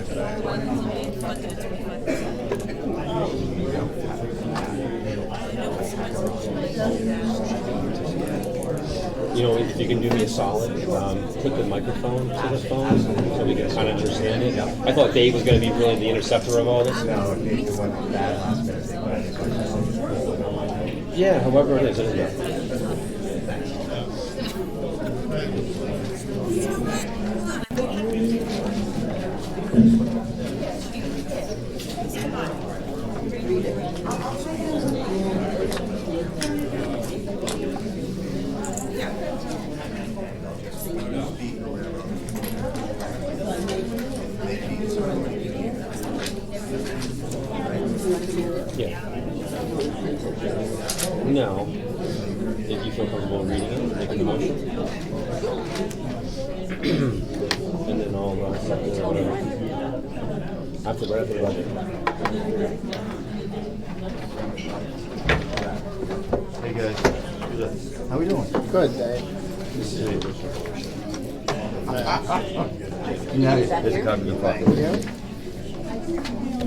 You know, if you can do me a solid, put the microphone to the phone so we can kind of understand it. I thought Dave was going to be really the interceptor of all this. No, Dave wasn't bad last minute thing, but I just wanted to. Yeah, however it is, isn't it? Yeah. No. If you feel comfortable reading it, making the motion. And then I'll second it or whatever. After the budget. Hey guys, how we doing? Good, Dave. This is it. There's a copy of the file.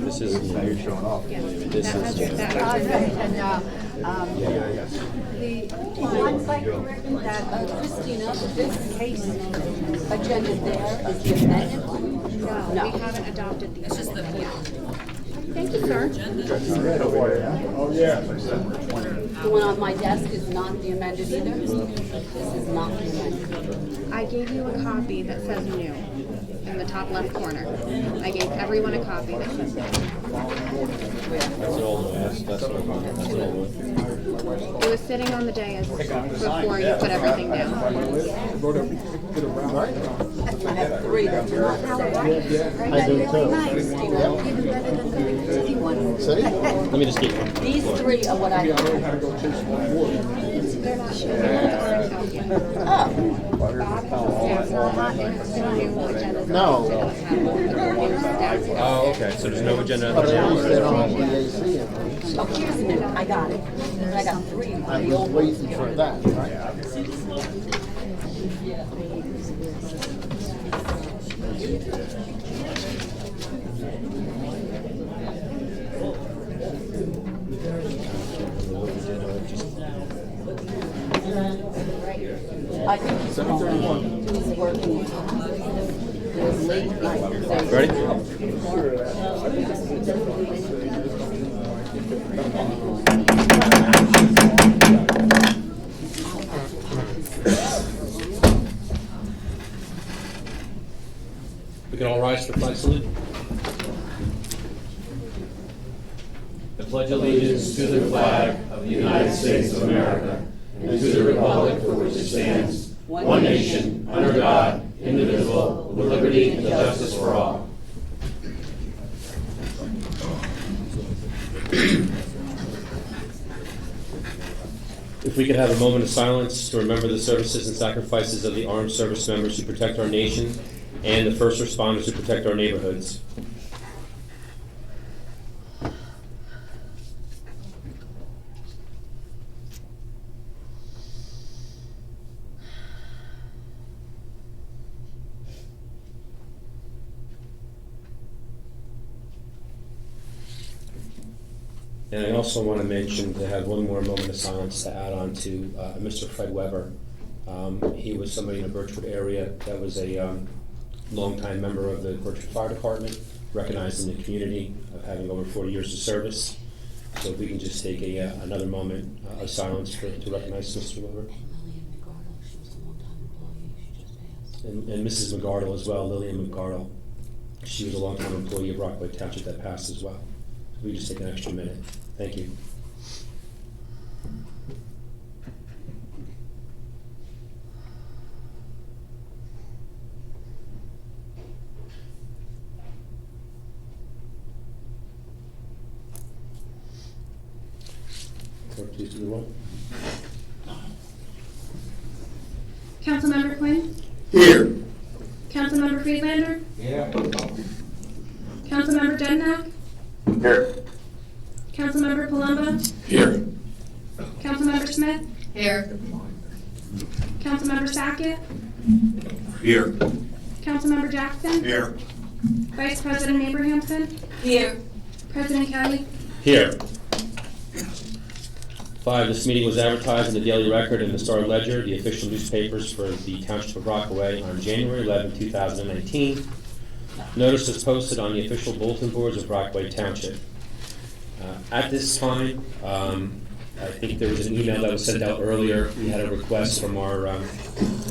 This is Now you're showing off. this is I'd like to recommend that, Christina, this case agenda there is the amended one? No, we haven't adopted these. It's just the, Thank you, sir. Oh, yeah. The one on my desk is not the amended either? This is not the amended. I gave you a copy that says new in the top left corner. I gave everyone a copy that says new. that's an old one. That's an old one. It was sitting on the dais before you put everything down. I have three that do not say. I do too. Nice, you know, even better than the easy one. Let me just get one. These three are what I have. They're not sure. They aren't out yet. Oh. Bob, yeah, it's not in the new agenda. No. Oh, okay. So there's no agenda on the agenda. Oh, here's the new, I got it. I got three. I was waiting for that, right? I think he's working. It was late night. Ready? We can all rise for the flag salute. I pledge allegiance to the flag of the United States of America and to the republic for which it stands, one nation, under God, indivisible, with liberty and justice for all. If we could have a moment of silence to remember the services and sacrifices of the armed service members who protect our nation and the first responders who protect our neighborhoods. And I also want to mention to have one more moment of silence to add on to Mr. Fred Weber. He was somebody in the Birchwood area that was a longtime member of the Birchwood Fire Department, recognized in the community of having over 40 years of service. So if we can just take another moment of silence to recognize Mr. Weber. And Mrs. McGardle as well, Lillian McGardle. She was a longtime employee of Rockaway Township that passed as well. We just take an extra minute. Thank you. Clerk, please do the roll. Councilmember Quinn? Here. Councilmember Friedlander? Yeah. Councilmember Jednak? Here. Councilmember Palumbo? Here. Councilmember Smith? Here. Councilmember Sackett? Here. Councilmember Jackson? Here. Vice President Abrahamson, Here. President Kelly. Here. 5, this meeting was advertised in the Daily Record and the Star Ledger, the official newspapers for the Township of Rockaway, on January 11, 2019. Notice is posted on the official bulletin boards of Rockaway Township. At this time, I think there was an email that was sent out earlier. We had a request from our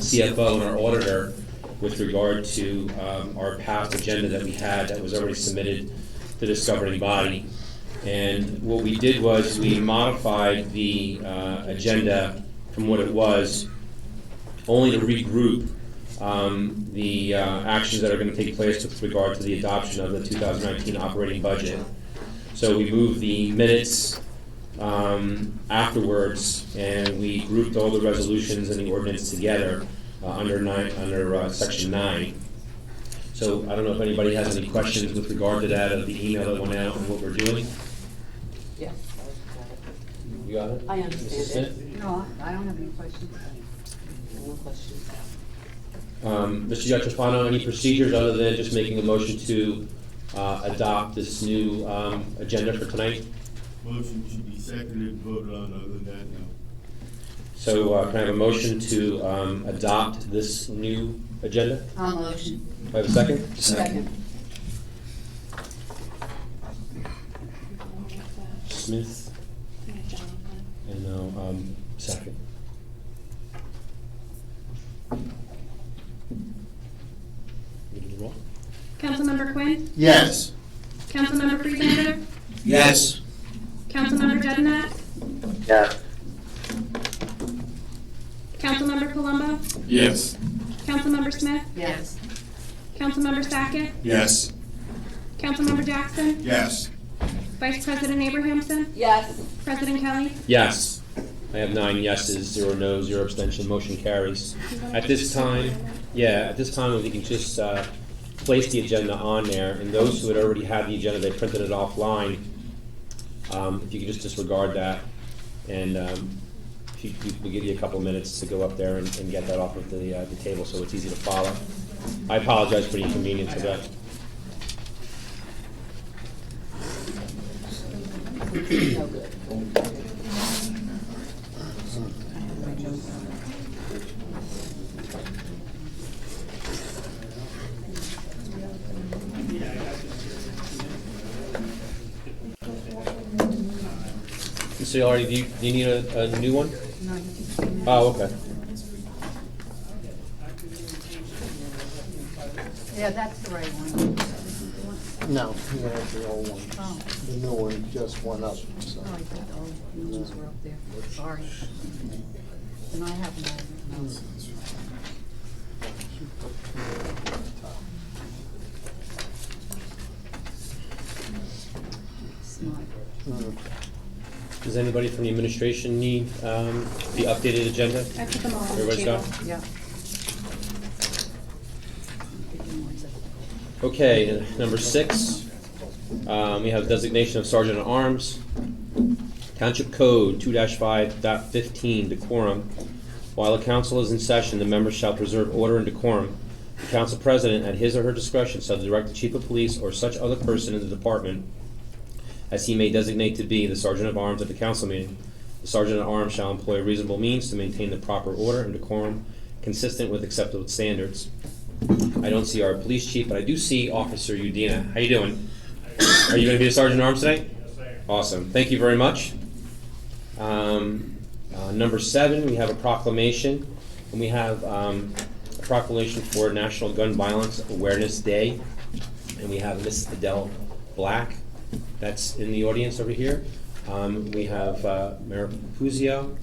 CFO and our auditor with regard to our past agenda that we had that was already submitted to this governing body. And what we did was we modified the agenda from what it was, only to regroup the actions that are going to take place with regard to the adoption of the 2019 operating budget. So we moved the minutes afterwards, and we grouped all the resolutions and the ordinance together under section 9. So I don't know if anybody has any questions with regard to that, of the email that went out and what we're doing. Yes. You got it? I Mrs. understand Smith? it. No, I don't have any questions. No questions. Mr. Giatrofano, any procedures other than just making a motion to adopt this new agenda for tonight? Motion should be seconded and voted on, other than that, no. So can I have a motion to adopt this new agenda? I'll motion. Do I have a second? Second. Smith, and now second. You do the roll? Councilmember Quinn, Yes. Councilmember Friedlander, Yes. Councilmember Jednak, Yes. Councilmember Palumbo, Yes. Councilmember Smith, Yes. Councilmember Sackett, Yes. Councilmember Jackson, Yes. Vice President Abrahamson, Yes. President Kelly. Yes. I have 9 yeses, 0 no's, 0 abstention. Motion carries. At this time, we can just place the agenda on there, and those who had already had the agenda, they printed it offline. If you could just disregard that, and we'll give you a couple minutes to go up there and get that off of the table so it's easy to follow. I apologize for the inconvenience of that. No good. Mr. Yardy, do you need a new one? No, you can. Oh, okay. Yeah, that's the right one. No, you have the old one. Oh, The new one just went up, so. oh, I thought the old ones were up there. Sorry. And I have no. Smart. Does anybody from the administration need the updated agenda? I put them all on the Everybody's table. got it? Yeah. Okay, number 6, we have designation of Sergeant at Arms. Township Code 2-5.15, decorum. While the council is in session, the members shall preserve order and decorum. The council president, at his or her discretion, shall direct the chief of police or such other person in the department as he may designate to be the sergeant at arms at the council meeting. The sergeant at arms shall employ reasonable means to maintain the proper order and decorum consistent with acceptable standards. I don't see our police chief, but I do see Officer Udina. How you doing? Are you going to be the sergeant at arms today? Yes, sir. Awesome. Thank you very much. Number 7, we have a proclamation, and we have a proclamation for National Gun Violence Awareness Day, and we have Miss Adele Black that's in the audience over here. We have Mayor Puzio.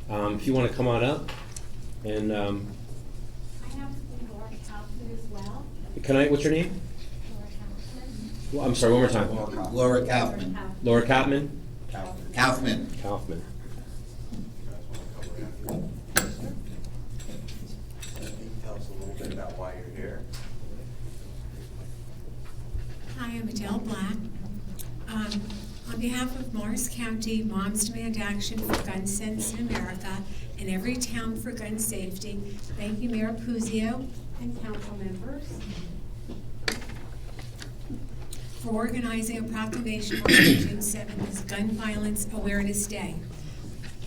If you want to come on up, and I have Laura Kaufman as well. what's your name? Laura Kaufman. Well, I'm sorry, one more time. Laura Kaufman. Laura Kaufman? Kaufman. Kaufman. Tell us a little bit about why you're here. Hi, I'm Adele Black. On behalf of Morris County Moms Demand Action for Gun Sense in America and Every Town for Gun Safety, thank you, Mayor Puzio and council members. for organizing a proclamation on June 7th as Gun Violence Awareness Day.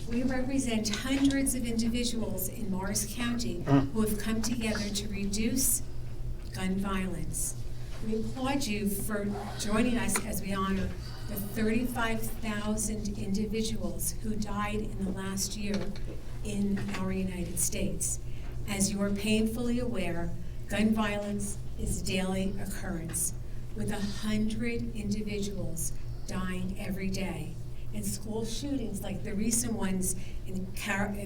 We represent hundreds of individuals in Morris County who have come together to reduce gun violence. We applaud you for joining us as we honor the 35,000 individuals who died in the last year in our United States. As you are painfully aware, gun violence is a daily occurrence, with 100 individuals dying every day, and school shootings like the recent ones in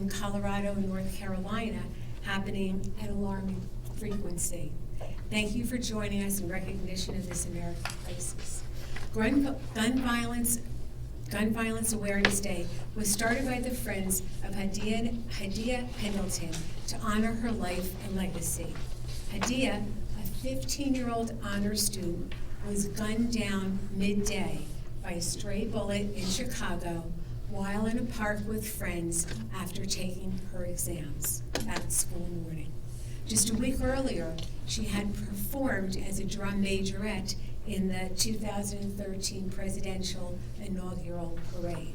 Colorado and North Carolina happening at alarming frequency. Thank you for joining us in recognition of this American crisis. Gun Violence Awareness Day was started by the Friends of Hadia Pendleton to honor her life and legacy. Hadia, a 15-year-old honor student, was gunned down midday by a stray bullet in Chicago while in a park with friends after taking her exams that school morning. Just a week earlier, she had performed as a drum majorette in the 2013 presidential inaugural parade.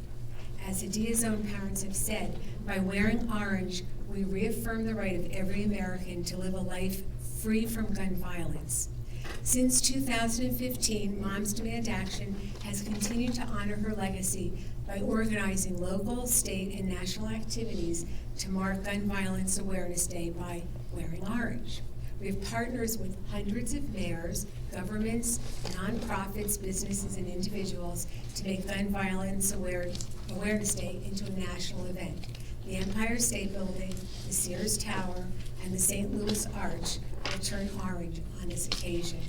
As Hadia's own parents have said, by wearing orange, we reaffirm the right of every American to live a life free from gun violence. Since 2015, Moms Demand Action has continued to honor her legacy by organizing local, state, and national activities to mark Gun Violence Awareness Day by wearing orange. We have partners with hundreds of mayors, governments, nonprofits, businesses, and individuals to make Gun Violence Awareness Day into a national event. The Empire State Building, the Sears Tower, and the St. Louis Arch will turn orange on this occasion.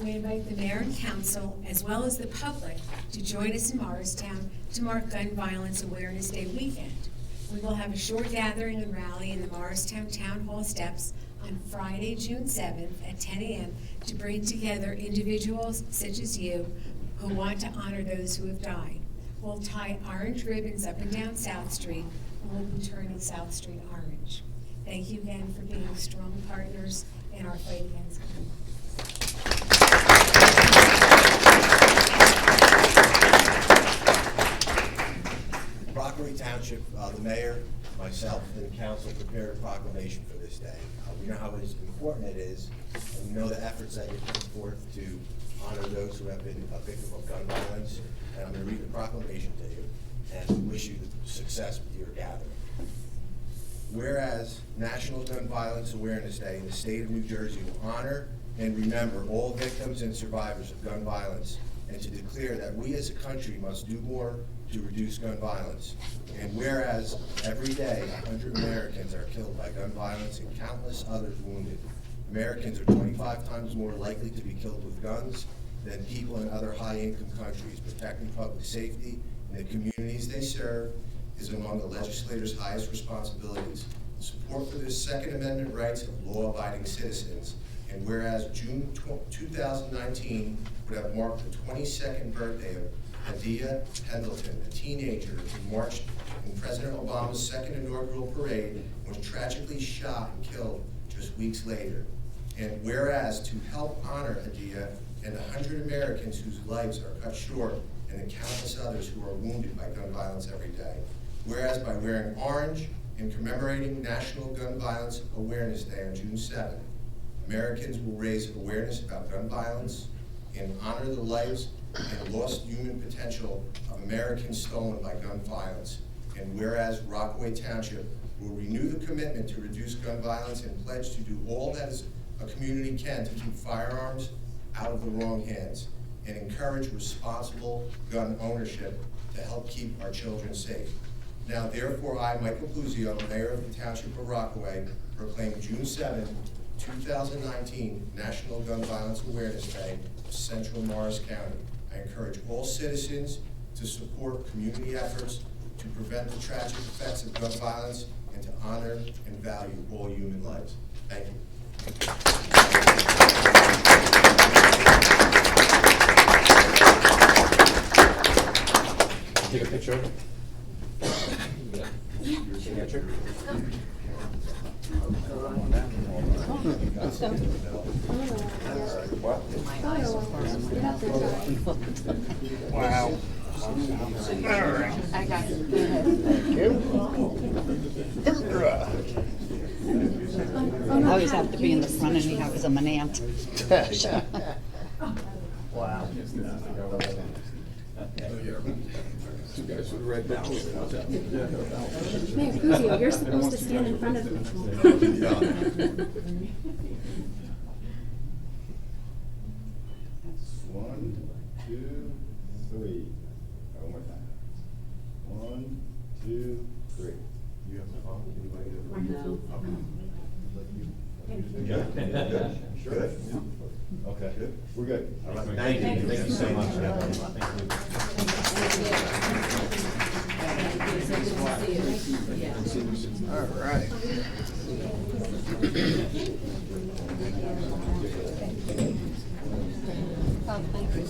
We invite the mayor and council, as well as the public, to join us in Morristown to mark Gun Violence Awareness Day weekend. We will have a short gathering and rally in the Morristown Town Hall steps on Friday, June 7th at 10 a.m. to bring together individuals such as you who want to honor those who have died. We'll tie orange ribbons up and down South Street, and we'll be turning South Street orange. Thank you again for being strong partners in our fight against gun violence. Rockaway Township, the mayor, myself, and the council prepared a proclamation for this day. We know how important it is, and we know the efforts that you're putting forth to honor those who have been a victim of gun violence. And I'm going to read the proclamation to you, and we wish you success with your gathering. Whereas National Gun Violence Awareness Day in the state of New Jersey will honor and remember all victims and survivors of gun violence, and to declare that we as a country must do more to reduce gun violence. And whereas every day 100 Americans are killed by gun violence and countless others wounded, Americans are 25 times more likely to be killed with guns than people in other high-income countries. Protecting public safety in the communities they serve is among the legislators' highest responsibilities. Support for the Second Amendment rights of law-abiding citizens. And whereas June 2019 would have marked the 22nd birthday of Hadia Pendleton, a teenager who marched in President Obama's second inaugural parade and was tragically shot and killed just weeks later. And whereas to help honor Hadia and the 100 Americans whose lives are cut short and the countless others who are wounded by gun violence every day. Whereas by wearing orange and commemorating National Gun Violence Awareness Day on June 7th, Americans will raise awareness about gun violence and honor the lives and lost human potential of Americans stolen by gun violence. And whereas Rockaway Township will renew the commitment to reduce gun violence and pledge to do all that a community can to keep firearms out of the wrong hands and encourage responsible gun ownership to help keep our children safe. Now therefore I, Michael Pluzio, Mayor of the Township of Rockaway, proclaim June 7th, 2019 National Gun Violence Awareness Day of Central Morris County. I encourage all citizens to support community efforts to prevent the tragic effects of gun violence and to honor and value all human lives. Thank you. Take a picture of it. Signature. So, Wow. I got it. Thank you. I always have to be in the front anyhow because I'm an aunt. Wow. Mayor Guzio, you're supposed to stand in front of me. One, two, three. One more time. One, two, three. You have the phone? Sure. Okay, we're good. Thank you. Thank you so much. All right. Oh, thank you.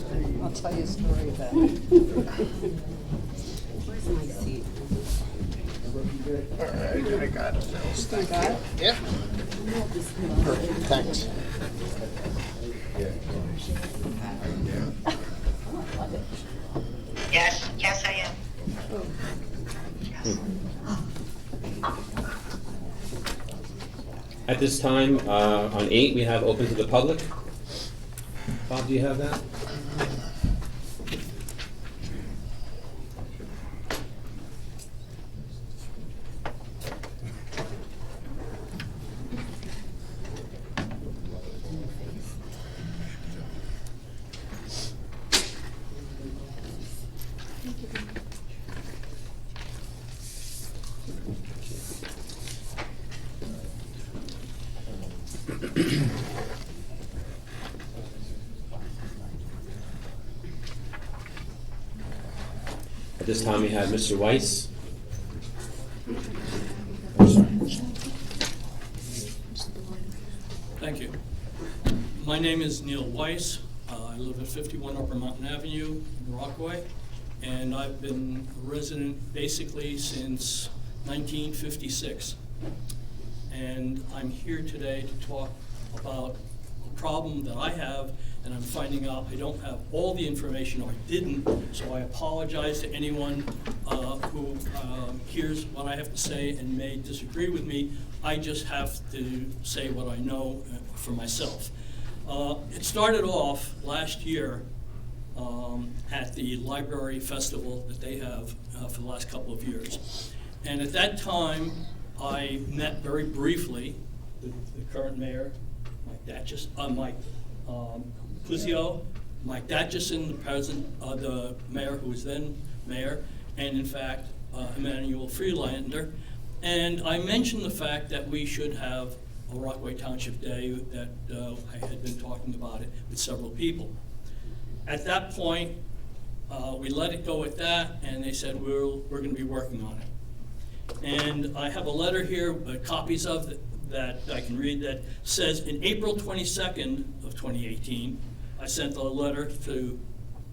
I'll tell you a story about it. Where's my seat? All right, I got it. You got it? Yep. Perfect, thanks. Yes, I am. At this time, on 8, we have open to the public. Bob, do you have that? At this time, we have Mr. Weiss. Thank you. My name is Neil Weiss. I live at 51 Upper Mountain Avenue in Rockaway, and I've been a resident basically since 1956. And I'm here today to talk about a problem that I have, and I'm finding out I don't have all the information, or I didn't, so I apologize to anyone who hears what I have to say and may disagree with me. I just have to say what I know for myself. It started off last year at the library festival that they have for the last couple of years. And at that time, I met very briefly with the current mayor, Mike Guzio, Mike Datchison, the president, the mayor who was then mayor, and in fact, Emmanuel Freelander. And I mentioned the fact that we should have a Rockaway Township Day, that I had been talking about it with several people. At that point, we let it go at that, and they said, we're going to be working on it. And I have a letter here, copies of that I can read, that says, in April 22nd of 2018, I sent a letter to,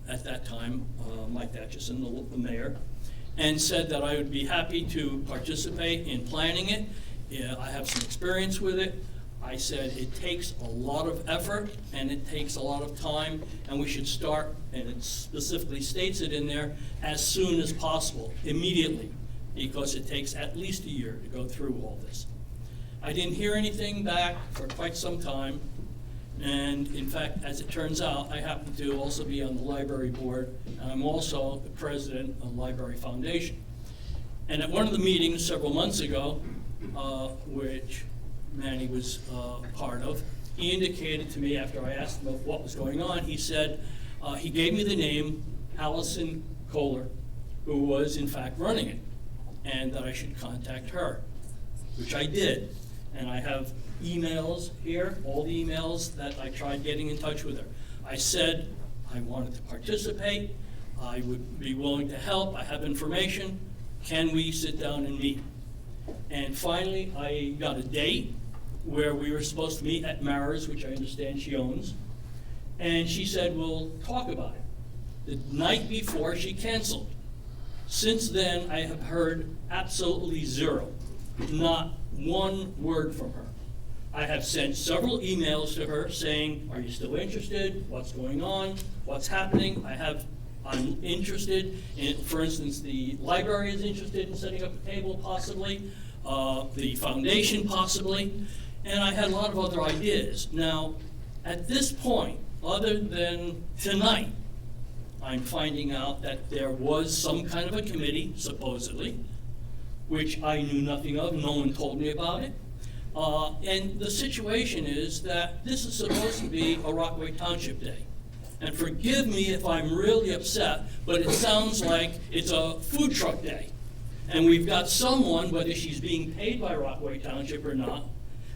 at that time, Mike Datchison, the mayor, and said that I would be happy to participate in planning it. Yeah, I have some experience with it. I said it takes a lot of effort and it takes a lot of time, and we should start, and it specifically states it in there, as soon as possible, immediately, because it takes at least a year to go through all this. I didn't hear anything back for quite some time, and in fact, as it turns out, I happen to also be on the library board, and I'm also the president of the Library Foundation. And at one of the meetings several months ago, which Manny was part of, he indicated to me, after I asked him about what was going on, he said, he gave me the name Allison Kohler, who was in fact running it, and that I should contact her, which I did. And I have emails here, all the emails that I tried getting in touch with her. I said I wanted to participate, I would be willing to help, I have information, can we sit down and meet? And finally, I got a date where we were supposed to meet at Mara's, which I understand she owns, and she said, we'll talk about it. The night before, she canceled. Since then, I have heard absolutely zero, not one word from her. I have sent several emails to her saying, are you still interested? What's going on? What's happening? I'm interested in, for instance, the library is interested in setting up a table possibly, the foundation possibly, and I had a lot of other ideas. Now, at this point, other than tonight, I'm finding out that there was some kind of a committee, supposedly, which I knew nothing of, no one told me about it. And the situation is that this is supposed to be a Rockaway Township Day. And forgive me if I'm really upset, but it sounds like it's a food truck day. And we've got someone, whether she's being paid by Rockaway Township or not,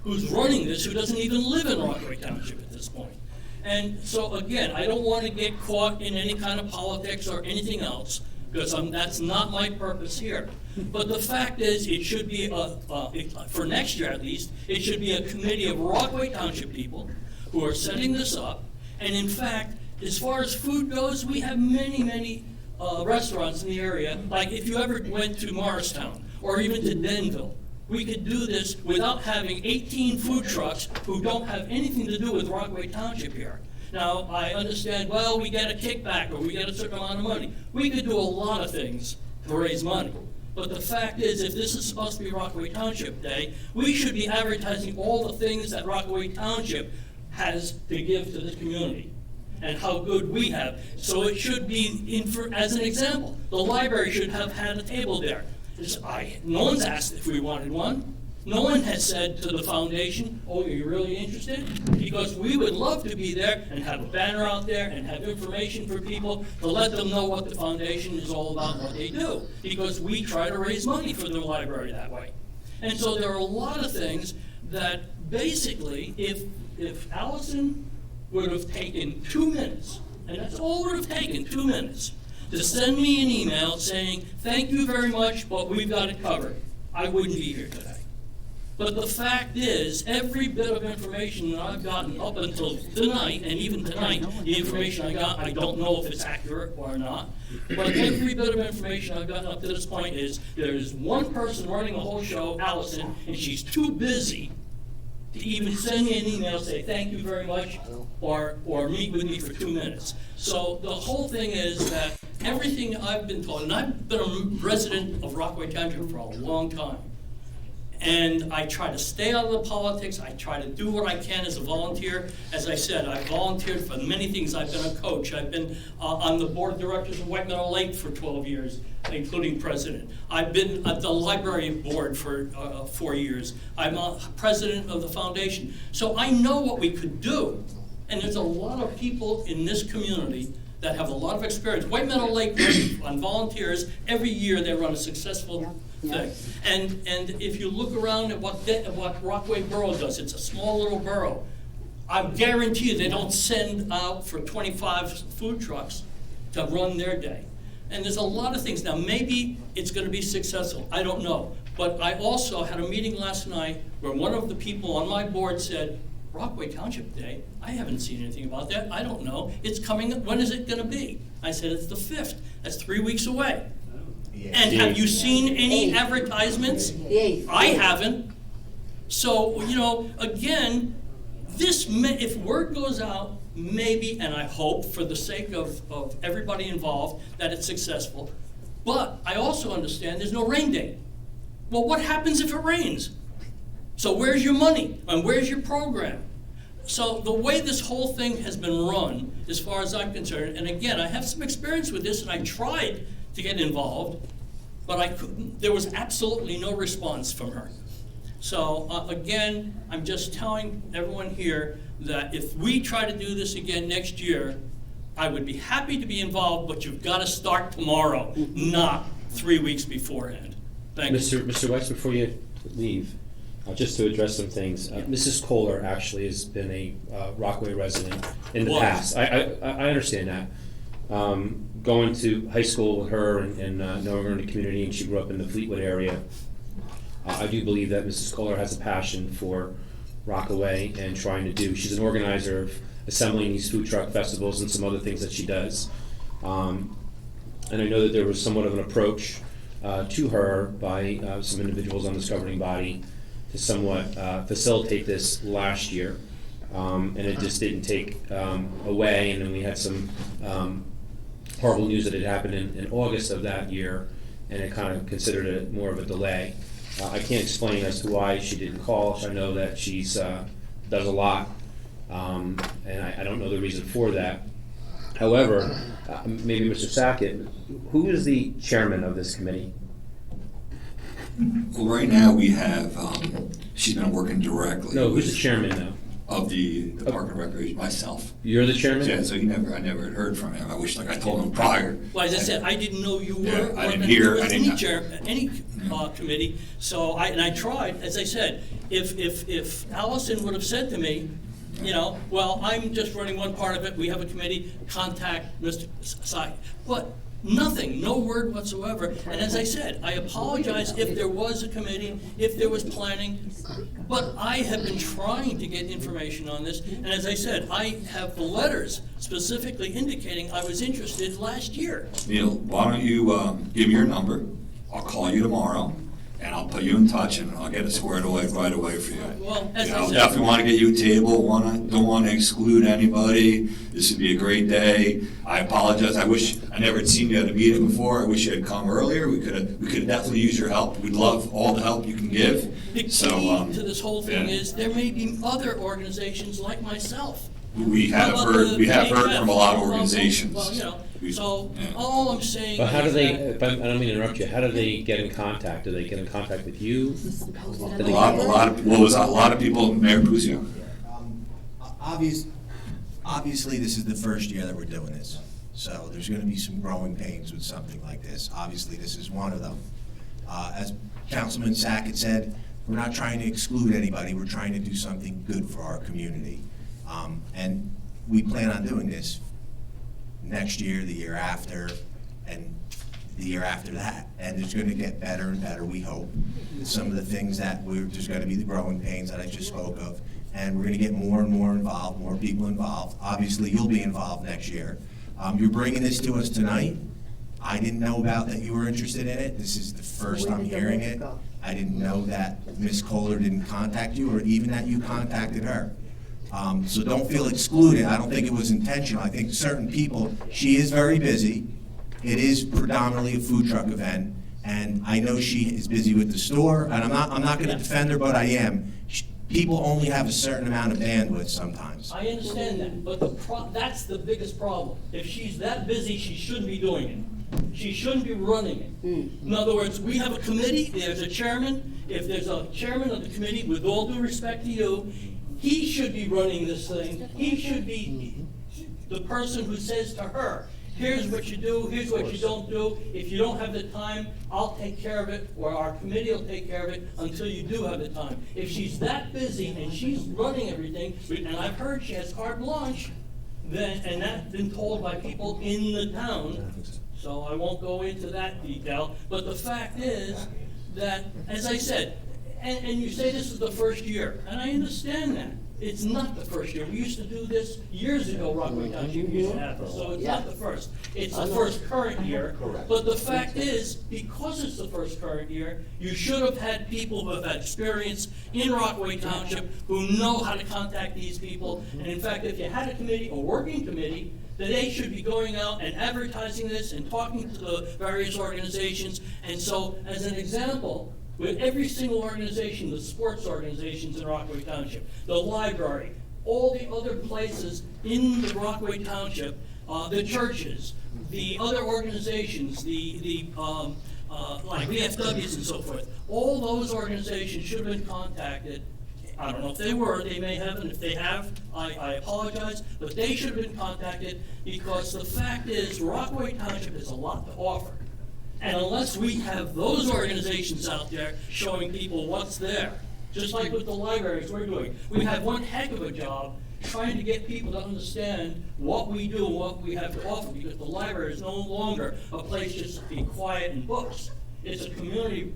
who's running this, who doesn't even live in Rockaway Township at this point. And so again, I don't want to get caught in any kind of politics or anything else, because that's not my purpose here. But the fact is, it should be, for next year at least, it should be a committee of Rockaway Township people who are setting this up. And in fact, as far as food goes, we have many, many restaurants in the area. Like if you ever went to Morristown or even to Denville, we could do this without having 18 food trucks who don't have anything to do with Rockaway Township here. Now, I understand, well, we get a kickback or we get a certain amount of money. We could do a lot of things to raise money. But the fact is, if this is supposed to be Rockaway Township Day, we should be advertising all the things that Rockaway Township has to give to this community and how good we have. So it should be, as an example, the library should have had a table there. No one's asked if we wanted one. No one has said to the foundation, oh, are you really interested? Because we would love to be there and have a banner out there and have information for people to let them know what the foundation is all about, what they do. Because we try to raise money for the library that way. And so there are a lot of things that basically, if Allison would have taken 2 minutes, and that's all it would have taken, 2 minutes, to send me an email saying, thank you very much, but we've got it covered, I wouldn't be here today. But the fact is, every bit of information that I've gotten up until tonight, and even tonight, the information I got, I don't know if it's accurate or not, but every bit of information I've gotten up to this point is there's one person running the whole show, Allison, and she's too busy to even send me an email, say thank you very much, or meet with me for 2 minutes. So the whole thing is that everything I've been told, and I've been a resident of Rockaway Township for a long time, and I try to stay out of the politics. I try to do what I can as a volunteer. As I said, I've volunteered for many things. I've been a coach. I've been on the board of directors of White Meadow Lake for 12 years, including president. I've been at the library board for 4 years. I'm a president of the foundation. So I know what we could do. And there's a lot of people in this community that have a lot of experience. White Meadow Lake on volunteers, every year they run a successful thing. And if you look around at what Rockaway Borough does, it's a small little borough. I guarantee you they don't send out for 25 food trucks to run their day. And there's a lot of things. Now maybe it's going to be successful, I don't know. But I also had a meeting last night where one of the people on my board said, Rockaway Township Day, I haven't seen anything about that. I don't know. It's coming. When is it going to be? I said, it's the 5th. That's 3 weeks away. And have you seen any advertisements? I haven't. So, you know, again, if word goes out, maybe, and I hope for the sake of everybody involved, that it's successful. But I also understand there's no rain date. Well, what happens if it rains? So where's your money and where's your program? So the way this whole thing has been run, as far as I'm concerned, and again, I have some experience with this and I tried to get involved, but I couldn't. There was absolutely no response from her. So again, I'm just telling everyone here that if we try to do this again next year, I would be happy to be involved, but you've got to start tomorrow, not 3 weeks beforehand. Thank you. Mr. Weiss, before you leave, just to address some things, Mrs. Kohler actually has been a Rockaway resident in the past. I understand that. Going to high school with her and knowing her in the community, and she grew up in the Fleetwood area, I do believe that Mrs. Kohler has a passion for Rockaway and trying to do. She's an organizer of assembling these food truck festivals and some other things that she does. And I know that there was somewhat of an approach to her by some individuals on this governing body somewhat facilitate this last year. And it just didn't take away, and then we had some horrible news that had happened in August of that year, and it kind of considered it more of a delay. I can't explain as to why she didn't call. I know that she's does a lot, and I don't know the reason for that. However, maybe Mr. Sackett, who is the chairman of this committee? Well, right now we have, she's been working directly. No, who's the chairman now? Of the Park and Recreation, myself. You're the chairman? Yeah, so I never had heard from him. I wish, like I told him prior. Well, as I said, I didn't know you were. Yeah, I didn't or hear. there was I didn't any chair, any committee. So I tried, as I said, if Allison would have said to me, you know, well, I'm just running one part of it. We have a committee. Contact Mr. Sy. But nothing, no word whatsoever. And as I said, I apologize if there was a committee, if there was planning, but I have been trying to get information on this. And as I said, I have the letters specifically indicating I was interested last year. Neil, why don't you give me your number? I'll call you tomorrow, and I'll put you in touch, and I'll get it squared away right away for you. Well, as You I know, said, definitely want to get you a table. Don't want to exclude anybody. This would be a great day. I apologize. I wish I never had seen you at a meeting before. I wish you had come earlier. We could have definitely used your help. We'd love all the help you can give. the key to this whole thing is there may be other organizations like myself. We have heard from a lot of organizations. Well, you know, so all I'm saying. But how do is they, that- I don't mean to interrupt you, how do they get in contact? Do they get in contact with you? A lot of people, Mayor Puzio. Obviously, this is the first year that we're doing this, so there's gonna be some growing pains with something like this. Obviously, this is one of them. As Councilman Sackett said, we're not trying to exclude anybody, we're trying to do something good for our community. And we plan on doing this next year, the year after, and the year after that. And it's gonna get better and better, we hope. Some of the things that there's gonna be the growing pains that I just spoke of, and we're gonna get more and more involved, more people involved. Obviously, you'll be involved next year. You're bringing this to us tonight. I didn't know about that you were interested in it. This is the first I'm hearing it. I didn't know that Ms. Kohler didn't contact you, or even that you contacted her. So don't feel excluded. I don't think it was intentional. I think certain people, she is very busy. It is predominantly a food truck event, and I know she is busy with the store, and I'm not gonna defend her, but I am. People only have a certain amount of bandwidth sometimes. I understand that, but that's the biggest problem. If she's that busy, she shouldn't be doing it. She shouldn't be running it. In other words, we have a committee, there's a chairman. If there's a chairman of the committee, with all due respect to you, he should be running this thing. He should be the person who says to her, here's what you do, here's what you don't do. If you don't have the time, I'll take care of it, or our committee will take care of it until you do have the time. If she's that busy and she's running everything, and I've heard she has carte blanche, and that's been told by people in the town, so I won't go into that detail, but the fact is that, as I said, and you say this is the first year, and I understand that. It's not the first year. We used to do this years ago, Rockaway Township used to have this, so it's not the first. It's the first current year. But the fact is, because it's the first current year, you should have had people who have had experience in Rockaway Township who know how to contact these people. And in fact, if you had a committee, a working committee, that they should be going out and advertising this and talking to the various organizations. And so, as an example, with every single organization, the sports organizations in Rockaway Township, the library, all the other places in the Rockaway Township, the churches, the other organizations, like VFWs and so forth, all those organizations should have been contacted. I don't know if they were, they may have, and if they have, I apologize, but they should have been contacted, because the fact is, Rockaway Township has a lot to offer. And unless we have those organizations out there showing people what's there, just like with the libraries we're doing, we have one heck of a job trying to get people to understand what we do and what we have to offer, because the library is no longer a place just to be quiet and books. It's a community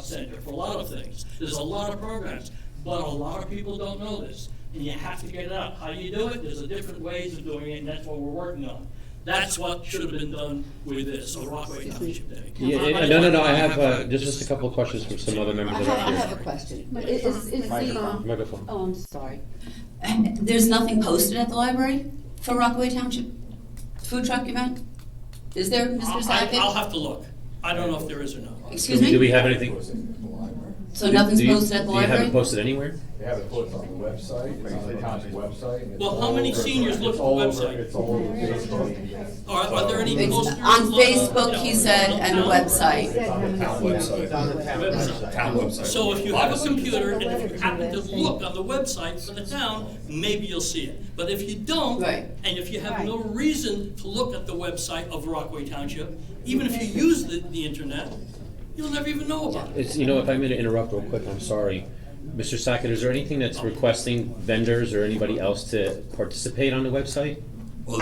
center for a lot of things. There's a lot of programs, but a lot of people don't know this, and you have to get it out. How do you do it? There's different ways of doing it, and that's what we're working on. That's what should have been done with this, a Rockaway Township Day. No, I have just a couple of questions from some other members that are I have here. a question. Is the, Microphone. oh, I'm sorry. There's nothing posted at the library for Rockaway Township food truck event? Is there, Mr. Sackett? I'll have to look. I don't know if there is or not. Excuse Do me? we have anything? So nothing's posted at the Do you have library? it posted anywhere? They have it posted on the website, it's on the township website. and it's Well, all how many over- seniors look at it's the all over- website? It's all over Facebook. Are there any It's posters? on Facebook, he said, and the website. It's on the town website. It's on the town website. So if you have a computer, and if you happen to look on the website for the town, maybe you'll see it. But if you don't, Right. and if you have no reason to look at the website of Rockaway Township, even if you use the internet, you'll never even know about it. It's, if I may interrupt real quick, I'm sorry. Mr. Sackett, is there anything that's requesting vendors or anybody else to participate on the website? Well,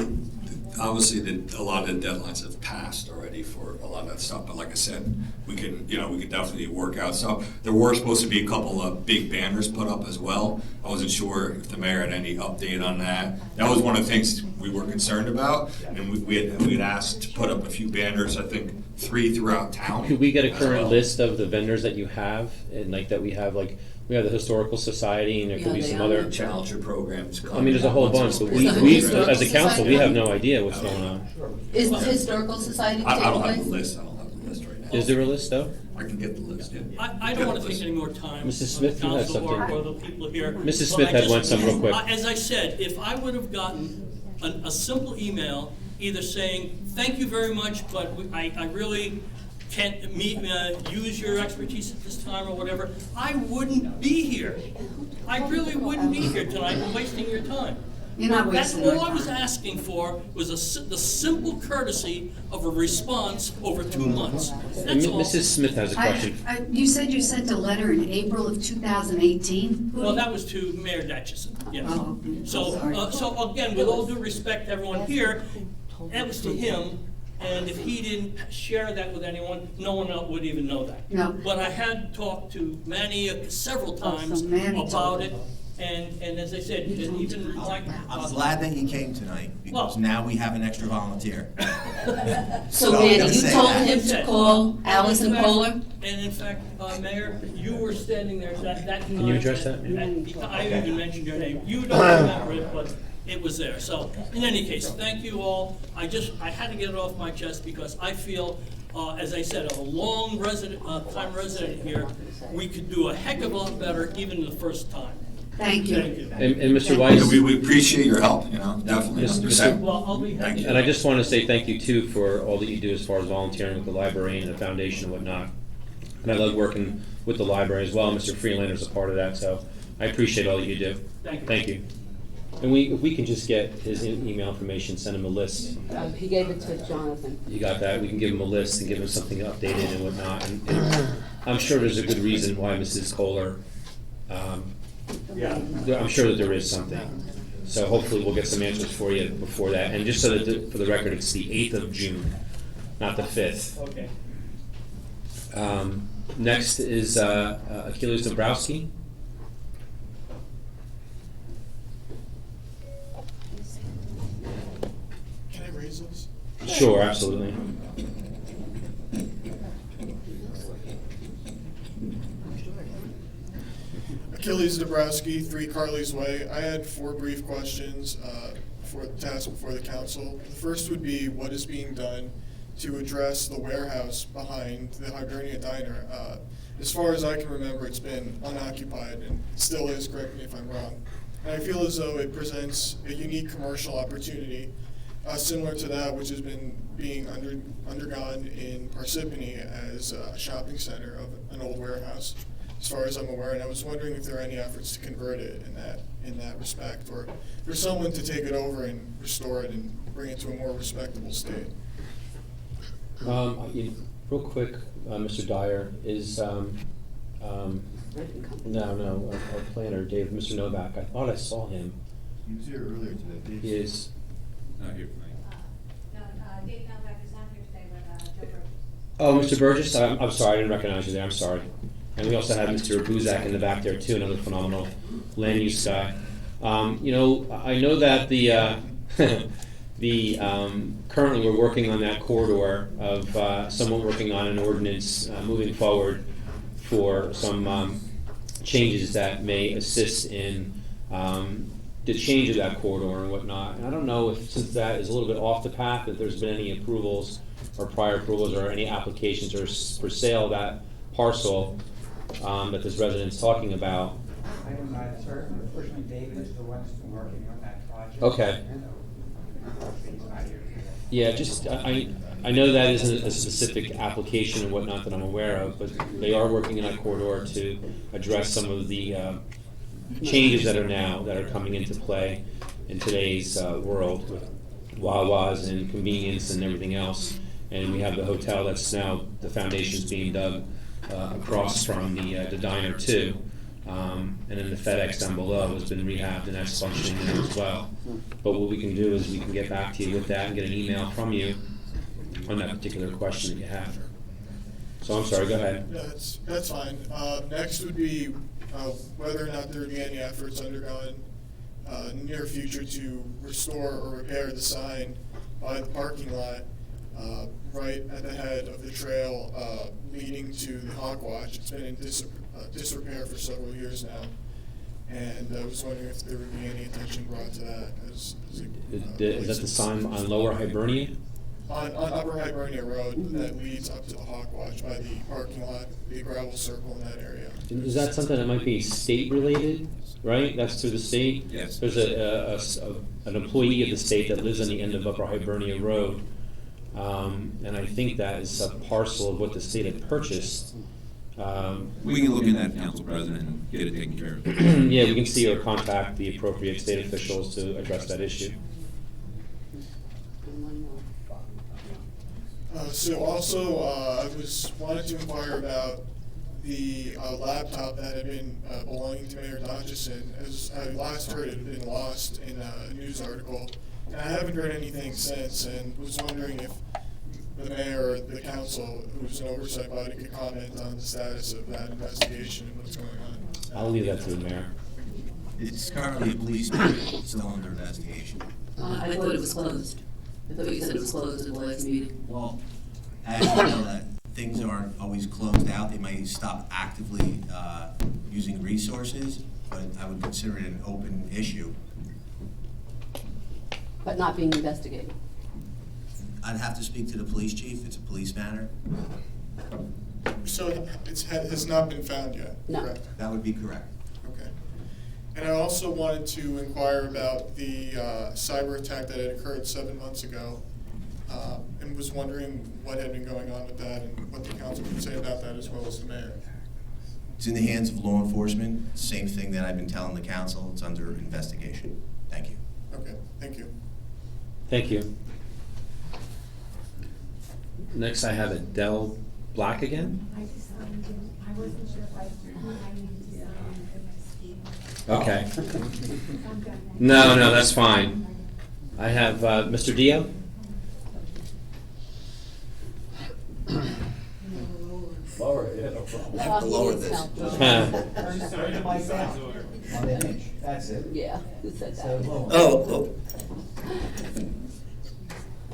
obviously, a lot of the deadlines have passed already for a lot of that stuff, but like I said, we can definitely work out stuff. There were supposed to be a couple of big banners put up as well. I wasn't sure if the mayor had any update on that. That was one of the things we were concerned about, and we had asked to put up a few banners, I think 3 throughout town. Could we get a as current well. list of the vendors that you have, and like that we have, like, we have the Historical Society, and there could be Yeah, some they other. are. Challenger programs. I mean, there's a whole bunch, but we, Is the we, Historical as a council, we Society have on? no idea what's going on. Is the Historical Society I taking don't have place? the list, I don't have the list right now. Is there a list, though? I can get the list, yeah. I don't want to take any more time. Mrs. from the Smith, you had council or something. the people here. Mrs. but Smith I had just- one, some real quick. As I said, if I would have gotten a simple email, either saying, thank you very much, but I really can't use your expertise at this time or whatever, I wouldn't be here. I really wouldn't be here tonight, wasting your time. You're not That's wasting our all I was time. asking for, was the simple courtesy of a response over 2 months. And That's all. Mrs. Smith has a question. You said you sent a letter in April of 2018? Well, that was to Mayor Datchison, yes. Oh, So, sorry. so again, with all due respect to everyone here, that was to him, and if he didn't share that with anyone, no one else would even know that. No. But I had talked to Manny several times so Manny about told it, and as I said, and even like. I'm glad that you came tonight, because now we have an extra volunteer. So I'm Manny, gonna you say told that. him to call Allison Kohler? And in fact, Mayor, you were standing there that time. Can you address that? I even mentioned your name. You don't remember it, but it was there. So, in any case, thank you all. I had to get it off my chest because I feel, as I said, I'm a long time resident here. We could do a heck of a lot better even the first time. Thank you. And Mr. Weiss? We appreciate your help, definitely, Yes, 100%. Well, I'll be Thank happy. you. And I just want to say thank you too for all that you do as far as volunteering with the library and the foundation and whatnot. And I love working with the library as well. Mr. Freelander's a part of that, so I appreciate all that you do. Thank you. Thank you. And if we can just get his email information, send him a list. He gave it to Jonathan. You got that? We can give him a list and give him something updated and whatnot. And I'm sure there's a good reason why Mrs. Kohler, I'm sure that there is something. So hopefully we'll get some answers for you before that. And just so that, for the record, it's the 8th of June, not the 5th. Okay. Next is Achilles Dombrowski. Can I raise those? Sure, absolutely. Achilles Dabrowski, 3 Carly's Way. I had 4 brief questions for the task before the council. The first would be, what is being done to address the warehouse behind the Hibernia Diner? As far as I can remember, it's been unoccupied and still is, correct me if I'm wrong. And I feel as though it presents a unique commercial opportunity similar to that which has been being undergone in Parsippany as a shopping center of an old warehouse, as far as I'm aware. And I was wondering if there are any efforts to convert it in that respect, or for someone to take it over and restore it and bring it to a more respectable state. Real quick, Mr. Dyer, is, our planner, Dave, Mr. Novak, I thought I saw him. He was here earlier today. He is, Not here tonight. Dave Novak is not here today, but Joe Burgess. oh, Mr. Burgess, I'm sorry, I didn't recognize you there, I'm sorry. And we also had Mr. Buzak in the back there too, another phenomenal land use guy. I know that the Currently, we're working on that corridor of someone working on an ordinance moving forward for some changes that may assist in the change of that corridor and whatnot. And I don't know if, since that is a little bit off the path, if there's been any approvals or prior approvals or any applications or for sale of that parcel that this resident's talking about. I don't know, sir. Unfortunately, David is the one who's been working on that project. Okay. Yeah, just, I know that isn't a specific application and whatnot that I'm aware of, but they are working in that corridor to address some of the changes that are coming into play in today's world with Wawas and convenience and everything else. And we have the hotel that's now, the foundation's being dug across from the diner too. And then the FedEx down below has been rehabbed and that's functioning now as well. But what we can do is we can get back to you with that and get an email from you on that particular question that you have. So I'm sorry, go ahead. Yeah, that's fine. Next would be whether or not there would be any efforts undergone in the near future to restore or repair the sign by the parking lot right at the head of the trail leading to the Hawk Watch. It's been in disrepair for several years now, and I was wondering if there would be any attention brought to that. Is that the sign on Lower Hibernia? On Upper Hibernia Road that leads up to the Hawk Watch by the parking lot, the gravel circle in that area. Is that something that might be state related, right? That's through the state? Yes. There's an employee of the state that lives on the end of Upper Hibernia Road. And I think that is a parcel of what the state had purchased. We can look in that, Council President, and get it taken care of. Yeah, we can see or contact the appropriate state officials to address that issue. So also, I wanted to inquire about the laptop that had been belonging to Mayor Dodgeson. As I last heard, it had been lost in a news article. And I haven't heard anything since, and was wondering if the mayor or the council, who's an oversight body, could comment on the status of that investigation and what's going on. I'll leave that to the mayor. It's currently a police matter, still under investigation. I thought it was closed. I thought you said it was closed at the last meeting. Well, as you know, that things aren't always closed out. They might stop actively using resources, but I would consider it an open issue. But not being investigated. I'd have to speak to the police chief. It's a police matter. So it has not been found yet, No. correct? That would be correct. Okay. And I also wanted to inquire about the cyber attack that had occurred 7 months ago, and was wondering what had been going on with that and what the council could say about that as well as the mayor. It's in the hands of law enforcement. Same thing that I've been telling the council. It's under investigation. Thank you. Okay, thank you. Thank you. Next, I have Adele Black again. I wasn't sure if I needed to Okay. No, that's fine. I have Mr. Dio. Lower it, yeah, no problem. I have to lower this. Turn the mic down on the image. That's it. Yeah, who said So that? lower. Oh.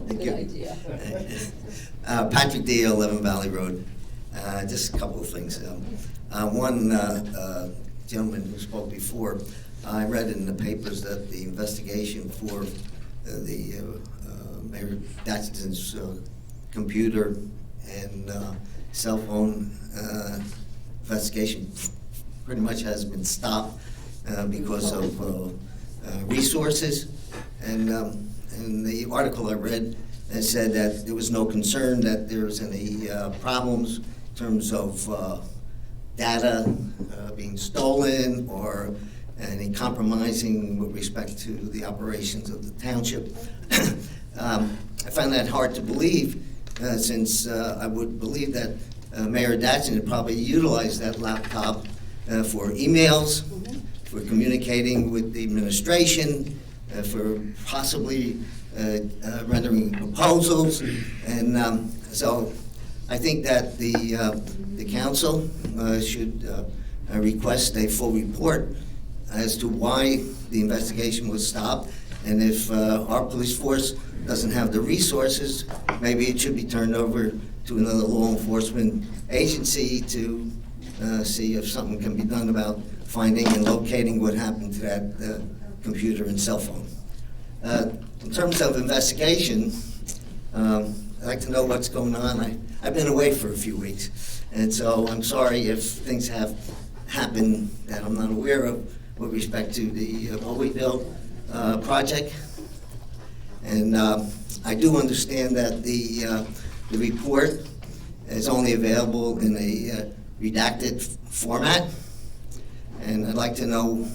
Thank Good you. idea. Patrick Dio, 11 Valley Road. Just a couple of things. One gentleman who spoke before, I read in the papers that the investigation for the Mayor Datchinson's computer and cell phone investigation pretty much has been stopped because of resources. And the article I read said that there was no concern that there was any problems in terms of data being stolen or any compromising with respect to the operations of the township. I find that hard to believe since I would believe that Mayor Datchin had probably utilized that laptop for emails, for communicating with the administration, for possibly rendering proposals, and so I think that the council should request a full report as to why the investigation was stopped And if our police force doesn't have the resources, maybe it should be turned over to another law enforcement agency to see if something can be done about finding and locating what happened to that computer and cell phone. In terms of investigation, I'd like to know what's going on. I've been away for a few weeks, and so I'm sorry if things have happened that I'm not aware of with respect to the Bowleyville project. And I do understand that the report is only available in a redacted format, and I'd like to know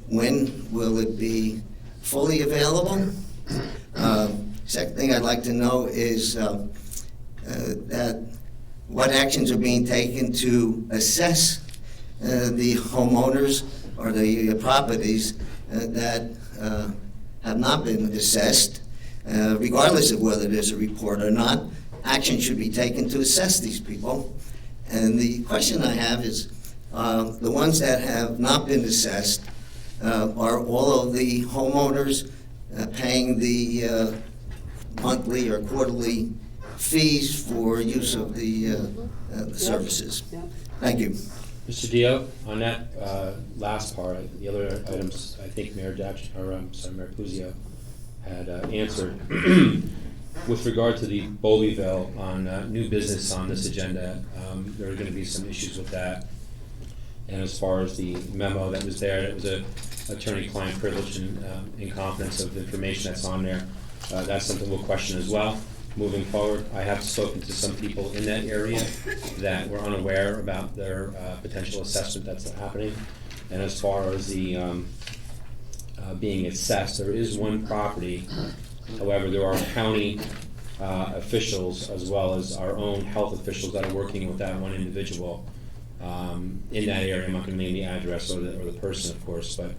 when will it be fully available. Second thing I'd like to know is that what actions are being taken to assess the homeowners or the properties that have not been assessed, regardless of whether there's a report or not. Action should be taken to assess these people. And the question I have is, the ones that have not been assessed, are all of the homeowners paying the monthly or quarterly fees for use of the services? Thank you. Mr. Dio, on that last part, the other items, I think Mayor Puzio had answered. With regard to the Bowleyville on new business on this agenda, there are going to be some issues with that. And as far as the memo that was there, it was a attorney-client privilege and in confidence of information that's on there. That's something we'll question as well. Moving forward, I have spoken to some people in that area that were unaware about their potential assessment that's happening. And as far as the being assessed, there is one property. However, there are county officials as well as our own health officials that are working with that one individual in that area. I'm not going to name the address or the person, of course, but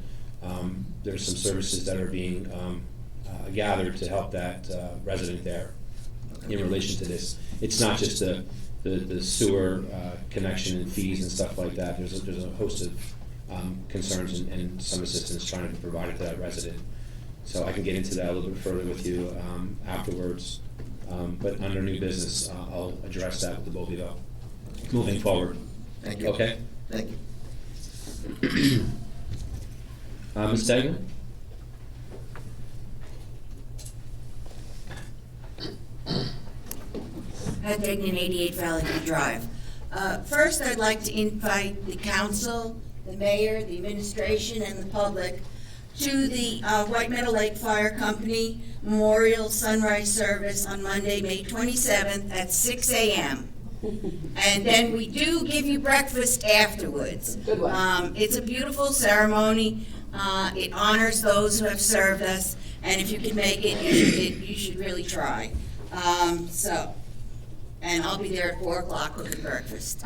there's some services that are being gathered to help that resident there in relation to this. It's not just the sewer connection and fees and stuff like that. There's a host of concerns and some assistance trying to be provided to that resident. So I can get into that a little bit further with you afterwards. But under new business, I'll address that with the Bowleyville moving forward. Thank you. Okay? Thank you. Ms. Degnan? At Degnan, 88 Valley View Drive. First, I'd like to invite the council, the mayor, the administration, and the public to the White Meadow Lake Fire Company Memorial Sunrise Service on Monday, May 27th at 6 a.m. And then we do give you breakfast afterwards. Good one. It's a beautiful ceremony. It honors those who have served us, and if you can make it, you should really try. And I'll be there at 4 o'clock cooking breakfast.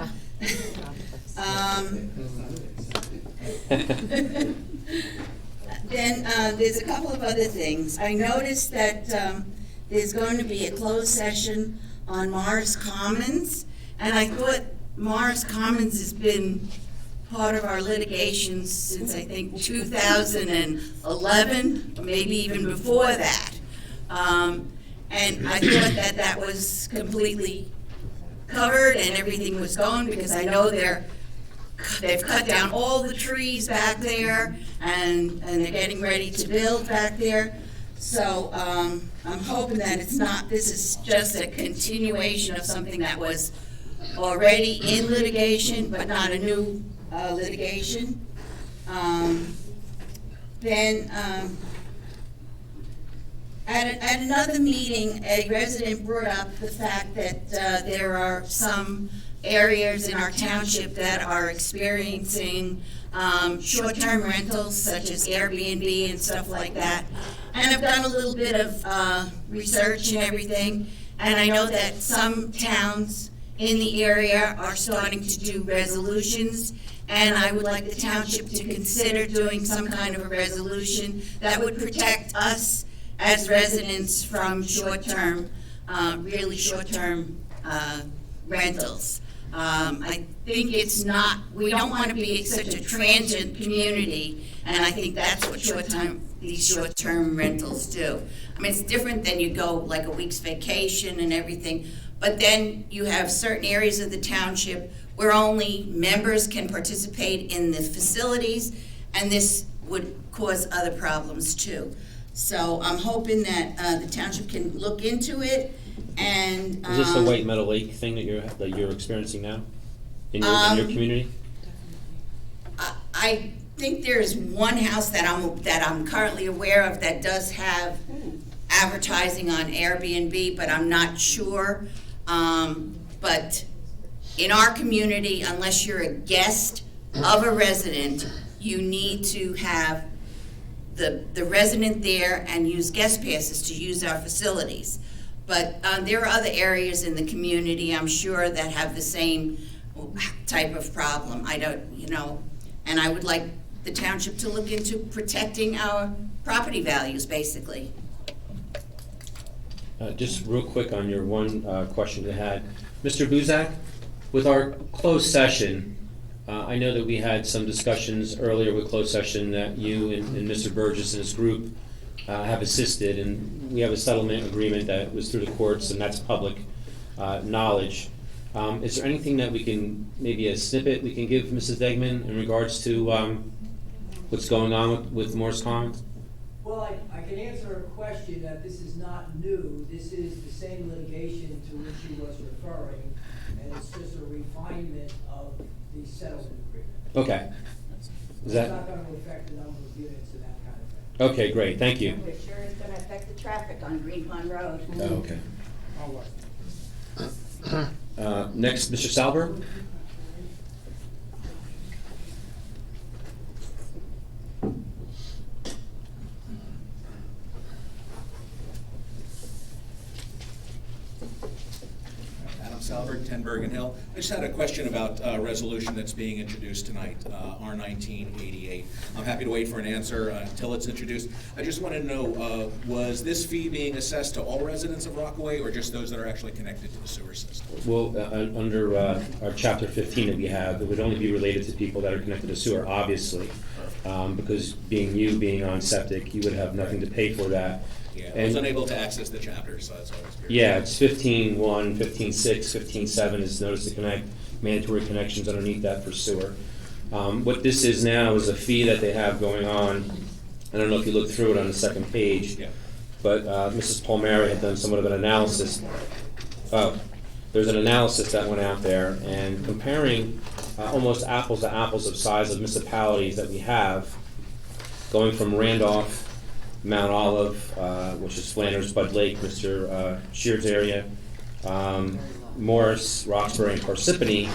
Then there's a couple of other things. I noticed that there's going to be a closed session on Morris Commons, and I thought Morris Commons has been part of our litigation since I think 2011, maybe even before that. And I thought that was completely covered and everything was going, because I know they've cut down all the trees back there and they're getting ready to build back there. So I'm hoping that this is just a continuation of something that was already in litigation, but not a new litigation. At another meeting, a resident brought up the fact that there are some areas in our township that are experiencing short-term rentals, such as Airbnb and stuff like that. And I've done a little bit of research and everything, and I know that some towns in the area are starting to do resolutions, and I would like the township to consider doing some kind of a resolution that would protect us as residents from short-term, really short-term rentals. I think we don't want to be such a transient community, and I think that's what short-term these short-term rentals do. I mean, it's different than you go like a week's vacation and everything, but then you have certain areas of the township where only members can participate in the facilities, and this would cause other problems too. So I'm hoping that the township can look into it and. Is this the White Meadow Lake thing that you're experiencing now in your community? I think there's one house that I'm currently aware of that does have advertising on Airbnb, but I'm not sure. But in our community, unless you're a guest of a resident, you need to have the resident there and use guest passes to use our facilities. But there are other areas in the community, I'm sure, that have the same type of problem. I don't, and I would like the township to look into protecting our property values, basically. Just real quick on your one question you had. Mr. Buzak, with our closed session, I know that we had some discussions earlier with closed session that you and Mr. Burgess and his group have assisted, and we have a settlement agreement that was through the courts, and that's public knowledge. Is there anything that we can, maybe a snippet we can give Mrs. Degman in regards to what's going on with Morris Commons? Well, I can answer a question that this is not new. This is the same litigation to which he was referring, and it's just a refinement of the settlement agreement. Okay. It's not going to affect the number of units and that kind of thing. Okay, great, thank you. It sure is going to affect the traffic on Green Pond Road. Okay. All right. Next, Mr. Salber. Salberg, 10 Bergen Hill. I just had a question about a resolution that's being introduced tonight, R1988. I'm happy to wait for an answer until it's introduced. I just wanted to know, was this fee being assessed to all residents of Rockaway or just those that are actually connected to the sewer system? Well, under our Chapter 15 that we have, it would only be related to people that are connected to sewer, obviously, because being on septic, you would have nothing to pay for that. Yeah, I was unable to access the chapter, so that's why I was curious. Yeah, it's 15.1, 15.6, 15.7 is notice to connect, mandatory connections underneath that for sewer. What this is now is a fee that they have going on. I don't know if you looked through it on the second page, but Mrs. Palmieri had done somewhat of an analysis. There's an analysis that went out there and comparing almost apples to apples of size of municipalities that we have, going from Randolph, Mount Olive, which is Flanders, Bud Lake, Mr. Sheard's area, Morris, Roxbury, and Parsippany.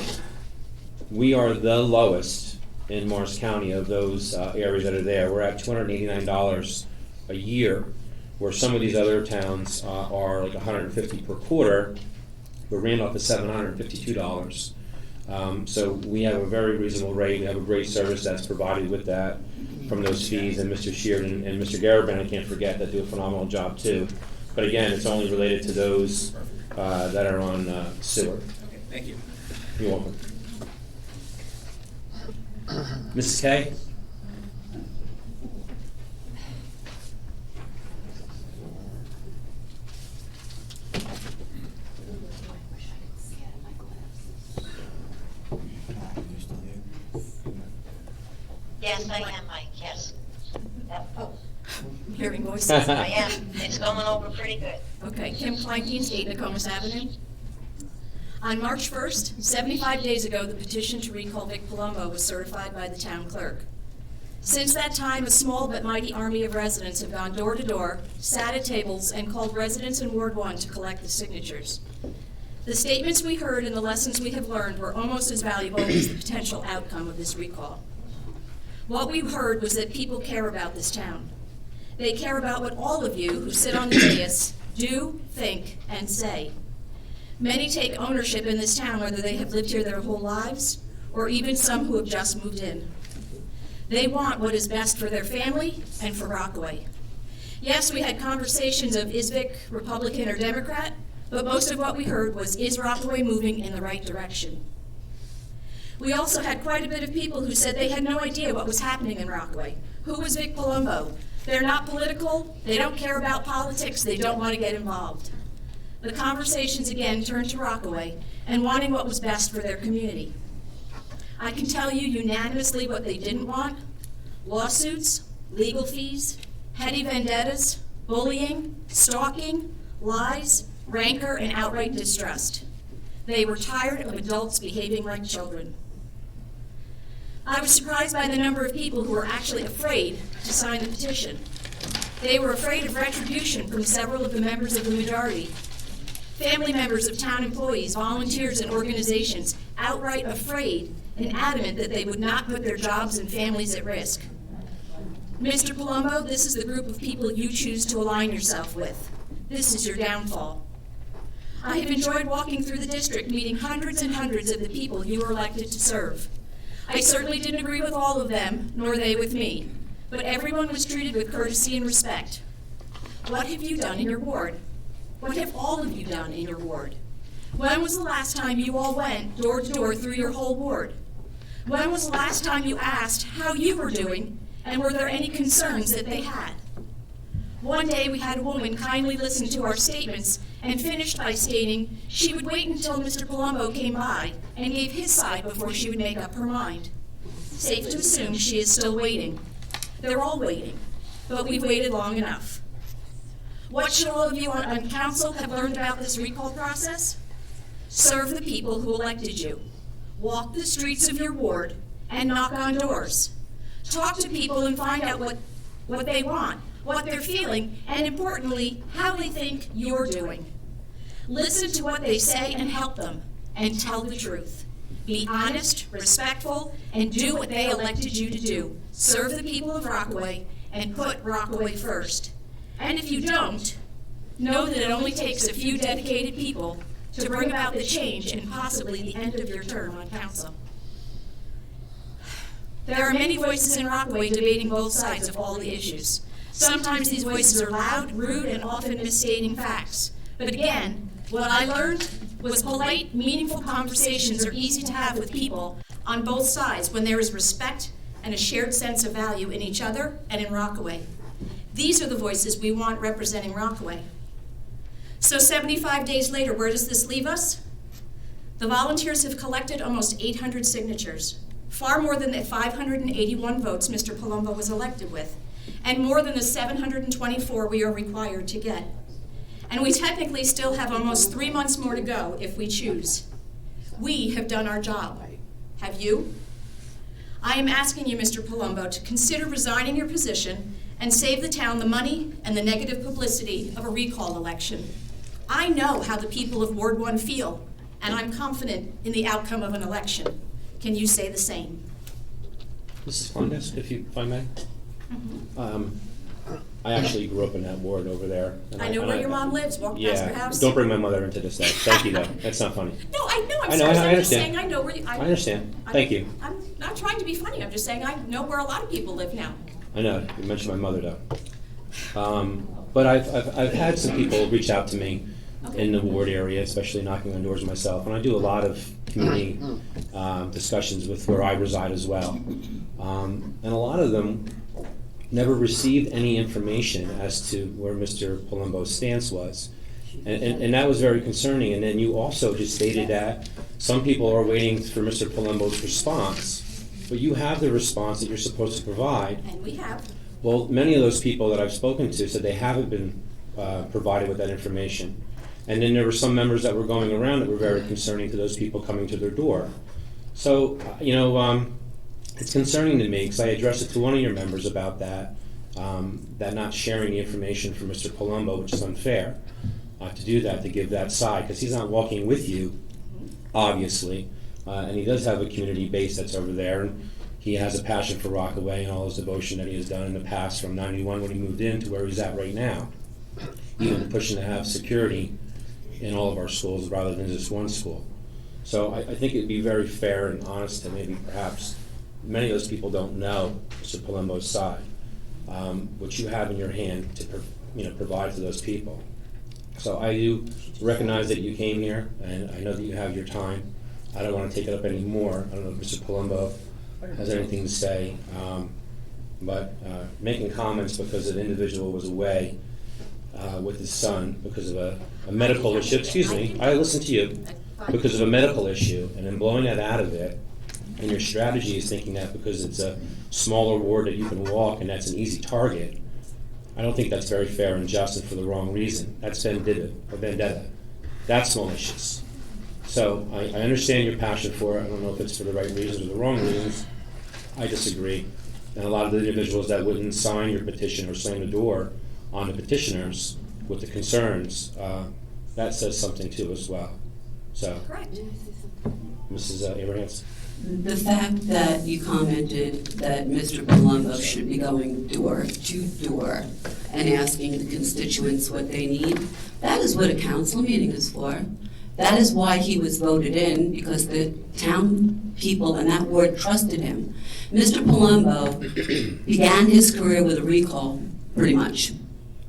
We are the lowest in Morris County of those areas that are there. We're at $289 a year, where some of these other towns are like $150 per quarter, but Randolph is $752. So we have a very reasonable rate. We have a great service that's provided with that from those fees, and Mr. Sheard and Mr. Garabin, I can't forget, that do a phenomenal job too. But again, it's only related to those that are on sewer. Okay, thank you. You're welcome. Mrs. Kay? Yes, I am, Mike, yes. Oh, I'm hearing voices. I am. It's going over pretty good. Okay, Kim Kleindienst, 8 Nokomis Avenue. On March 1st, 75 days ago, the petition to recall Vic Palumbo was certified by the town clerk. Since that time, a small but mighty army of residents have gone door to door, sat at tables, and called residents in Ward 1 to collect the signatures. The statements we heard and the lessons we have learned were almost as valuable as the potential outcome of this recall. What we heard was that people care about this town. They care about what all of you who sit on the dais do, think, and say. Many take ownership in this town, whether they have lived here their whole lives, or even some who have just moved in. They want what is best for their family and for Rockaway. Yes, we had conversations of is Vic Republican or Democrat, but most of what we heard was, is Rockaway moving in the right direction? We also had quite a bit of people who said they had no idea what was happening in Rockaway. Who was Vic Palumbo? They're not political, they don't care about politics, they don't want to get involved. The conversations again turned to Rockaway and wanting what was best for their community. I can tell you unanimously what they didn't want: lawsuits, legal fees, petty vendettas, bullying, stalking, lies, rancor, and outright distrust. They were tired of adults behaving like children. I was surprised by the number of people who were actually afraid to sign the petition. They were afraid of retribution from several of the members of the majority. Family members of town employees, volunteers, and organizations outright afraid and adamant that they would not put their jobs and families at risk. Mr. Palumbo, this is the group of people you choose to align yourself with. This is your downfall. I have enjoyed walking through the district, meeting hundreds and hundreds of the people you were elected to serve. I certainly didn't agree with all of them, nor they with me, but everyone was treated with courtesy and respect. What have you done in your ward? What have all of you done in your ward? When was the last time you all went door to door through your whole ward? When was the last time you asked how you were doing, and were there any concerns that they had? One day we had a woman kindly listen to our statements and finished by stating she would wait until Mr. Palumbo came by and gave his side before she would make up her mind. Safe to assume she is still waiting. They're all waiting, but we've waited long enough. What should all of you on council have learned about this recall process? Serve the people who elected you. Walk the streets of your ward and knock on doors. Talk to people and find out what they want, what they're feeling, and importantly, how they think you're doing. Listen to what they say and help them, and tell the truth. Be honest, respectful, and do what they elected you to do. Serve the people of Rockaway and put Rockaway first. And if you don't, know that it only takes a few dedicated people to bring about the change and possibly the end of your term on council. There are many voices in Rockaway debating both sides of all the issues. Sometimes these voices are loud, rude, and often misstating facts. But again, what I learned was polite, meaningful conversations are easy to have with people on both sides when there is respect and a shared sense of value in each other and in Rockaway. These are the voices we want representing Rockaway. So 75 days later, where does this leave us? The volunteers have collected almost 800 signatures, far more than the 581 votes Mr. Palumbo was elected with, and more than the 724 we are required to get. And we technically still have almost 3 months more to go if we choose. We have done our job. Have you? I am asking you, Mr. Palumbo, to consider resigning your position and save the town the money and the negative publicity of a recall election. I know how the people of Ward 1 feel, and I'm confident in the outcome of an election. Can you say the same? Mrs. Fondes, if I may. I actually grew up in that ward over there. I know where your mom lives. Walk past her house. Don't bring my mother into this, though. Thank you, though. That's not funny. No, I know. I know. I I'm just saying understand. I know where you. I understand. Thank you. I'm not trying to be funny. I'm just saying I know where a lot of people live now. I know. You mentioned my mother, though. But I've had some people reach out to me in the ward area, especially knocking on doors myself, and I do a lot of community discussions with where I reside as well. And a lot of them never received any information as to where Mr. Palumbo's stance was. And that was very concerning. And then you also just stated that some people are waiting for Mr. Palumbo's response, but you have the response that you're supposed to provide. And we have. Well, many of those people that I've spoken to said they haven't been provided with that information. And then there were some members that were going around that were very concerning to those people coming to their door. So, it's concerning to me because I addressed it to one of your members about that not sharing the information for Mr. Palumbo, which is unfair to do that, to give that side, because he's not walking with you, obviously, and he does have a community base that's over there, and he has a passion for Rockaway and all his devotion that he has done in the past from '91 when he moved in to where he's at right now, even pushing to have security in all of our schools rather than just one school. So I think it'd be very fair and honest to maybe perhaps many of those people don't know Mr. Palumbo's side, which you have in your hand to provide to those people. So I do recognize that you came here, and I know that you have your time. I don't want to take it up anymore. I don't know if Mr. Palumbo has anything to say. but making comments because an individual was away with his son because of a medical issue, excuse me, I listened to you, because of a medical issue, and then blowing that out of it, and your strategy is thinking that because it's a smaller ward that you can walk and that's an easy target, I don't think that's very fair and just and for the wrong reason. That's vendetta. That's malicious. So I understand your passion for it. I don't know if it's for the right reasons or the wrong reasons. I disagree. And a lot of the individuals that wouldn't sign your petition or slam the door on the petitioners with the concerns, that says something too as well. So, Correct. Mrs. Abrahams. The fact that you commented that Mr. Palumbo should be going door to door and asking the constituents what they need, that is what a council meeting is for. That is why he was voted in, because the town people in that ward trusted him. Mr. Palumbo began his career with a recall, pretty much,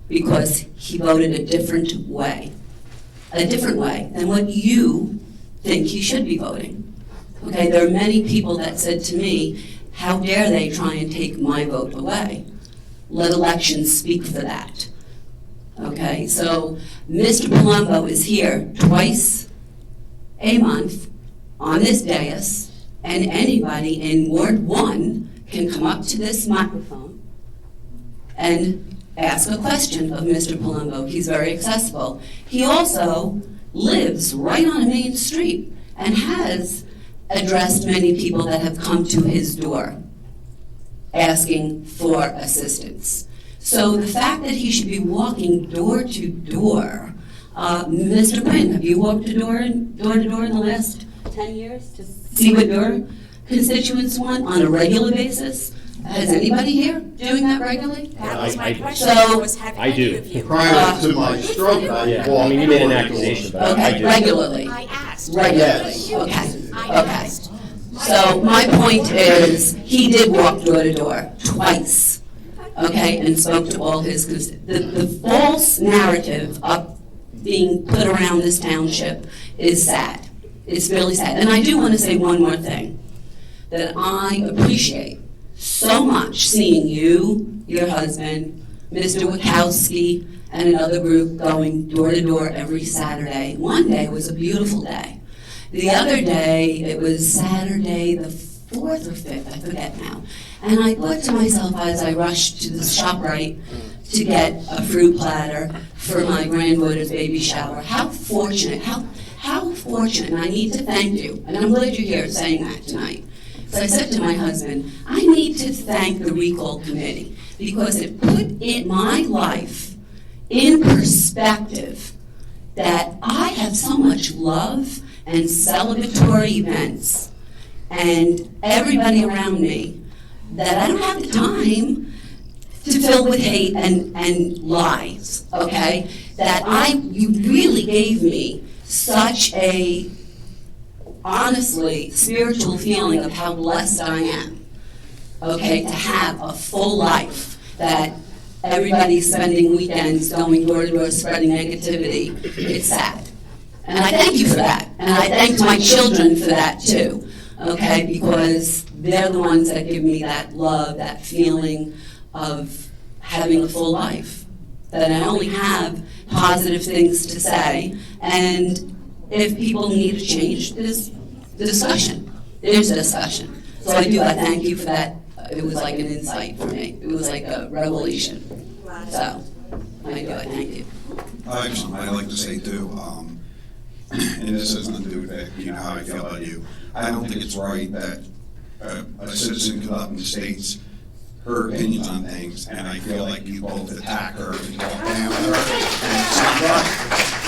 because he voted a different way than what you think he should be voting. Okay, there are many people that said to me, how dare they try and take my vote away? Let elections speak for that. Okay, so Mr. Palumbo is here twice a month on this dais, and anybody in Ward 1 can come up to this microphone and ask a question of Mr. Palumbo. He's very accessible. He also lives right on a main street and has addressed many people that have come to his door asking for assistance. So the fact that he should be walking door to door, Mr. Quinn, have you walked door to door in the last 10 years to see what your constituents want on a regular basis? Has anybody here doing that regularly? That was my question. So, was have I do. any of you? Prior to my stroke, I Yeah, walked I mean, you made an door to accusation, door. but I okay, do. regularly. I asked. Regularly, Yes. okay, I okay. asked. So my point is, he did walk door to door twice, okay, and spoke to all his, the false narrative of being put around this township is sad. It's really sad. And I do want to say one more thing, that I appreciate so much seeing you, your husband, Mr. Wachowski, and another group going door to door every Saturday. One day was a beautiful day. The other day, it was Saturday the 4th or 5th, I forget now. And I thought to myself as I rushed to the ShopRite to get a fruit platter for my granddaughter's baby shower, how fortunate, how fortunate, and I need to thank you, and I'm glad you're here saying that tonight. So I said to my husband, I need to thank the recall committee because it put my life in perspective that I have so much love and celebratory events and everybody around me that I don't have the time to fill with hate and lies, okay? You really gave me such a, honestly, spiritual feeling of how blessed I am, okay, to have a full life, that everybody's spending weekends going door to door spreading negativity. It's sad. And I thank you for that. And I thank my children for that too, okay, because they're the ones that give me that love, that feeling of having a full life, that I only have positive things to say, and if people need to change, there's discussion. There's a discussion. So I thank you for that. It was like an insight for me. It was like a revelation. So, I thank you. I have something I'd like to say too, and this has nothing to do with that, you know how I feel about you. I don't think it's right that a citizen comes up and states her opinions on things, and I feel like you both attack her and talk down her. And it's not right.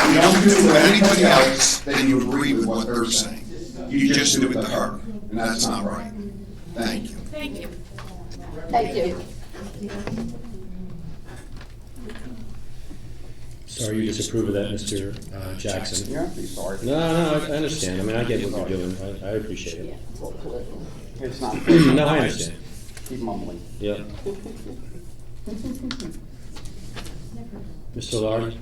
You don't do it with anybody else that you agree with what they're saying. You just do it to her, and that's not right. Thank you. Thank you. Thank you. Sorry you disapprove of that, Mr. Jackson. You're not sorry. No, I understand. I mean, I get what you're doing. I appreciate it. It's not. No, I understand. Keep mumbling. Yeah. Mr. Lard?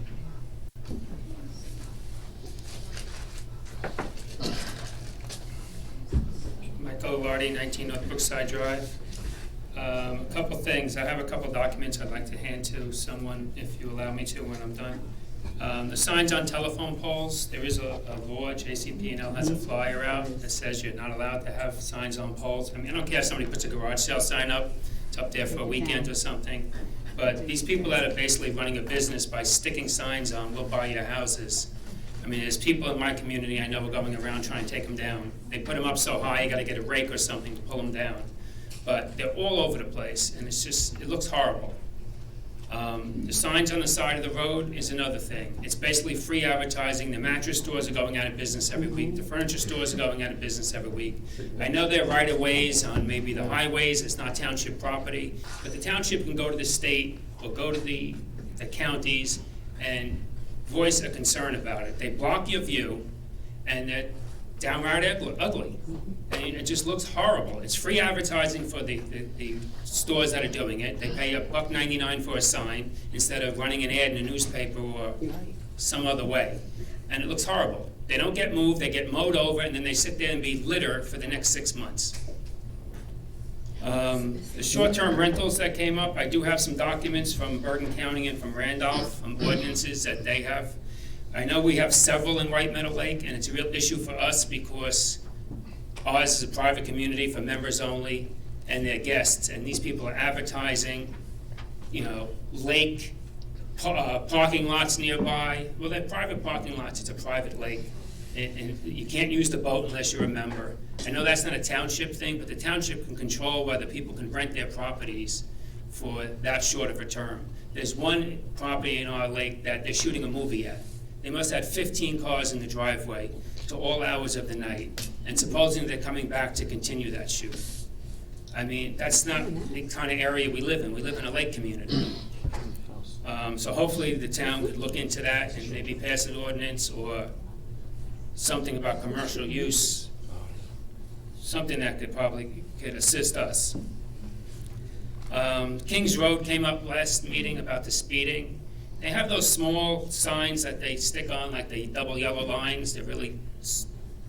Michael Lardy, 19 North Brookside Drive. A couple things. I have a couple documents I'd like to hand to someone, if you allow me to, when I'm done. The signs on telephone poles, there is a law, JCP&L has a flyer out that says you're not allowed to have signs on poles. I mean, I don't care if somebody puts a garage sale sign up, it's up there for a weekend or something. But these people that are basically running a business by sticking signs on, we'll buy your houses. I mean, there's people in my community I know going around trying to take them down. They put them up so high, you gotta get a rake or something to pull them down. But they're all over the place, and it's just, it looks horrible. The signs on the side of the road is another thing. It's basically free advertising. The mattress stores are going out of business every week. The furniture stores are going out of business every week. I know there are right-of-ways on maybe the highways, it's not township property, but the township can go to the state or go to the counties and voice a concern about it. They block your view, and they're downright ugly. And it just looks horrible. It's free advertising for the stores that are doing it. They pay $1.99 for a sign instead of running an ad in a newspaper or some other way. And it looks horrible. They don't get moved, they get mowed over, and then they sit there and be litter for the next 6 months. The short-term rentals that came up, I do have some documents from Bergen County and from Randolph, from ordinances that they have. I know we have several in White Meadow Lake, and it's a real issue for us because ours is a private community for members only and their guests, and these people are advertising, you know, lake, parking lots nearby. Well, they're private parking lots, it's a private lake, and you can't use the boat unless you're a member. I know that's not a township thing, but the township can control whether people can rent their properties for that short of a term. There's one property in our lake that they're shooting a movie at. They must have 15 cars in the driveway to all hours of the night, and supposedly they're coming back to continue that shoot. I mean, that's not the kind of area we live in. We live in a lake community. So hopefully the town could look into that and maybe pass an ordinance or something about commercial use, something that could assist us. Kings Road came up last meeting about the speeding. They have those small signs that they stick on, like the double yellow lines. They're really,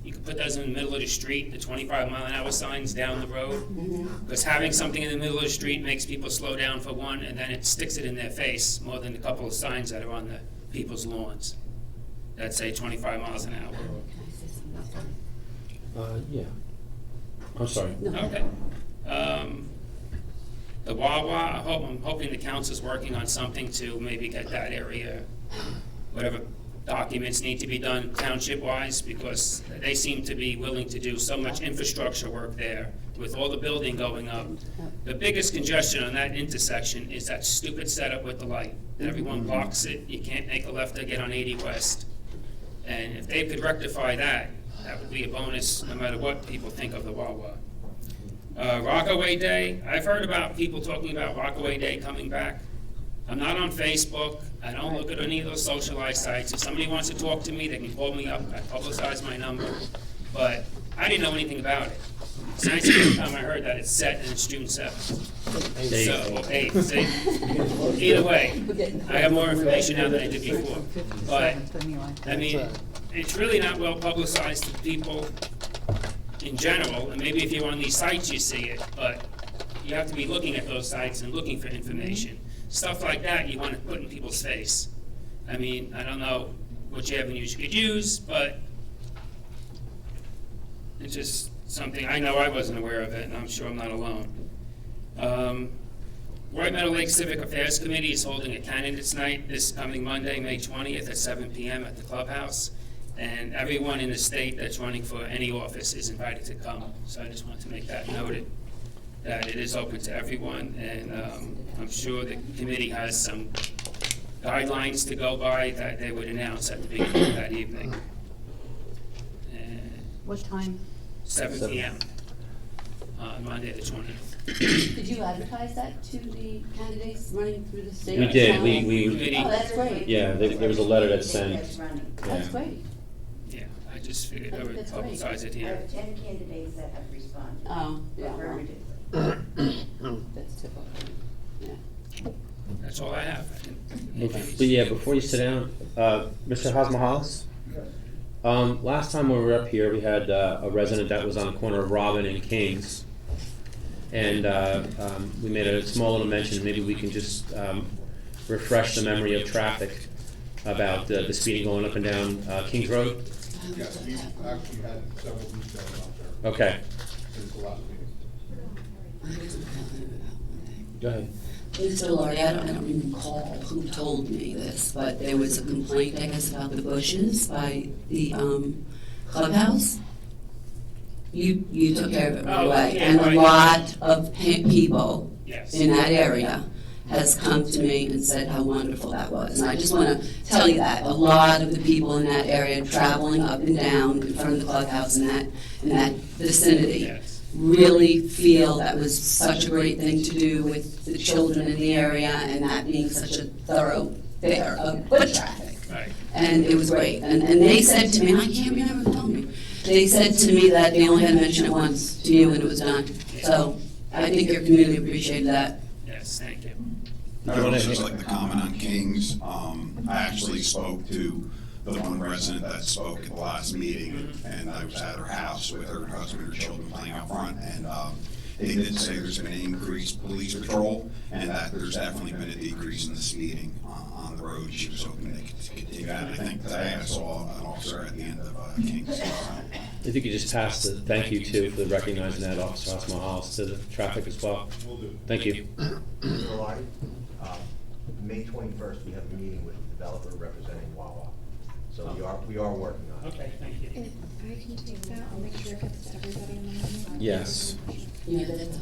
you can put those in the middle of the street, the 25-mile-an-hour signs down the road. Because having something in the middle of the street makes people slow down for one, and then it sticks it in their face more than a couple of signs that are on the people's lawns that say 25 miles an hour. Yeah. I'm sorry. Okay. The Wawa, I'm hoping the council's working on something to maybe get that area, whatever documents need to be done township-wise, because they seem to be willing to do so much infrastructure work there with all the building going up. The biggest congestion on that intersection is that stupid setup with the light. Everyone blocks it, you can't make a left to get on 80 West. And if they could rectify that, that would be a bonus no matter what people think of the Wawa. Rockaway Day, I've heard about people talking about Rockaway Day coming back. I'm not on Facebook, I don't look at any of those socialized sites. If somebody wants to talk to me, they can call me up, I publicize my number. But I didn't know anything about it. It's the first time I heard that it's set and it's June 7th. So, 8th, see? Either way, I have more information now than I did before. But, I mean, it's really not well publicized to people in general, and maybe if you're on these sites you see it, but you have to be looking at those sites and looking for information. Stuff like that you want to put in people's face. I mean, I don't know which avenues you could use, but it's just something, I know I wasn't aware of it, and I'm sure I'm not alone. White Meadow Lake Civic Affairs Committee is holding a candidates night this coming Monday, May 20th at 7 p.m. at the clubhouse. And everyone in the state that's running for any office is invited to come. So I just want to make that noted, that it is open to everyone. And I'm sure the committee has some guidelines to go by that they would announce at the beginning of that evening. And What time? 7 p.m. on Monday the 20th. Did you advertise that to the candidates running through the state? We did. We Oh, that's great. Yeah, there was a letter that sent. That's great. Yeah, I just figured I would publicize it I here. have 10 candidates that have responded. Oh, yeah. Affirmatively. That's typical. Yeah. That's all I have. But yeah, before you sit down, Mr. Hasmahalis, last time we were up here, we had a resident that was on the corner of Robin and Kings. And we made a small little mention, maybe we can just refresh the memory of traffic about the speeding going up and down Kings Road. Yes, we've actually had several details out there. Okay. Since the last meeting. Go ahead. Mr. Laurie, I don't recall who told me this, but there was a complaint, I guess, about the bushes by the clubhouse. You took care of it right away, and a lot of people in that area has come to me and said how wonderful that was. And I just want to tell you that a lot of the people in that area traveling up and down in front of the clubhouse in that vicinity really feel that was such a great thing to do with the children in the area, and that being such a thoroughfare of foot traffic. Right. And it was great. And they said to me, and I can't remember who told me, they said to me that they only had to mention it once to you and it was done. So I think your community appreciated that. Yes, thank you. I would just like to comment on Kings. I actually spoke to the one resident that spoke at the last meeting, and I was at her house with her husband and her children playing out front, and they did say there's been an increased police patrol, and that there's definitely been a decrease in the speeding on the road. She was hoping they could continue that. I think today I saw an officer at the end of Kings. If you could just pass the thank you too for recognizing that Officer Osmahal to the traffic as well. Thank you. Mr. Lottie, May 21st, we have a meeting with the developer representing Wawa. So we are working on it. Okay, thank you. If I can take that, I'll make sure it gets to everybody in the room. Yes. Yeah, that's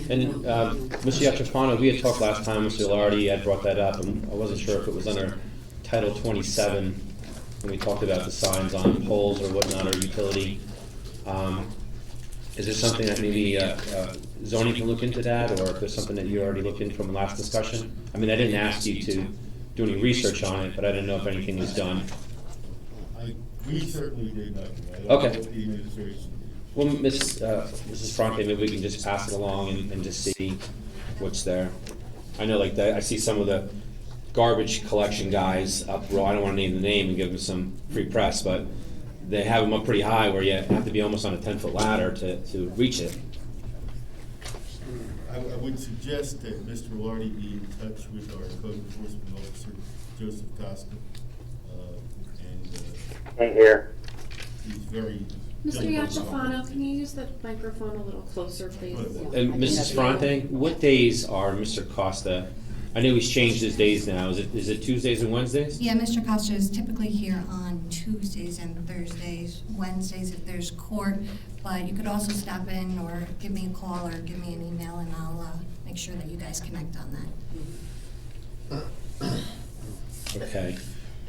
And Mr. Yatrafano, we had talked last time, Mr. Lardy had brought that up, and I wasn't sure if it was under Title 27, when we talked about the signs on poles or whatnot, or utility. Is there something that maybe zoning can look into that, or if there's something that you already looked into from the last discussion? I mean, I didn't ask you to do any research on it, but I didn't know if anything was done. We certainly did nothing. I don't Okay. know what the administration did. Well, Mrs. Franke, maybe we can just pass it along and just see what's there. I know, like, I see some of the garbage collection guys up, well, I don't want to name the name and give them some free press, but they have them up pretty high where you have to be almost on a 10-foot ladder to reach it. I would suggest that Mr. Lardy be in touch with our code enforcement officer, Joseph Costa. Here. He's very. Mr. Yatrafano, can you use the microphone a little closer, please? And Mrs. Franke, what days are Mr. Costa? I know he's changed his days now. Is it Tuesdays and Wednesdays? Yeah, Mr. Costa is typically here on Tuesdays and Thursdays, Wednesdays if there's court, but you could also stop in or give me a call or give me an email and I'll make sure that you guys connect on that. Okay.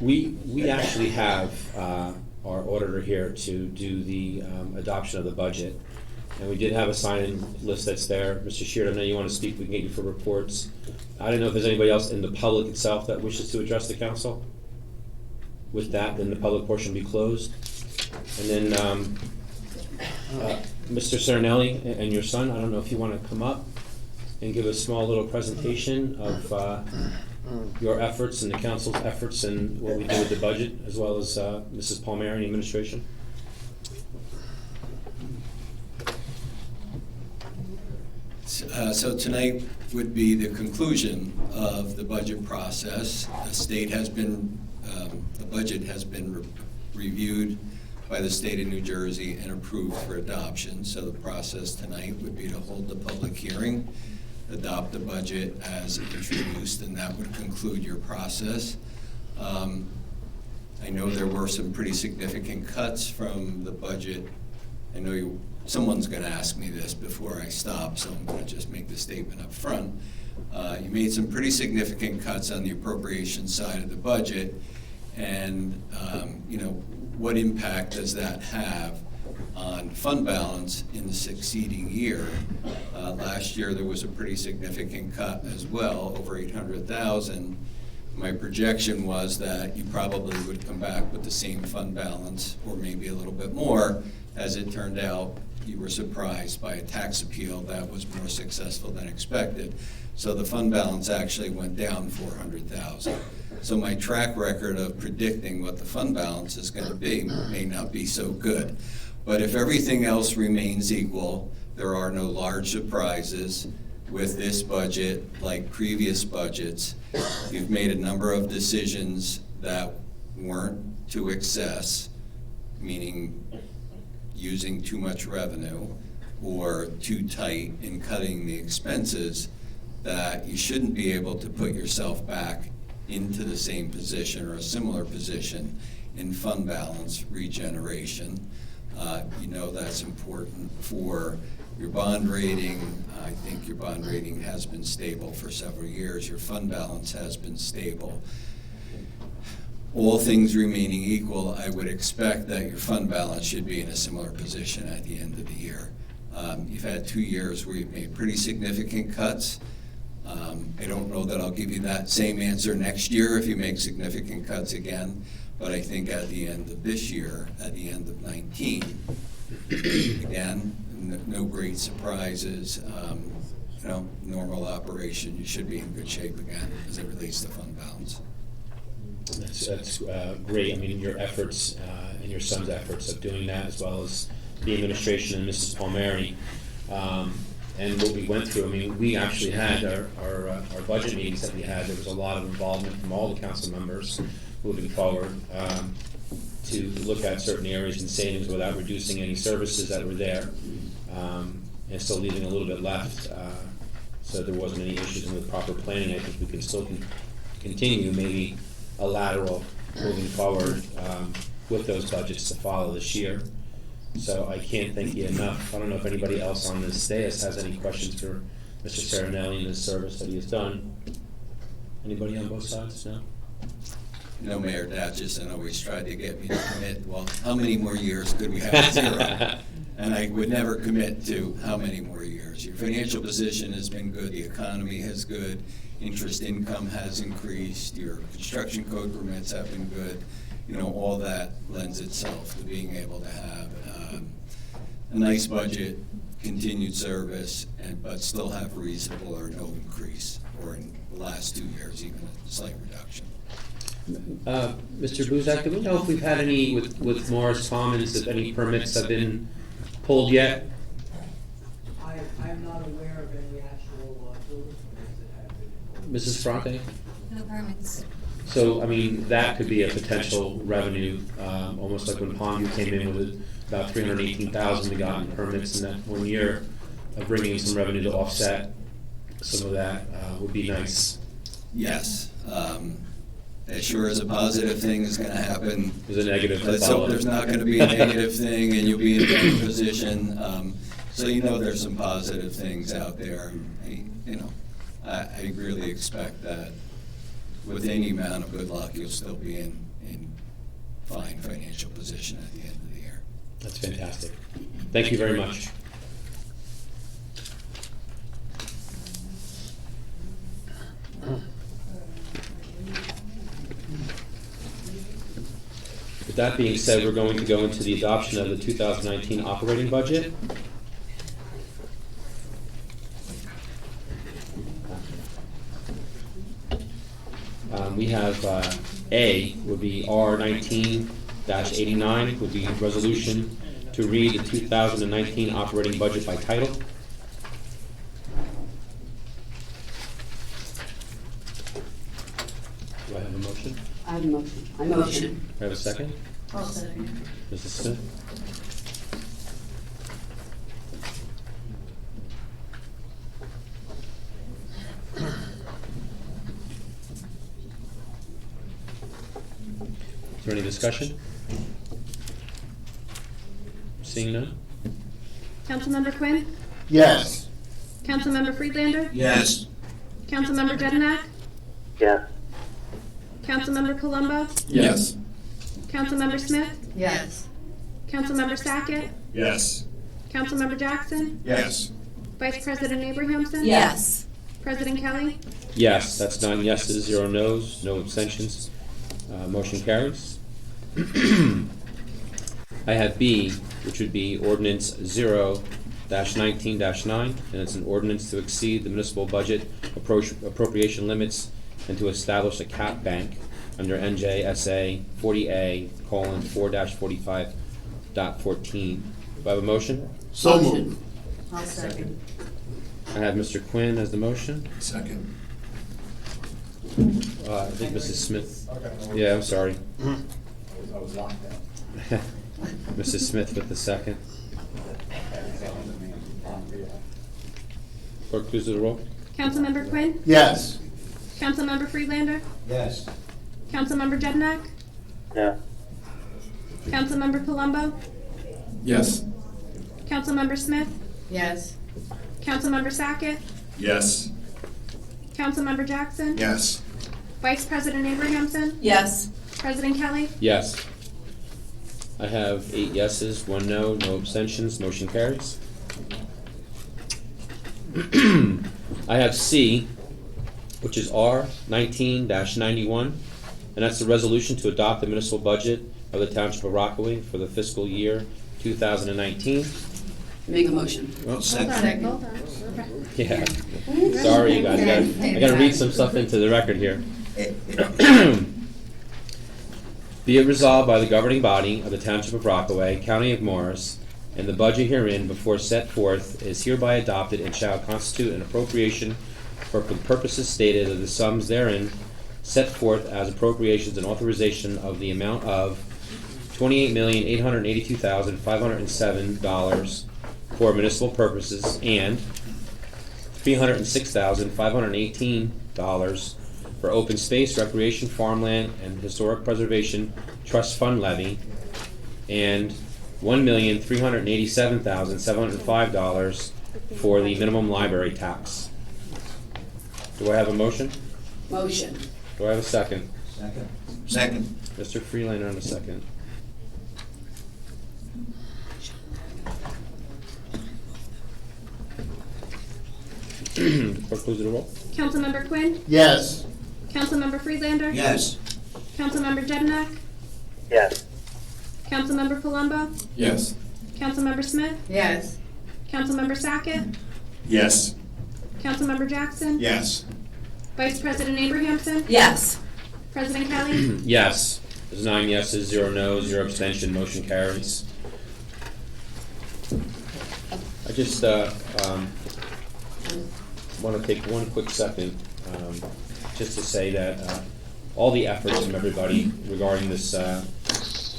We actually have our auditor here to do the adoption of the budget. And we did have a sign-in list that's there. Mr. Sheard, I know you want to speak, we can get you for reports. I don't know if there's anybody else in the public itself that wishes to address the council. With that, then the public portion will be closed. And then Mr. Cernelli and your son, I don't know if you want to come up and give a small little presentation of your efforts and the council's efforts and what we do with the budget, as well as Mrs. Palmieri and the administration. So tonight would be the conclusion of the budget process. The budget has been reviewed by the state of New Jersey and approved for adoption. So the process tonight would be to hold the public hearing, adopt the budget as introduced, and that would conclude your process. I know there were some pretty significant cuts from the budget. I know someone's going to ask me this before I stop, so I'm going to just make the statement up front. You made some pretty significant cuts on the appropriation side of the budget, and what impact does that have on fund balance in the succeeding year? Last year there was a pretty significant cut as well, over $800,000. My projection was that you probably would come back with the same fund balance or maybe a little bit more. As it turned out, you were surprised by a tax appeal that was more successful than expected. So the fund balance actually went down $400,000. So my track record of predicting what the fund balance is going to be may not be so good. But if everything else remains equal, There are no large surprises with this budget, like previous budgets. You've made a number of decisions that weren't to excess, meaning using too much revenue, or too tight in cutting the expenses, that you shouldn't be able to put yourself back into the same position or a similar position in fund balance regeneration. You know that's important for your bond rating. I think your bond rating has been stable for several years. Your fund balance has been stable. All things remaining equal, I would expect that your fund balance should be in a similar position at the end of the year. You've had 2 years where you've made pretty significant cuts. I don't know that I'll give you that same answer next year if you make significant cuts again, but I think at the end of this year, at the end of 19, again, no great surprises, normal operation, you should be in good shape again as it relates to fund balance. That's great. I mean, your efforts and your son's efforts of doing that, as well as the administration and Mrs. Palmieri, and what we went through. I mean, we actually had our budget meetings that we had. There was a lot of involvement from all the council members moving forward to look at certain areas and savings without reducing any services that were there, and still leaving a little bit left. So there wasn't any issues in the proper planning. I think we can still continue maybe a lateral moving forward with those budgets to follow this year. So I can't thank you enough. I don't know if anybody else on this dais has any questions for Mr. Serenelli and his service that he has done. Anybody on both sides? No? No, Mayor Datchison always tried to get me to commit, well, how many more years could we have at zero? And I would never commit to how many more years. Your financial position has been good, the economy has good, interest income has increased, your construction code permits have been good. All that lends itself to being able to have a nice budget, continued service, but still have reasonable or no increase, or in the last 2 years, even a slight reduction. Mr. Buzak, do we know if we've had any with Morris Commons, if any permits have been pulled yet? I'm not aware of any actual building permits that have been. Mrs. Fronte? No permits. So, I mean, that could be a potential revenue, almost like when Pondview came in with about $318,000 we got in permits in that 1 year, of bringing some revenue to offset some of that would be nice. Yes. As sure as a positive thing is going to happen. There's a negative. Let's hope there's not going to be a negative thing and you'll be in a better position. So there's some positive things out there. I really expect that with any amount of good luck, you'll still be in fine financial position at the end of the year. That's fantastic. Thank you very much. With that being said, we're going to go into the adoption of the 2019 operating budget. We have A would be R19-89 would be resolution to read the 2019 operating budget by title. Do I have a motion? I have a motion. I motion. Do I have a second? I'll second. Mrs. Smith? Is there any discussion? Seeing none? Councilmember Quinn? Yes. Councilmember Friedlander? Yes. Councilmember Dedenak? Yes. Councilmember Colombo? Yes. Councilmember Smith? Yes. Councilmember Sackett? Yes. Councilmember Jackson? Yes. Vice President Abrahamson? Yes. President Kelly? Yes, that's 9 yeses, 0 noes, no abstentions. Motion carries. I have B, which would be ordinance 0-19-9, and it's an ordinance to exceed the municipal budget appropriation limits and to establish a cap bank under NJSA 40A:4-45.14. Do I have a motion? So moved. I'll second. I have Mr. Quinn as the motion. Second. I think Mrs. Smith. Okay. Yeah, I'm sorry. I was locked out. Mrs. Smith with the second. Clerk, please do the roll. Councilmember Quinn? Yes. Councilmember Freelander? Yes. Councilmember Jednak? Yeah. Councilmember Palumbo? Yes. Councilmember Smith? Yes. Councilmember Sackett? Yes. Councilmember Jackson? Yes. Vice President Abrahamson? Yes. President Kelly? Yes. I have 8 yeses, 1 no, no abstentions, motion carries. I have C, which is R 19-91, and that's the resolution to adopt the municipal budget of the Township of Rockaway for the fiscal year 2019. Make a motion. Well, Second. yeah. Sorry, you guys. I gotta read some stuff into the record here. Be it resolved by the governing body of the Township of Rockaway, County of Morris, and the budget herein before set forth is hereby adopted and shall constitute an appropriation for the purposes stated of the sums therein set forth as appropriations and authorization of the amount of $28,882,507 for municipal purposes and $306,518 for open space, recreation, farmland, and historic preservation trust fund levy, and $1,387,705 for the minimum library tax. Do I have a motion? Motion. Do I have a second? Second. Second. Mr. Freelander on a second. Clerk, please do the roll. Councilmember Quinn? Yes. Councilmember Freelander? Yes. Councilmember Jednak? Yes. Councilmember Palumbo? Yes. Councilmember Smith? Yes. Councilmember Sackett? Yes. Councilmember Jackson? Yes. Vice President Abrahamson? Yes. President Kelly? Yes. There's 9 yeses, 0 no's, 0 abstention, motion carries. I just want to take one quick second just to say that all the efforts from everybody regarding this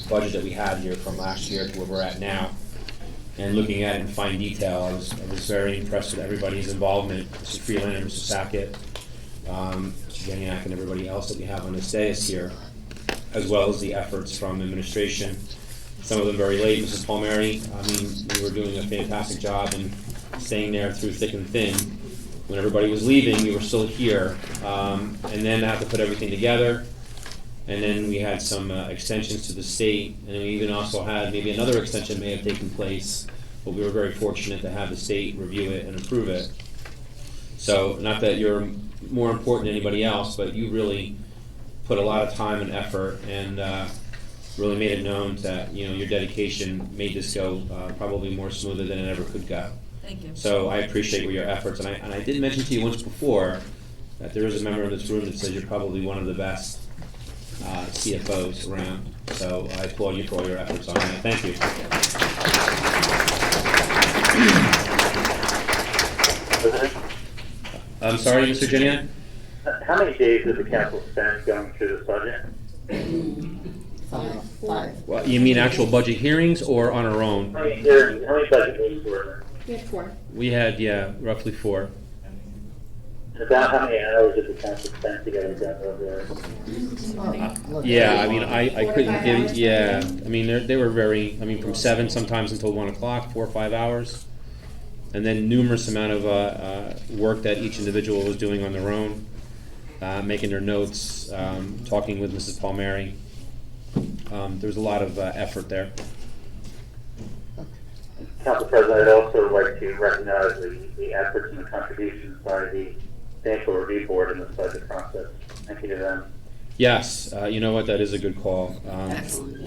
budget that we had here from last year to where we're at now, and looking at it in fine detail, I was very impressed with everybody's involvement, Mr. Freeland, Mr. Sackett, Mr. Janiak, and everybody else that we have on this dais here, as well as the efforts from administration. Some of them very late. Mrs. Palmieri, I mean, you were doing a fantastic job and staying there through thick and thin. When everybody was leaving, you were still here. And then I had to put everything together. And then we had some extensions to the state. And then we even also had maybe another extension may have taken place. But we were very fortunate to have the state review it and approve it. So not that you're more important than anybody else, but you really put a lot of time and effort and really made it known that your dedication made this go probably more smoother than it ever could go. Thank you. So I appreciate your efforts, and I did mention to you once before that there is a member of this room that says you're probably one of the best CFOs around. So I applaud you for all your efforts on that. Thank you. I'm sorry, Mr. Janiak? How many days did the council spend going through this budget? 5. Well, you mean actual budget hearings or on our own? How many budget meetings were there? We had 4. We had, yeah, roughly 4. And about how many hours did the council spend together going over there? Yeah, I mean, I couldn't give, yeah, I mean, they were very, I mean, from 7 sometimes until 1 o'clock, 4 or 5 hours. And then numerous amount of work that each individual was doing on their own, making their notes, talking with Mrs. Palmieri. There was a lot of effort there. Council President, I'd also like to recognize the efforts and the contributions by the Financial Review Board in this budget process. Thank you to them. Yes, you know what, that is a good call.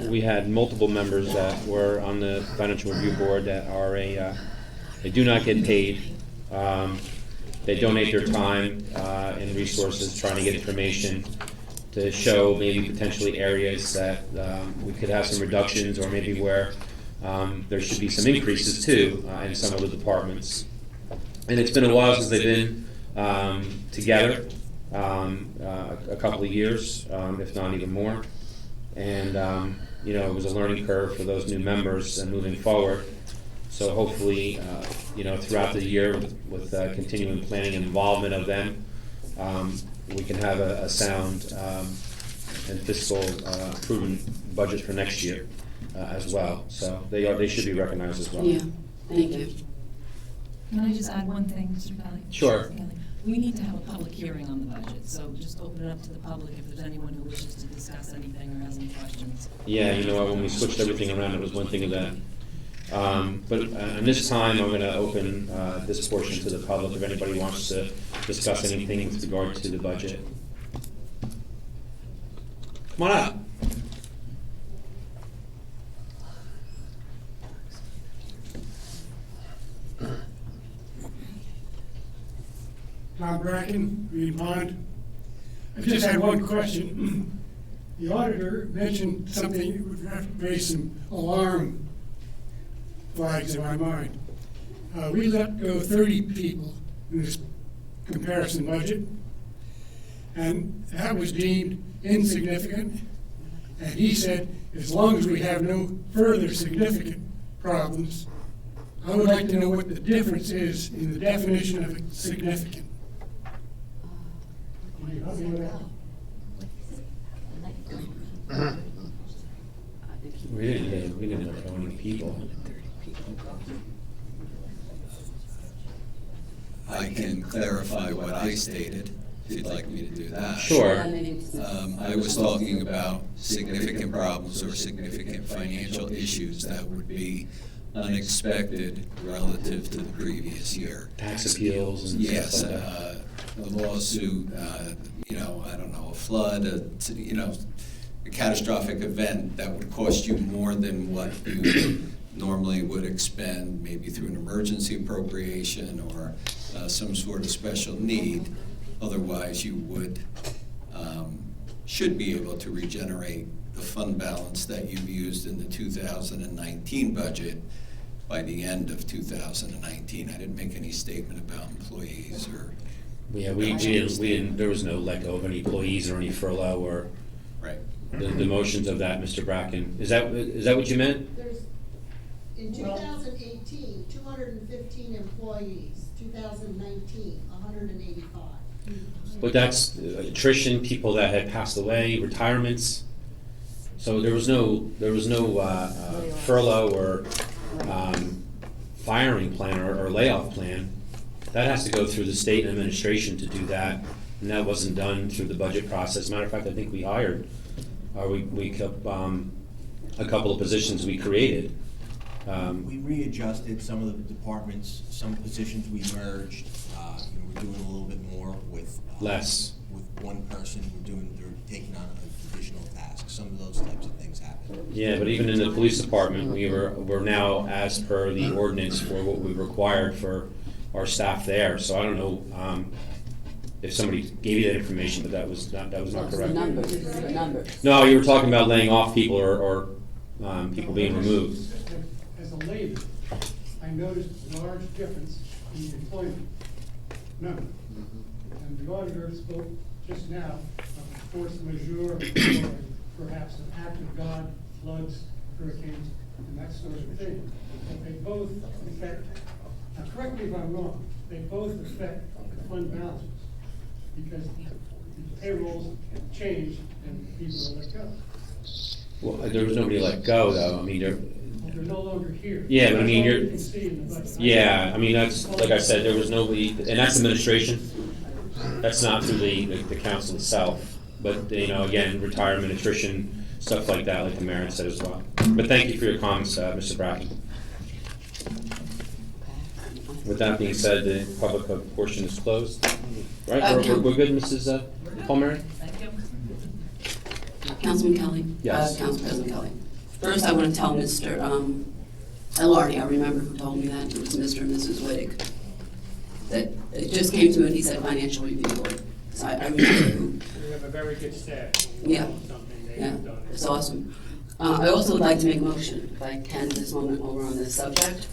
We had multiple members that were on the Financial Review Board that are they do not get paid. They donate their time and resources trying to get information to show maybe potentially areas that we could have some reductions, or maybe where there should be some increases too in some of the departments. And it's been a while since they've been together, a couple of years, if not even more. And it was a learning curve for those new members and moving forward. So hopefully, throughout the year with continuing planning and involvement of them, we can have a sound and fiscal proven budget for next year as well. So they should be recognized as well. Yeah, thank you. Can I just add one thing, Mr. Kelly? Sure. We need to have a public hearing on the budget, so just open it up to the public if there's anyone who wishes to discuss anything or has any questions. Yeah, when we switched everything around, it was one thing of that. But this time, I'm going to open this portion to the public if anybody wants to discuss anything with regard to the budget. Come on up. Tom Bracken, Green Pond. I just had one question. The auditor mentioned something that would have to raise some alarm flags in my mind. We let go 30 people in this comparison budget, and that was deemed insignificant. And he said, as long as we have no further significant problems, I would like to know what the difference is in the definition of significant. Can you help me with that? We didn't let go any people. I can clarify what I stated, if you'd like me to do that. Sure. I was talking about significant problems or significant financial issues that would be unexpected relative to the previous year. Tax appeals and yes, stuff like that. A lawsuit, I don't know, a flood, a catastrophic event that would cost you more than what you normally would expend, maybe through an emergency appropriation or some sort of special need. Otherwise, you should be able to regenerate the fund balance that you've used in the 2019 budget by the end of 2019. I didn't make any statement about employees or. Yeah, we didn't. There was no let go of any employees or any furlough or right. The motions of that, Mr. Bracken. Is that what you meant? There's, in 2018, 215 employees. 2019, 185. But that's attrition, people that had passed away, retirements. So there was no furlough or firing plan or layoff plan. That has to go through the state administration to do that, and that wasn't done through the budget process. Matter of fact, I think we hired, we kept a couple of positions we created. We readjusted some of the departments, some positions we merged. We're doing a little bit more with less. With one person. They're taking on additional tasks. Some of those types of things happen. Yeah, but even in the police department, we're now as per the ordinance for what we required for our staff there. So I don't know if somebody gave you that information, but that was not correct. The numbers. No, you were talking about laying off people or people being removed. As a layman, I noticed a large difference in the employment number. And the auditor spoke just now of force majeure, or perhaps an act of God, floods, hurricanes, and that sort of thing. But they both affect, now correct me if I'm wrong, they both affect the fund balances because the payrolls change and people are let go. Well, there was nobody let go, though. I mean, They're no longer here. Yeah, but I mean, That's all you can see in the budget. yeah, I mean, that's, like I said, there was nobody, and that's administration. That's not through the council itself. But, again, retirement, attrition, stuff like that, like the mayor said as well. But thank you for your comments, Mr. Bracken. With that being said, the public portion is closed. Right, we're good, Mrs. Palmieri? Thank you. Councilman Kelly? Yes. Council President Kelly. First, I want to tell Mr. Elardi, I remember who told me that, it was Mr. and Mrs. Wittig, that it just came to me and he said financial review board. So I remember who. We have a very good staff. Yeah. Something they Yeah, have done. it's awesome. I also would like to make a motion, if I can, at this moment while we're on this subject.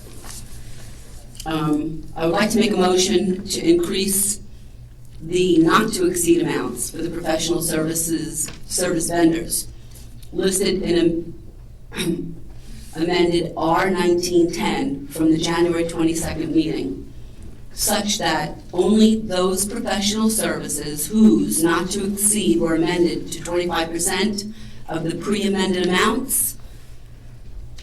I would like to make a motion to increase the not-to-exceed amounts for the professional service vendors listed in amended R1910 from the January 22nd meeting, such that only those professional services whose not-to-exceed were amended to 25% of the pre-amended amounts,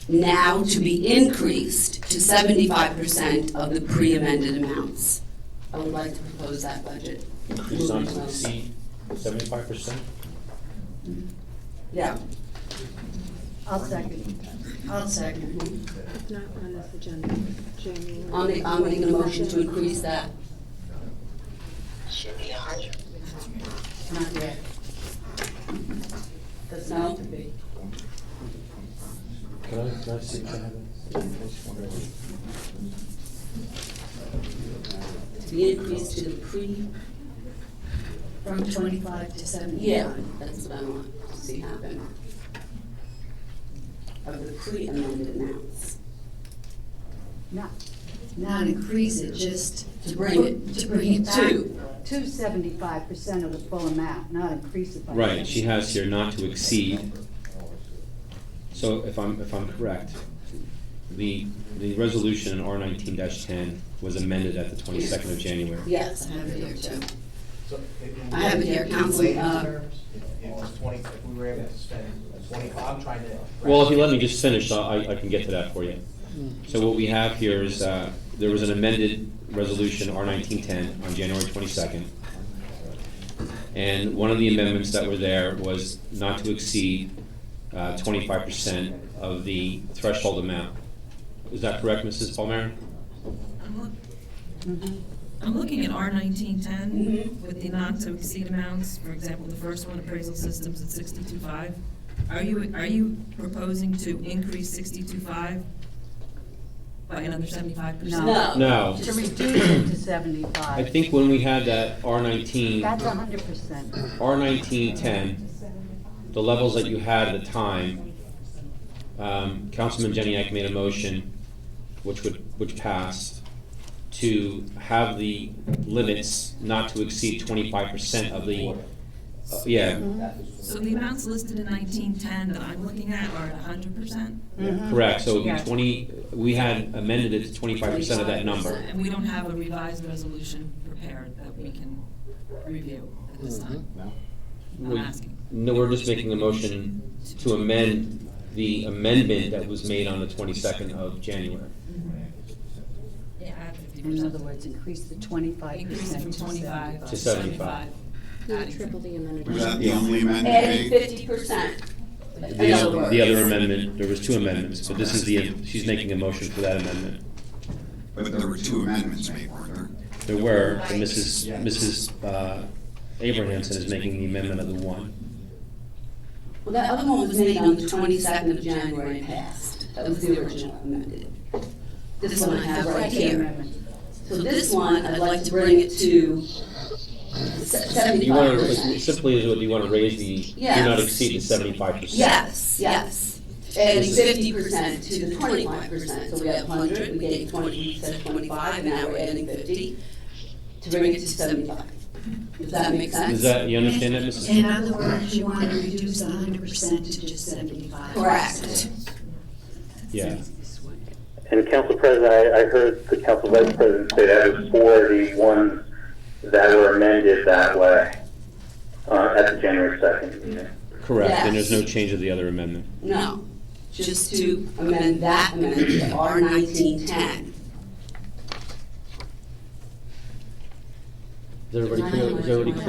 now to be increased to 75% of the pre-amended amounts. I would like to propose that budget. Increase not to exceed 75%? Yeah. I'll second. It's not on this agenda, January. I'm making a motion to increase that. Should be 100. Not yet. Does not to be. Can I see if I have it? To be increased to the From 25 to 75. Yeah, that's what I want to see happen. Of the pre-amended amounts. Not increase it, just To bring it back to. to 75% of the full amount, not increase it by. Right, she has here not to exceed. So if I'm correct, the resolution in R19-10 was amended at the 22nd of January. Yes, I have it here too. So I have it here, Council. If it was 20, if we were able to spend 25, I'm trying to. Well, if you let me just finish, I can get to that for you. So what we have here is, there was an amended resolution, R1910, on January 22nd. And one of the amendments that were there was not to exceed 25% of the threshold amount. Is that correct, Mrs. Palmieri? I'm looking at R1910 with the not-to-exceed amounts. For example, the first one, appraisal systems at 62.5. Are you proposing to increase 62.5 by another 75%? No. To reduce it to 75. I think when we had that R19, That's 100%. R1910, the levels that you had at the time, Councilman Jeniak made a motion, which passed, to have the limits not to exceed 25% of the, yeah. So the amounts listed in 1910 that I'm looking at are at 100%? Correct, so it would be 20, we had amended it to 25% of that number. And we don't have a revised resolution prepared that we can review at this time? I'm asking. No, we're just making a motion to amend the amendment that was made on the 22nd of January. Yeah, add 50%. In other words, increase the 25% Increase it from 25 To 75. Triple the amended. Was that the only amendment Adding made? 50%. The other amendment, there was two amendments, but this is she's making a motion for that amendment. But there were two amendments made, weren't there? There were, and Mrs. Abrahamson is making the amendment of the one. Well, that other one was made on the 22nd of January and passed. That was the original amended. This one I have right here. So this one, I'd like to bring it to 75%. You want to, simply do you want to raise the, do Yes. not exceed the 75%? Yes. Adding 50% to the 25%. So we have 100, we gave 20, we said 25, and now we're adding 50 to bring it to 75. Does that make sense? Does that, you understand that, Mrs.? In other words, you want to reduce 100% to just 75. Correct. Yeah. And Council President, I heard the Council Vice President say that was for the ones that were amended that way at the January 2nd meeting. Correct, and Yes. there's no change of the other amendment. No, just to amend that amendment to R1910. Is everybody clear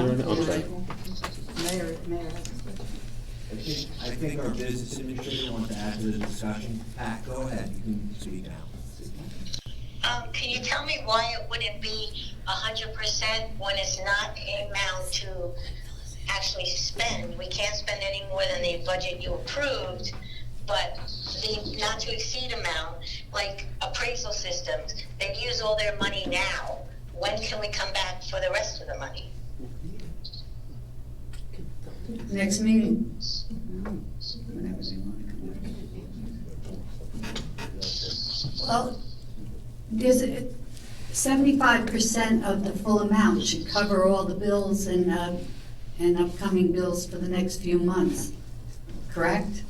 on that? I'm sorry. Mayor. I think our business administrator wants to add to the discussion. Pat, go ahead, you can speak now. Can you tell me why it wouldn't be 100% when it's not an amount to actually spend? We can't spend any more than the budget you approved, but the not to exceed amount, like appraisal systems, they use all their money now. When can we come back for the rest of the money? Next meeting. Well, there's 75% of the full amount should cover all the bills and upcoming bills for the next few months, correct?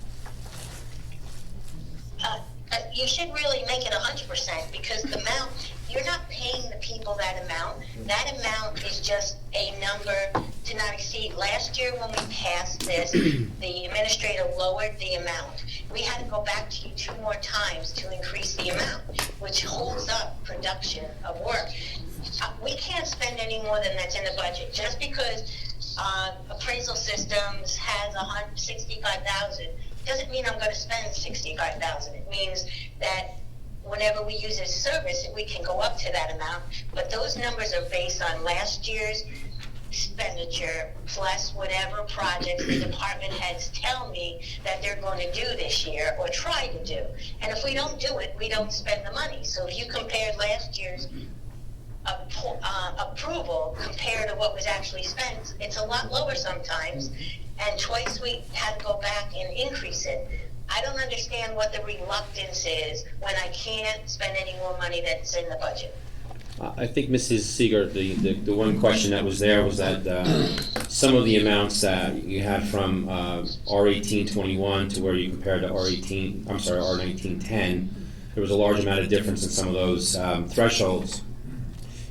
You should really make it 100% because the amount, you're not paying the people that amount. That amount is just a number to not exceed. Last year when we passed this, the administrator lowered the amount. We had to go back to you 2 more times to increase the amount, which holds up production of work. We can't spend any more than that's in the budget. Just because appraisal systems has $165,000 doesn't mean I'm going to spend $65,000. It means that whenever we use this service, we can go up to that amount. But those numbers are based on last year's expenditure plus whatever projects the department heads tell me that they're going to do this year or try to do. And if we don't do it, we don't spend the money. So if you compared last year's approval compared to what was actually spent, it's a lot lower sometimes. And twice we had to go back and increase it. I don't understand what the reluctance is when I can't spend any more money that's in the budget. I think Mrs. Seeger, the one question that was there was that some of the amounts that you had from R1821 to where you compared to R1910, there was a large amount of difference in some of those thresholds.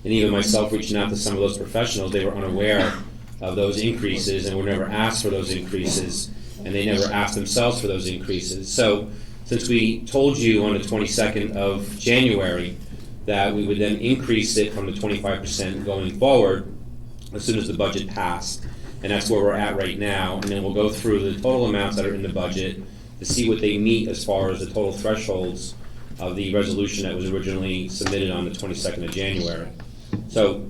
And even myself reaching out to some of those professionals, they were unaware of those increases and were never asked for those increases, and they never asked themselves for those increases. So since we told you on the 22nd of January that we would then increase it from the 25% going forward as soon as the budget passed, and that's where we're at right now, and then we'll go through the total amounts that are in the budget to see what they meet as far as the total thresholds of the resolution that was originally submitted on the 22nd of January. So,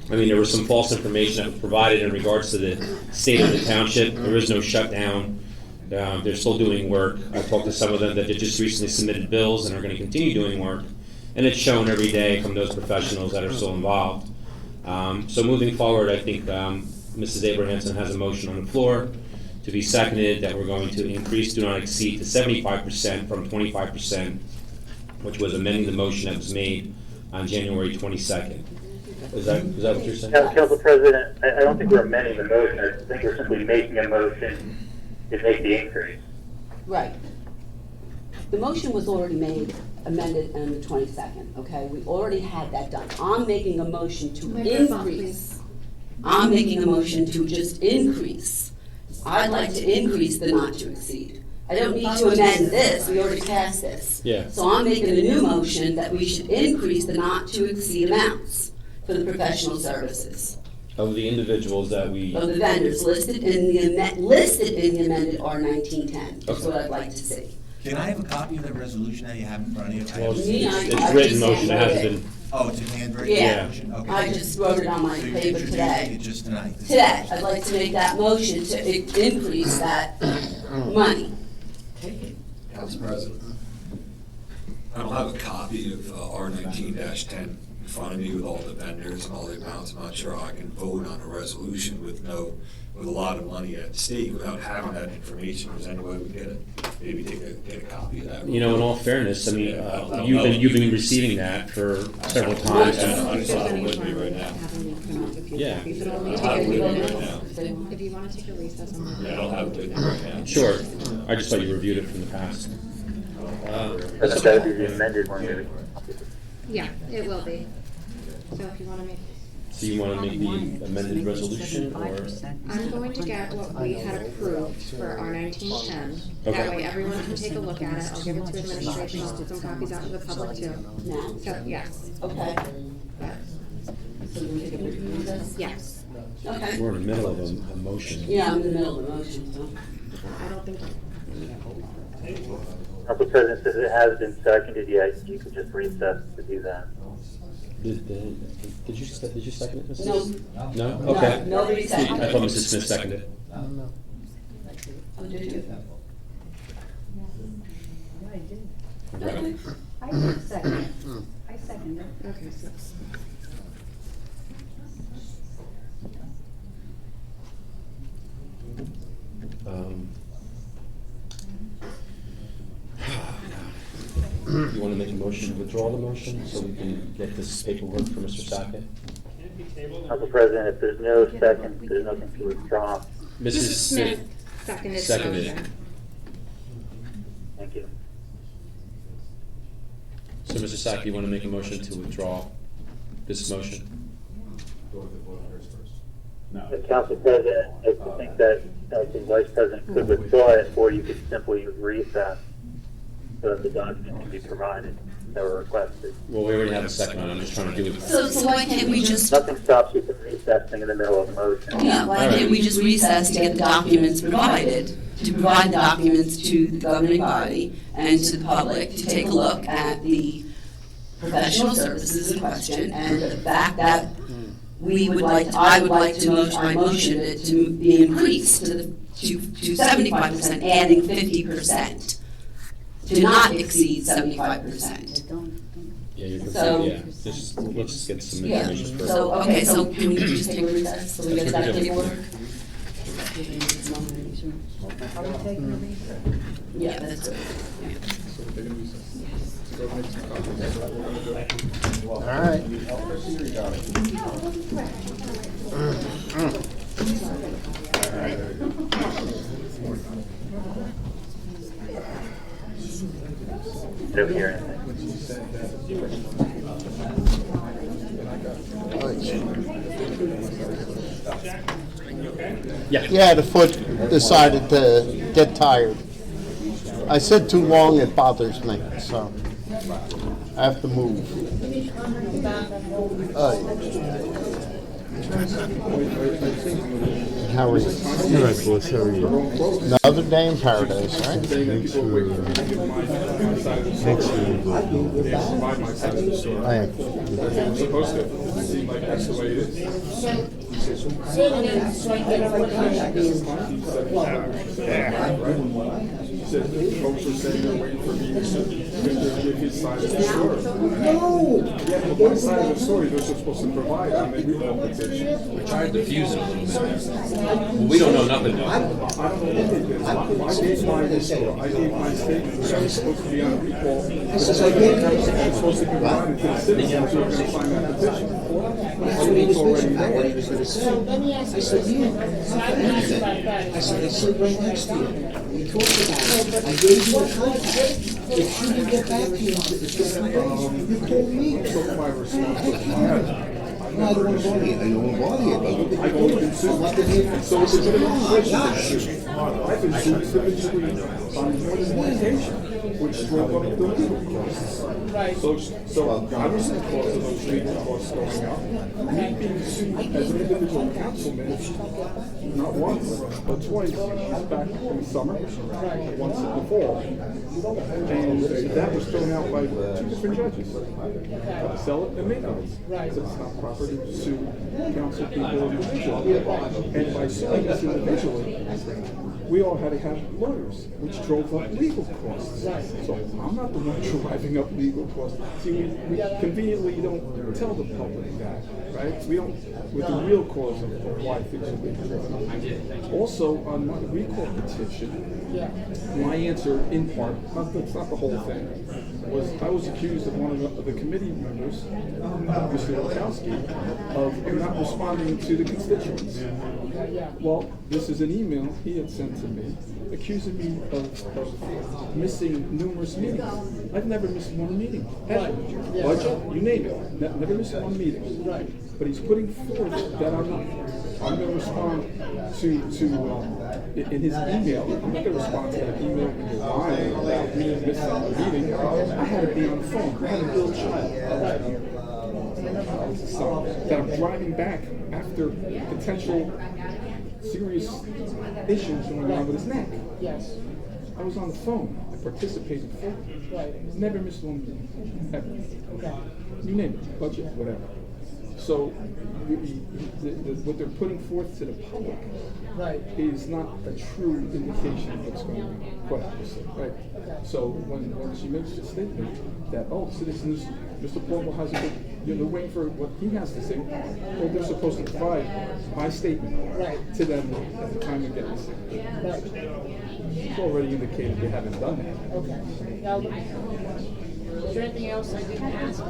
I mean, there was some false information that was provided in regards to the state of the township. There is no shutdown. They're still doing work. I talked to some of them that just recently submitted bills and are going to continue doing work. And it's shown every day from those professionals that are still involved. So moving forward, I think Mrs. Abrahamson has a motion on the floor to be seconded that we're going to increase do not exceed to 75% from 25%, which was amending the motion that was made on January 22nd. Is that what you're saying? Council President, I don't think we're amending the motion. I think we're simply making a motion to make the increase. Right. The motion was already made, amended on the 22nd, okay? We already had that done. I'm making a motion to increase. I'm making a motion to just increase. I'd like to increase the not to exceed. I don't need to amend this, we already passed this. Yeah. So I'm making a new motion that we should increase the not to exceed amounts for the professional services. Of the individuals that we... Of the vendors listed in the amended R1910. That's what I'd like to see. Can I have a copy of the resolution that you have in front of you? Well, it's written motion, it hasn't been... Oh, it's a handwritten Yeah. motion? Okay. I just wrote it on my So you're paper introducing today. it just tonight? Today, I'd like to make that motion to increase that money. Council President, I don't have a copy of R19-10 in front of me with all the vendors and all the amounts. I'm not sure I can vote on a resolution with a lot of money at stake without having that information. Is there any way we get it? Maybe get a copy of that? You know, in all fairness, I mean, you've been receiving that for several times. I just have it with me right now. Yeah. I don't have it with me right now. If you want to take a recess, I'm Yeah, I don't have it with me right now. Sure. I just thought you reviewed it from the past. That's got to be the amended one. Yeah, it will be. So if you want to make. So you want to make the amended resolution, or? I'm going to get what we had approved for our 1910. That Okay. way everyone can take a look at it. I'll give it to administration. I'll get some copies out to the public too. Now? So, yes. Okay. So we take a picture of this? Yes. Okay. We're in the middle of a motion. Yeah, I'm in the middle of the motion, so. I don't think. Council President, since it has been seconded yet, you could just recess to do that. Did you second it, Mrs.? No. No? Okay. No, nobody seconded. I thought Mrs. Smith seconded it. Oh, did you? Okay. I did second it. I seconded it. Okay, so. You want to make a motion to withdraw the motion so we can get this paperwork for Mr. Sackett? Council President, if there's no second, there's nothing to withdraw. Mrs. Smith. Seconded. Seconded. Thank you. So, Mr. Sackett, you want to make a motion to withdraw this motion? Council President, I think that the Vice President could withdraw it, or you could simply recess so that the document can be provided that were requested. Well, we already have a second on it. I'm just trying to do it. So why can't we just? Nothing stops you from recessing in the middle of a motion. Yeah, why can't we just recess to get the documents provided? To provide documents to the governing body and to the public to take a look at the professional services in question and the fact that I would like to I motion it to be increased to 75%, adding 50%, to not exceed 75%. Yeah, you're So- yeah. Let's just get some Yeah, information first. so, okay, so can we just take a recess so we get that paperwork? Yeah, that's good. All right. Over here. Yeah, the foot decided to get tired. I sit too long, it bothers me, so I have to move. How are you? All right, boss, how are you? Another day in paradise, right? Thanks for I am. supposed to seem like that's the way it is. He said folks were saying they're waiting for me to give his side of the story. Yeah, but one side of the story they're supposed to provide, and they do all petitions. We're trying to diffuse it a little bit. Well, we don't know nothing. I don't know what they did. I gave my statement that I was supposed to be on a recall. I was supposed to be provided to the citizens who are going to sign that petition. It's already there. Let me ask you something. I asked about that. I said, I sit right next to you. We talked about it. I gave you a contact. If she didn't get back to you, you called me. Took my responsibility. No, I don't want to bother you. I don't want to bother you. I go to consume. So it's a legislation issue. I've been sued individually on more than one occasion, which drove up the legal costs. So I was the cause of those legal costs going up. Me being sued as an individual councilman, not once, but twice, back in the summer, once in the fall. And that was thrown out by two different judges. Sell it and maintenance. So it's not proper to sue council people individually. And by suing us individually, we all had to have lawyers, which drove up legal costs. So I'm not the one driving up legal costs. See, we conveniently don't tell the public that, right? We don't, with the real cause of why things are being driven. Also, on my recall petition, my answer in part, it's not the whole thing, was I was accused of one of the committee members, Mr. Rockaway, of not responding to the constituents. Well, this is an email he had sent to me accusing me of missing numerous meetings. I've never missed one meeting, ever. Budget, you name it, never missed one meeting. But he's putting forth that I'm going to respond to in his email. I'm not going to respond to that email when you're lying about me missing a meeting. I had to be on the phone. I had an ill child. So that I'm driving back after potential serious issues going on with his neck. Yes. I was on the phone. I participated fully. Never missed one meeting. Ever. You name it. Budget, whatever. So what they're putting forth to the public is not a true indication of what's going on, quite obviously, right? So when she makes the statement that, oh, citizens, Mr. Paul has a good, they're waiting for what he has to say, well, they're supposed to provide my statement to them at the time of getting the signature. It's already indicated they haven't done that. Okay. Now, Is there anything else I didn't ask?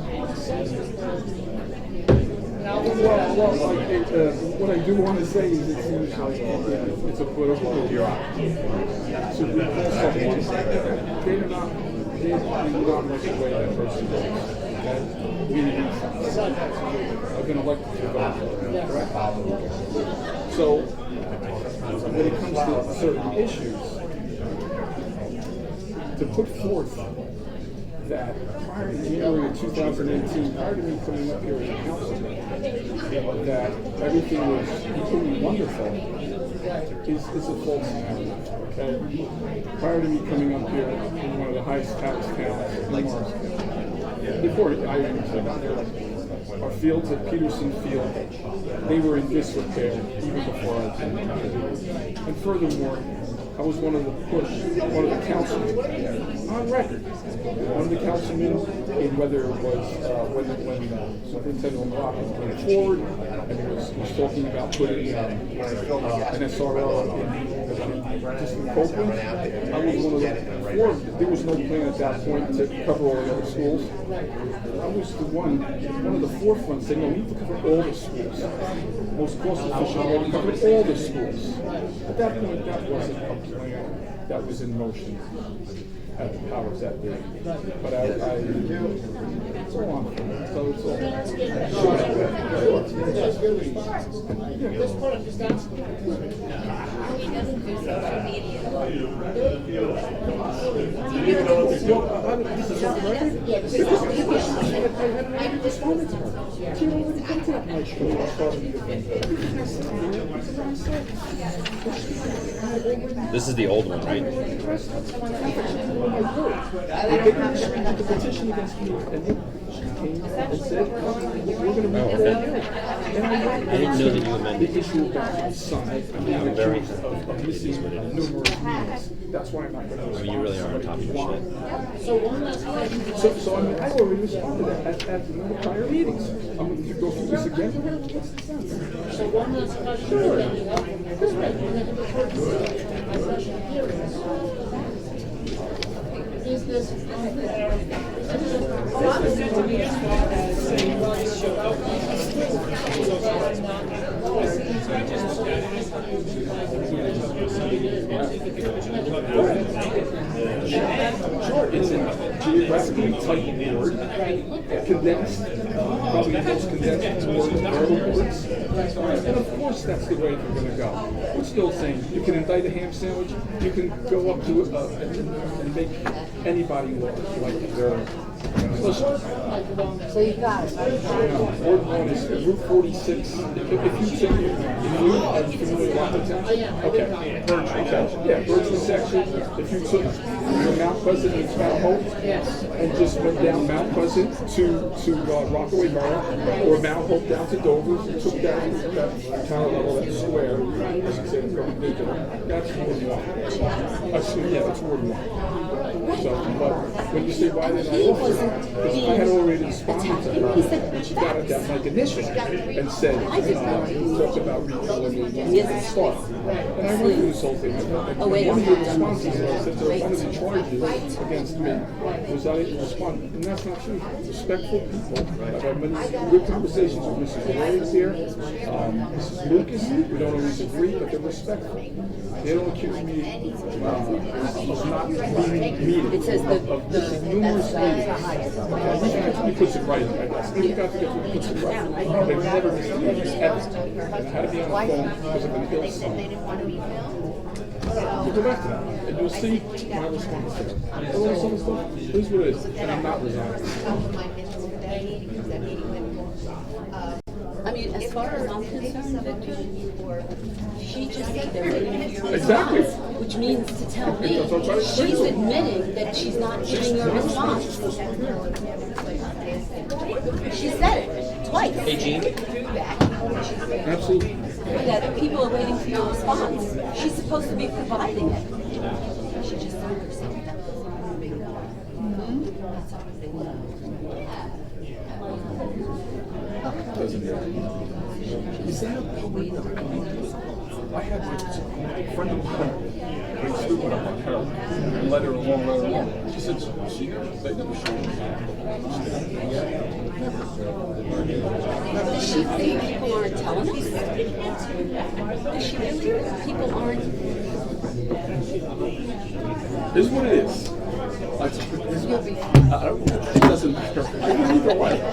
What I do want to say is it seems like it's a political bureaucracy. So we call someone, they do not like the way that person goes. Okay? We have been elected to vote, correct? So when it comes to certain issues, to put forth that prior to January of 2018, prior to me coming up here as a councilman, that everything was equally wonderful is a false narrative, okay? Prior to me coming up here in one of the highest tax towns in Morris, before I even got there, our fields at Peterson Field, they were in disrepair even before I came up here. And furthermore, I was one of the councilmen on record. One of the councilmen in whether it was when Superintendent Rockaway came forward and he was talking about putting an SRO in just in Copeland. I was one of the there was no plan at that point to cover all the other schools. I was one of the forefront saying, no, we need to cover all the schools. Most cost efficient way to cover all the schools. At that point, that wasn't a plan that was in motion at the powers that be. But it's all on. So it's all. This part just asked me. He doesn't do social media. This is the old one, right? The petition against me, and she came and said, we're going to move forward. I didn't know that you amended. The issue about size, I'm very of missing numerous meetings. That's why I'm not going to respond. I mean, you really are on top of your shit. So one last question. So I mean, I already responded at one of the prior meetings. I'm going to go through this again. What's the sense? So one last question. Is this Sure, it's a geographically tight word, condensed, probably the most condensed word of verbal words. And of course that's the way they're going to go. We're still saying you can indict a ham sandwich, you can go up to and make anybody look like they're. So you got it. Ward 1 is Route 46. If you say you are you familiar with Rockaway Township? Okay. Yeah, Birchwood section. If you took your Mount Pleasant and Mount Hope and just went down Mount Pleasant to Rockaway Borough, or Mount Hope down to Dover, you took down that tower level, that square, as you said, it's going digital. That's Ward 1. That's Ward 1. So, but when you say why did I offer, because I had already responded to her when she got at that mic initially and said, talked about recalling start. And I went through this whole thing. And one of your responses was that one of the charges against me was I didn't respond. And that's not true. Respectful people. I've had many good conversations with Mrs. Williams here, Mrs. Lucas. We don't always agree, but they're respectful. They don't accuse me of not being meeting. It says the numerous meetings. He puts it right, I guess. You got to get to puts it right. They've never missed meetings ever. And I had to be on the phone because of an ill son. You go back to that, and you'll see my response to it. Hello, some stuff. Here's what it is, and I'm not resigning. I mean, as far as I'm concerned, she just said they're waiting for your Exactly. response, which means to tell me she's admitting that she's not giving you a response. She said it twice. Hey, Gene. Absolutely. That people are waiting for your response. She's supposed to be providing it. She just told herself that. Is that a public document? I had my friend of mine They still went up on her and let her alone. She said, they never showed Does she think people aren't telling us? Does she really? People aren't. This is what it is. You'll be fine. I don't know. It doesn't matter. I don't either way. I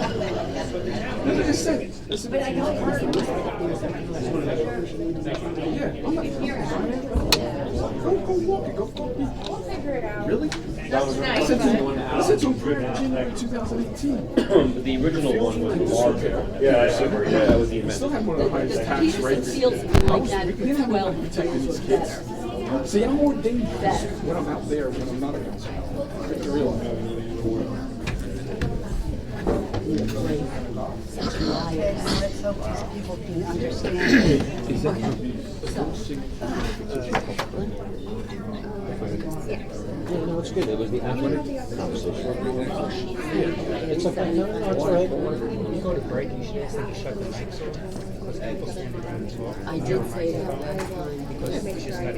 just said it. This is But I don't heard it. Go walk it. Go. We'll figure it out. Really? I said to him prior to January 2018. The original one was larger. Yeah, that was the We still amendment. have one of the highest tax Peterson rates. Field's been like that We didn't have one well. protecting these kids. See, I'm more dangerous when I'm out there when I'm not a council. I realize. Such a liar. Let's hope these people can understand. No, it's good. It was the after conversation. It's okay. No, it's all right. When you go to break, you should ask them to shut the mics off. Because people stand around and talk. I did say that. Because we just got a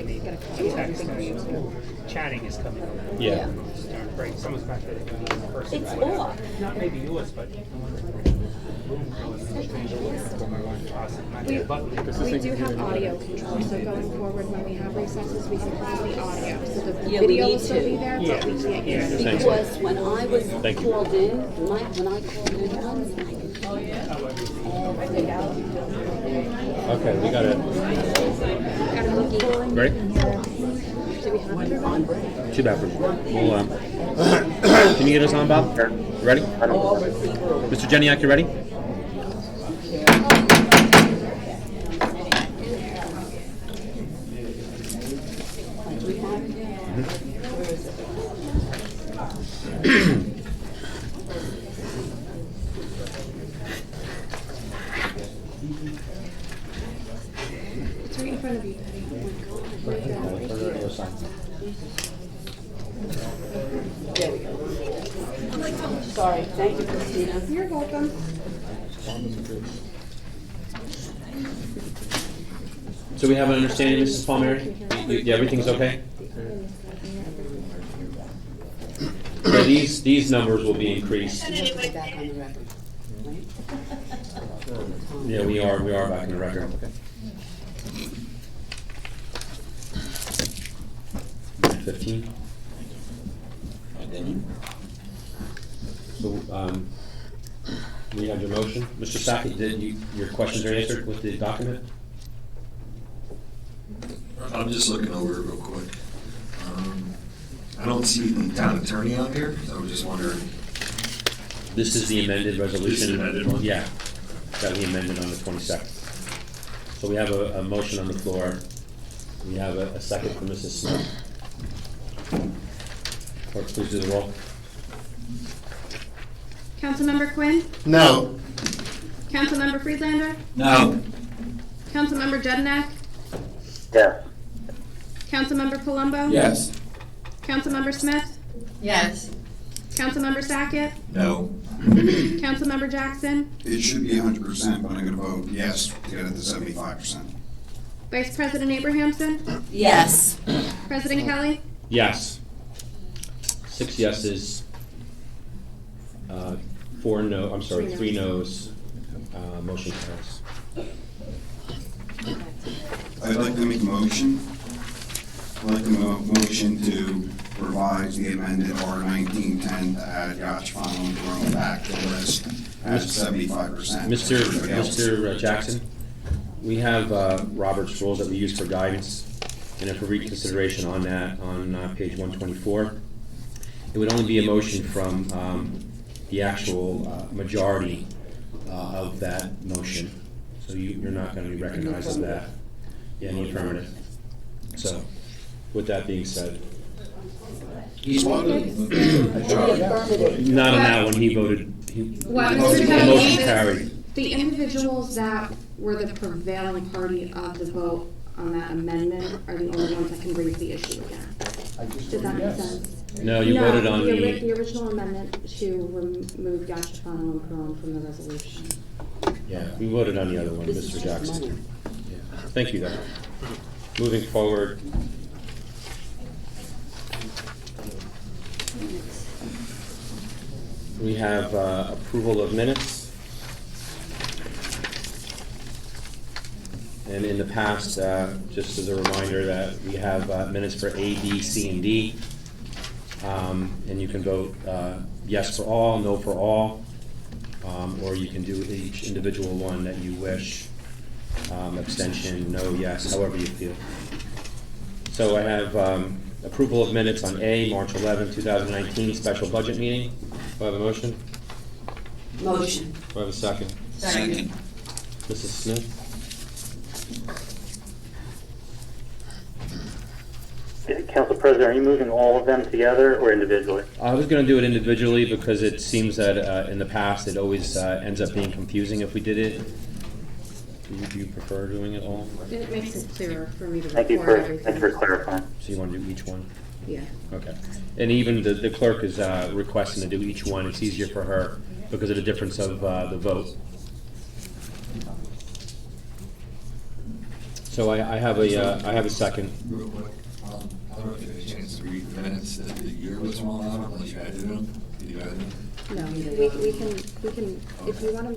text that chatting is coming over. Yeah. During break, someone's back there. The person It's right now. off. Not maybe yours, but. We do have audio control, so going forward, when we have recesses, we can play the audio. So the Yeah, we video need will still to. be there, but we can't hear it. Because when I was Thank you. called in, when I called in once, I could everything out. Okay, we got it. Ready? Do we have everyone? Two bathrooms. We'll, can you get us on, Bob? Ready? Mr. Jeniak, you ready? It's right in front of you, There we go. Sorry, thank you, Christina. You're welcome. So we have an understanding, Mrs. Palmieri? Everything's okay? So these numbers will be increased. Back on the record, right? Yeah, we are back in the record. 15. So, we have your motion. Mr. Sackett, your questions are answered with the document? I'm just looking over it real quick. I don't see the town attorney on here, so I was just wondering. This is the amended resolution. This is the amended one? Yeah, that we amended on the 22nd. So we have a motion on the floor. We have a second from Mrs. Smith. Clerk, please do the roll. Councilmember Quinn? No. Councilmember Friedlander? No. Councilmember Jedinak? Yes. Councilmember Palumbo? Yes. Councilmember Smith? Yes. Councilmember Sackett? No. Councilmember Jackson? It should be 100%, but I'm going to vote yes to get it to 75%. Vice President Abrahamson? Yes. President Kelly? Yes. 6 yeses, 3 noes, motion carries. I'd like to make a motion. I'd like to motion to revise the amended R1910 to add Yacht Final and Jerome back to the list at 75%. Mr. Jackson, we have Robert's rules that we use for guidance, and if for reconsideration on that, on page 124, it would only be a motion from the actual majority of that motion. So you're not going to be recognized as that. Yeah, in the affirmative. So, with that being said. He's voted. Not on that one, he voted, What, the Mr. Kelly? motion carried. The individuals that were the prevailing party of the vote on that amendment are the only ones that can raise the issue again. Does that make sense? No, you voted on the original amendment to remove Yachafano and Peron from the resolution. Yeah, we voted on the other one, Mr. Jackson. Yeah. Thank you, though. Moving forward, We have approval of minutes. And in the past, just as a reminder that we have minutes for A, B, C, and D. And you can vote yes for all, no for all, or you can do each individual one that you wish. Abstention, no, yes, however you feel. So I have approval of minutes on A, March 11, 2019, special budget meeting. Do I have a motion? Motion. Do I have a second? Second. Mrs. Smith? Council President, are you moving all of them together or individually? I was going to do it individually because it seems that in the past it always ends up being confusing if we did it. Do you prefer doing it all? It makes it clearer for me to Thank you record for, everything. thank you for clarifying. So you want to do each one? Yeah. Okay. And even the clerk is requesting to do each one. It's easier for her because of the difference of the vote. So I have a second. Real quick, I don't know if you had a chance to read the minutes that the year was wrong on, unless you edited them. Did you edit them? No, we can, if you want to,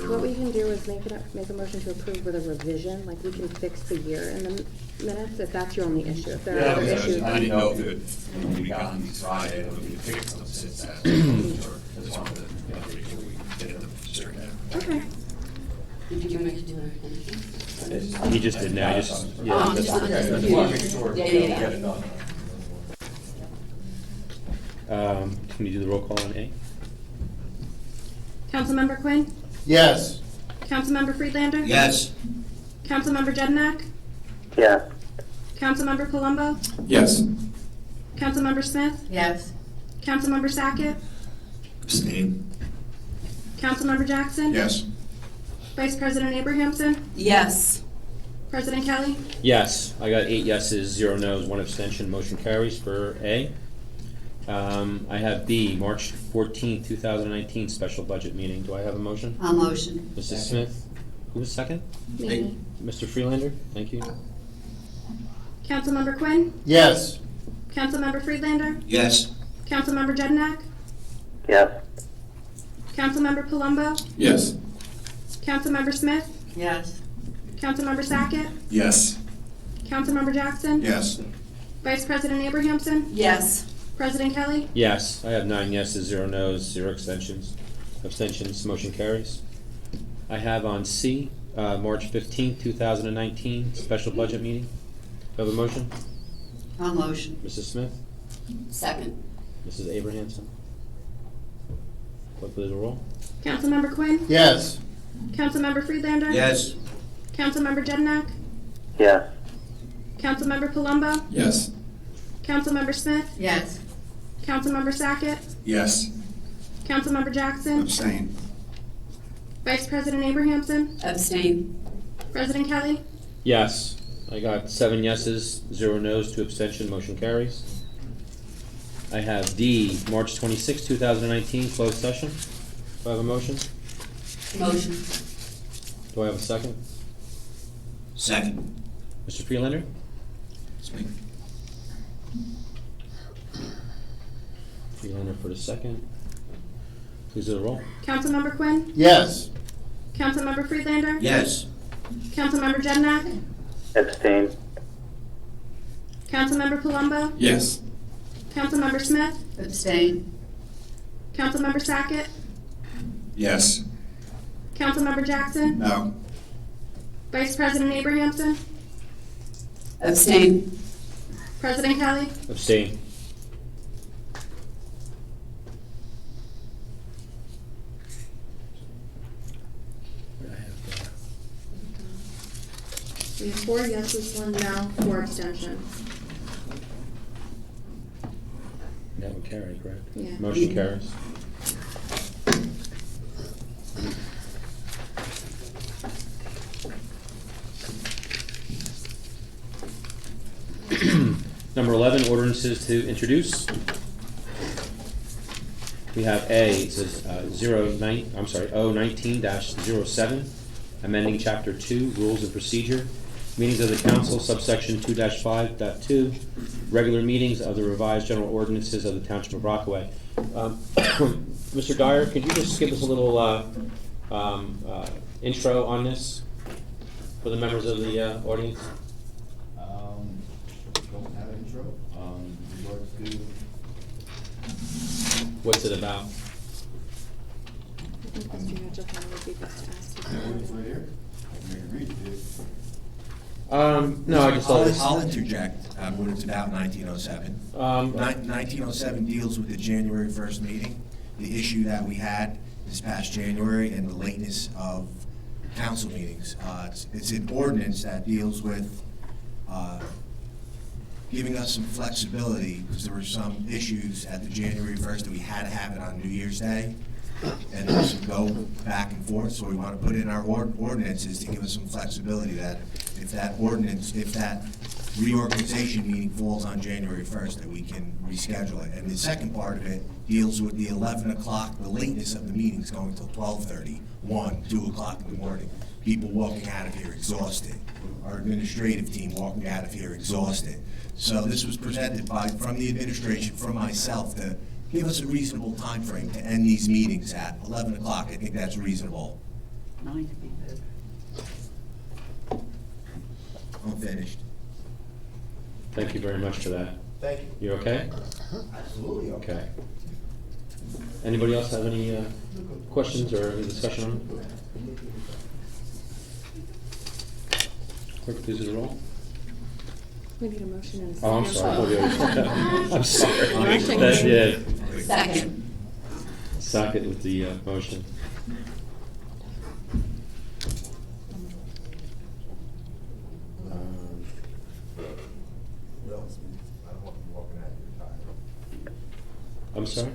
what we can do is make a motion to approve with a revision, like we can fix the year in the minutes, if that's your only issue. If there are other issues. I didn't know if it, when we got on these Friday, if we could fix them since that. I just wanted to, make sure we get them straight out. Okay. Did you want me to do anything? He just did now. Just yeah. Oh, just on the yeah. Can you do the roll call on A? Councilmember Quinn? Yes. Councilmember Friedlander? Yes. Councilmember Jednak? Yes. Councilmember Palumbo? Yes. Councilmember Smith? Yes. Councilmember Sackett? Abstain. Councilmember Jackson? Yes. Vice President Abrahamson? Yes. President Kelly? Yes, I got 8 yeses, 0 no's, 1 abstention. Motion carries for A. I have B, March 14, 2019, special budget meeting. Do I have a motion? I'll motion. Mrs. Smith? Who was second? Me. Mr. Freelander? Thank you. Councilmember Quinn? Yes. Councilmember Friedlander? Yes. Councilmember Jednak? Yes. Councilmember Palumbo? Yes. Councilmember Smith? Yes. Councilmember Sackett? Yes. Councilmember Jackson? Yes. Vice President Abrahamson? Yes. President Kelly? Yes, I have 9 yeses, 0 no's, 0 abstentions. Motion carries. I have on C, March 15, 2019, special budget meeting. Do I have a motion? I'll motion. Mrs. Smith? Second. Mrs. Abrahamson? Clerk, please roll. Councilmember Quinn? Yes. Councilmember Friedlander? Yes. Councilmember Jednak? Yes. Councilmember Palumbo? Yes. Councilmember Smith? Yes. Councilmember Sackett? Yes. Councilmember Jackson? Abstain. Vice President Abrahamson? Abstain. President Kelly? Yes, I got 7 yeses, 0 no's, 2 abstention. Motion carries. I have D, March 26, 2019, closed session. Do I have a motion? Motion. Do I have a second? Second. Mr. Freelander? It's me. Freelander for the second. Please do the roll. Councilmember Quinn? Yes. Councilmember Friedlander? Yes. Councilmember Jednak? Abstain. Councilmember Palumbo? Yes. Councilmember Smith? Abstain. Councilmember Sackett? Yes. Councilmember Jackson? No. Vice President Abrahamson? Abstain. President Kelly? Abstain. We have 4 yeses, 1 no, 4 abstentions. That would carry, correct? Yeah. Motion carries. Number 11, ordinances to introduce. We have A, it says 019-07, amending Chapter 2, Rules and Procedure, Meetings of the council, subsection 2-5.2, regular meetings of the revised general ordinances of the Township of Rockaway. Mr. Dyer, could you just give us a little intro on this for the members of the audience? Don't have an intro. In regards to What's it about? I think Mr. Mitchell would be best to ask. it's right here. I can read it. No, I just thought this. I'll interject when it's about 1907. 1907 deals with the January 1st meeting, the issue that we had this past January and the lateness of council meetings. It's an ordinance that deals with giving us some flexibility because there were some issues at the January 1st that we had to have it on New Year's Day. And there was some go back and forth, so we want to put in our ordinances to give us some flexibility that if that reorganization meeting falls on January 1st, that we can reschedule it. And the second part of it deals with the 11 o'clock, the lateness of the meetings going till 12:30, 1, 2 o'clock in the morning. People walking out of here exhausted. Our administrative team walking out of here exhausted. So this was presented from the administration, from myself, to give us a reasonable time frame to end these meetings at 11 o'clock. I think that's reasonable. 9 to be good. I'm finished. Thank you very much for that. Thank you. You okay? Absolutely Okay. Anybody else have any questions or any discussion on it? Clerk, please do the roll. We need a motion and a second. Oh, I'm sorry. I'm sorry. Motion. Yeah. Second. Second with the motion. I'm sorry?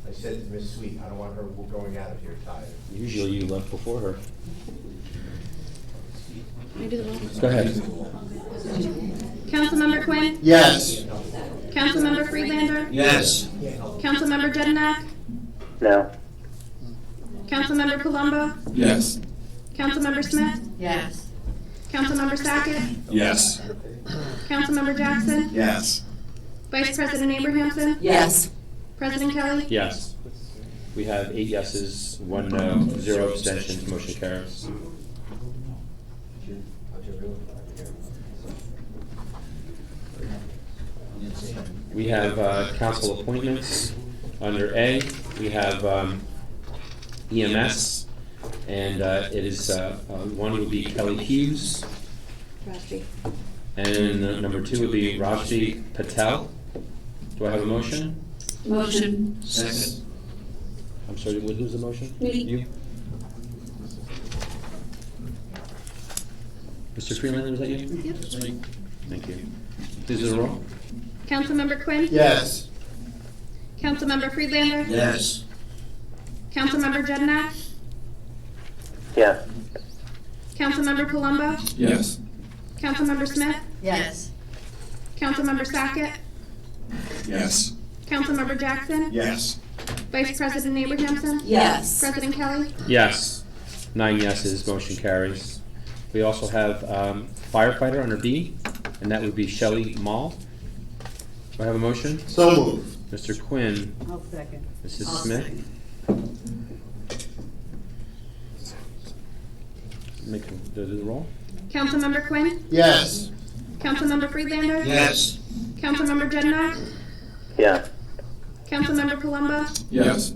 I said to Ms. Sweet, I don't want her going out of here tired. Usually you left before her. Can I do the roll? Go ahead. Councilmember Quinn? Yes. Councilmember Friedlander? Yes. Councilmember Jednak? No. Councilmember Palumbo? Yes. Councilmember Smith? Yes. Councilmember Sackett? Yes. Councilmember Jackson? Yes. Vice President Abrahamson? Yes. President Kelly? Yes. We have 8 yeses, 1 no, 0 abstentions, motion carries. We have council appointments. Under A, we have EMS, and it is, one would be Kelly Hughes, Rajvi. and number 2 would be Rajvi Patel. Do I have a motion? Motion. Second. I'm sorry, who's the motion? Me. You? Mr. Freeland, was that you? Yep. Thank you. Please do the roll. Councilmember Quinn? Yes. Councilmember Friedlander? Yes. Councilmember Jednak? Yes. Councilmember Palumbo? Yes. Councilmember Smith? Yes. Councilmember Sackett? Yes. Councilmember Jackson? Yes. Vice President Abrahamson? Yes. President Kelly? Yes. 9 yeses, motion carries. We also have firefighter under B, and that would be Shelley Mall. Do I have a motion? So moved. Mr. Quinn, I'll second. Mrs. I'll Smith. second. Do the roll. Councilmember Quinn? Yes. Councilmember Friedlander? Yes. Councilmember Jednak? Yes. Councilmember Palumbo? Yes.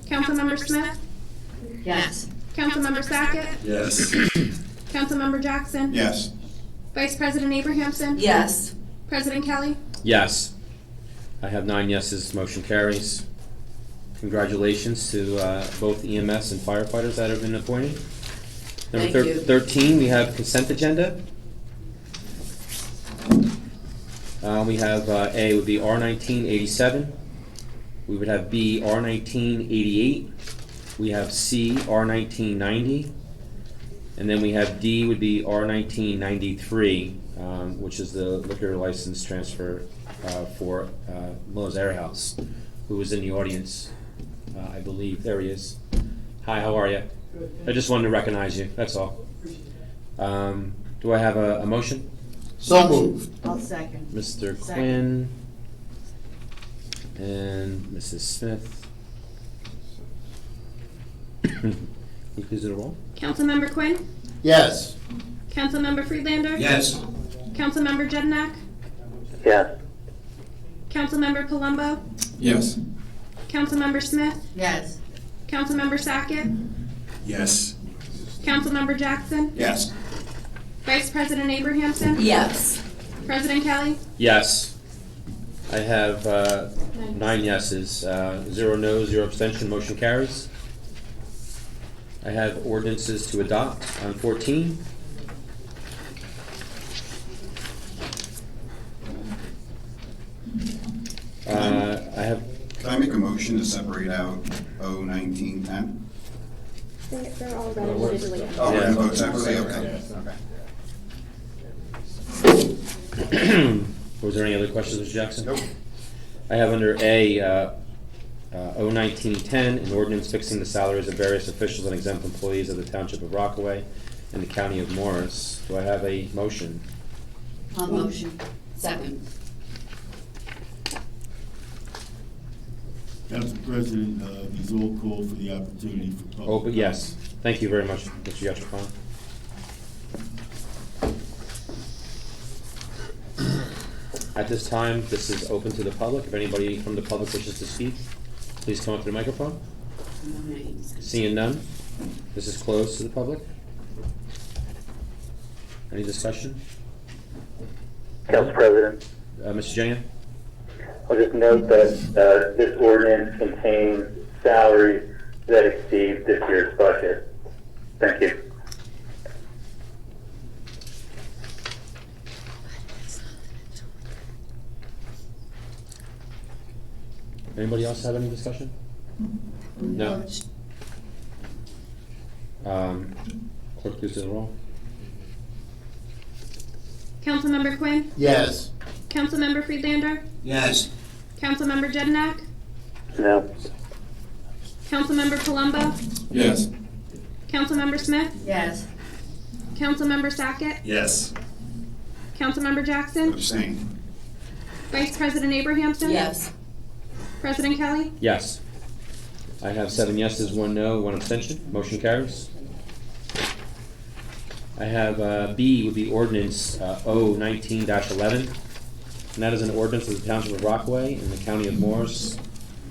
Councilmember Smith? Yes. Councilmember Sackett? Yes. Councilmember Jackson? Yes. Vice President Abrahamson? Yes. President Kelly? Yes. I have 9 yeses, motion carries. Congratulations to both EMS and firefighters that have been appointed. Number Thank you. 13, we have consent agenda. We have A would be R1987. We would have B R1988. We have C R1990. And then we have D would be R1993, which is the liquor license transfer for Lowe's Air House, who was in the audience, I believe. There he is. Hi, how are you? I just wanted to recognize you, that's all. Do I have a motion? So moved. I'll second. Mr. Second. Quinn and Mrs. Smith. Can you please do the roll? Councilmember Quinn? Yes. Councilmember Friedlander? Yes. Councilmember Jednak? Yes. Councilmember Palumbo? Yes. Councilmember Smith? Yes. Councilmember Sackett? Yes. Councilmember Jackson? Yes. Vice President Abrahamson? Yes. President Kelly? Yes. I have 9 yeses, 0 no's, 0 abstention, motion carries. I have ordinances to adopt on 14. I have. Can I make a motion to separate out 01910? They're all read individually. Oh, we're Yeah. gonna vote separately, okay. Was there any other questions, Mr. Jackson? Nope. I have under A, 01910, an ordinance fixing the salaries of various officials and exempt employees of the Township of Rockaway and the County of Morris. Do I have a motion? I'll motion. Second. Council President, these all call for the opportunity for public. Oh, but yes. Thank you very much, Mr. Yetrapon. At this time, this is open to the public. If anybody from the public wishes to speak, please come up to the microphone. Seeing none, this is closed to the public. Any discussion? Council President, Mr. Jan? I'll just note that this ordinance contains salaries that exceed this year's budget. Thank you. Anybody else have any discussion? No? Clerk, please do the roll. Councilmember Quinn? Yes. Councilmember Friedlander? Yes. Councilmember Jednak? No. Councilmember Palumbo? Yes. Councilmember Smith? Yes. Councilmember Sackett? Yes. Councilmember Jackson? Abstain. Vice President Abrahamson? Yes. President Kelly? Yes. I have 7 yeses, 1 no, 1 abstention. Motion carries. I have B would be ordinance 019-11. And that is an ordinance of the Township of Rockaway in the County of Morris,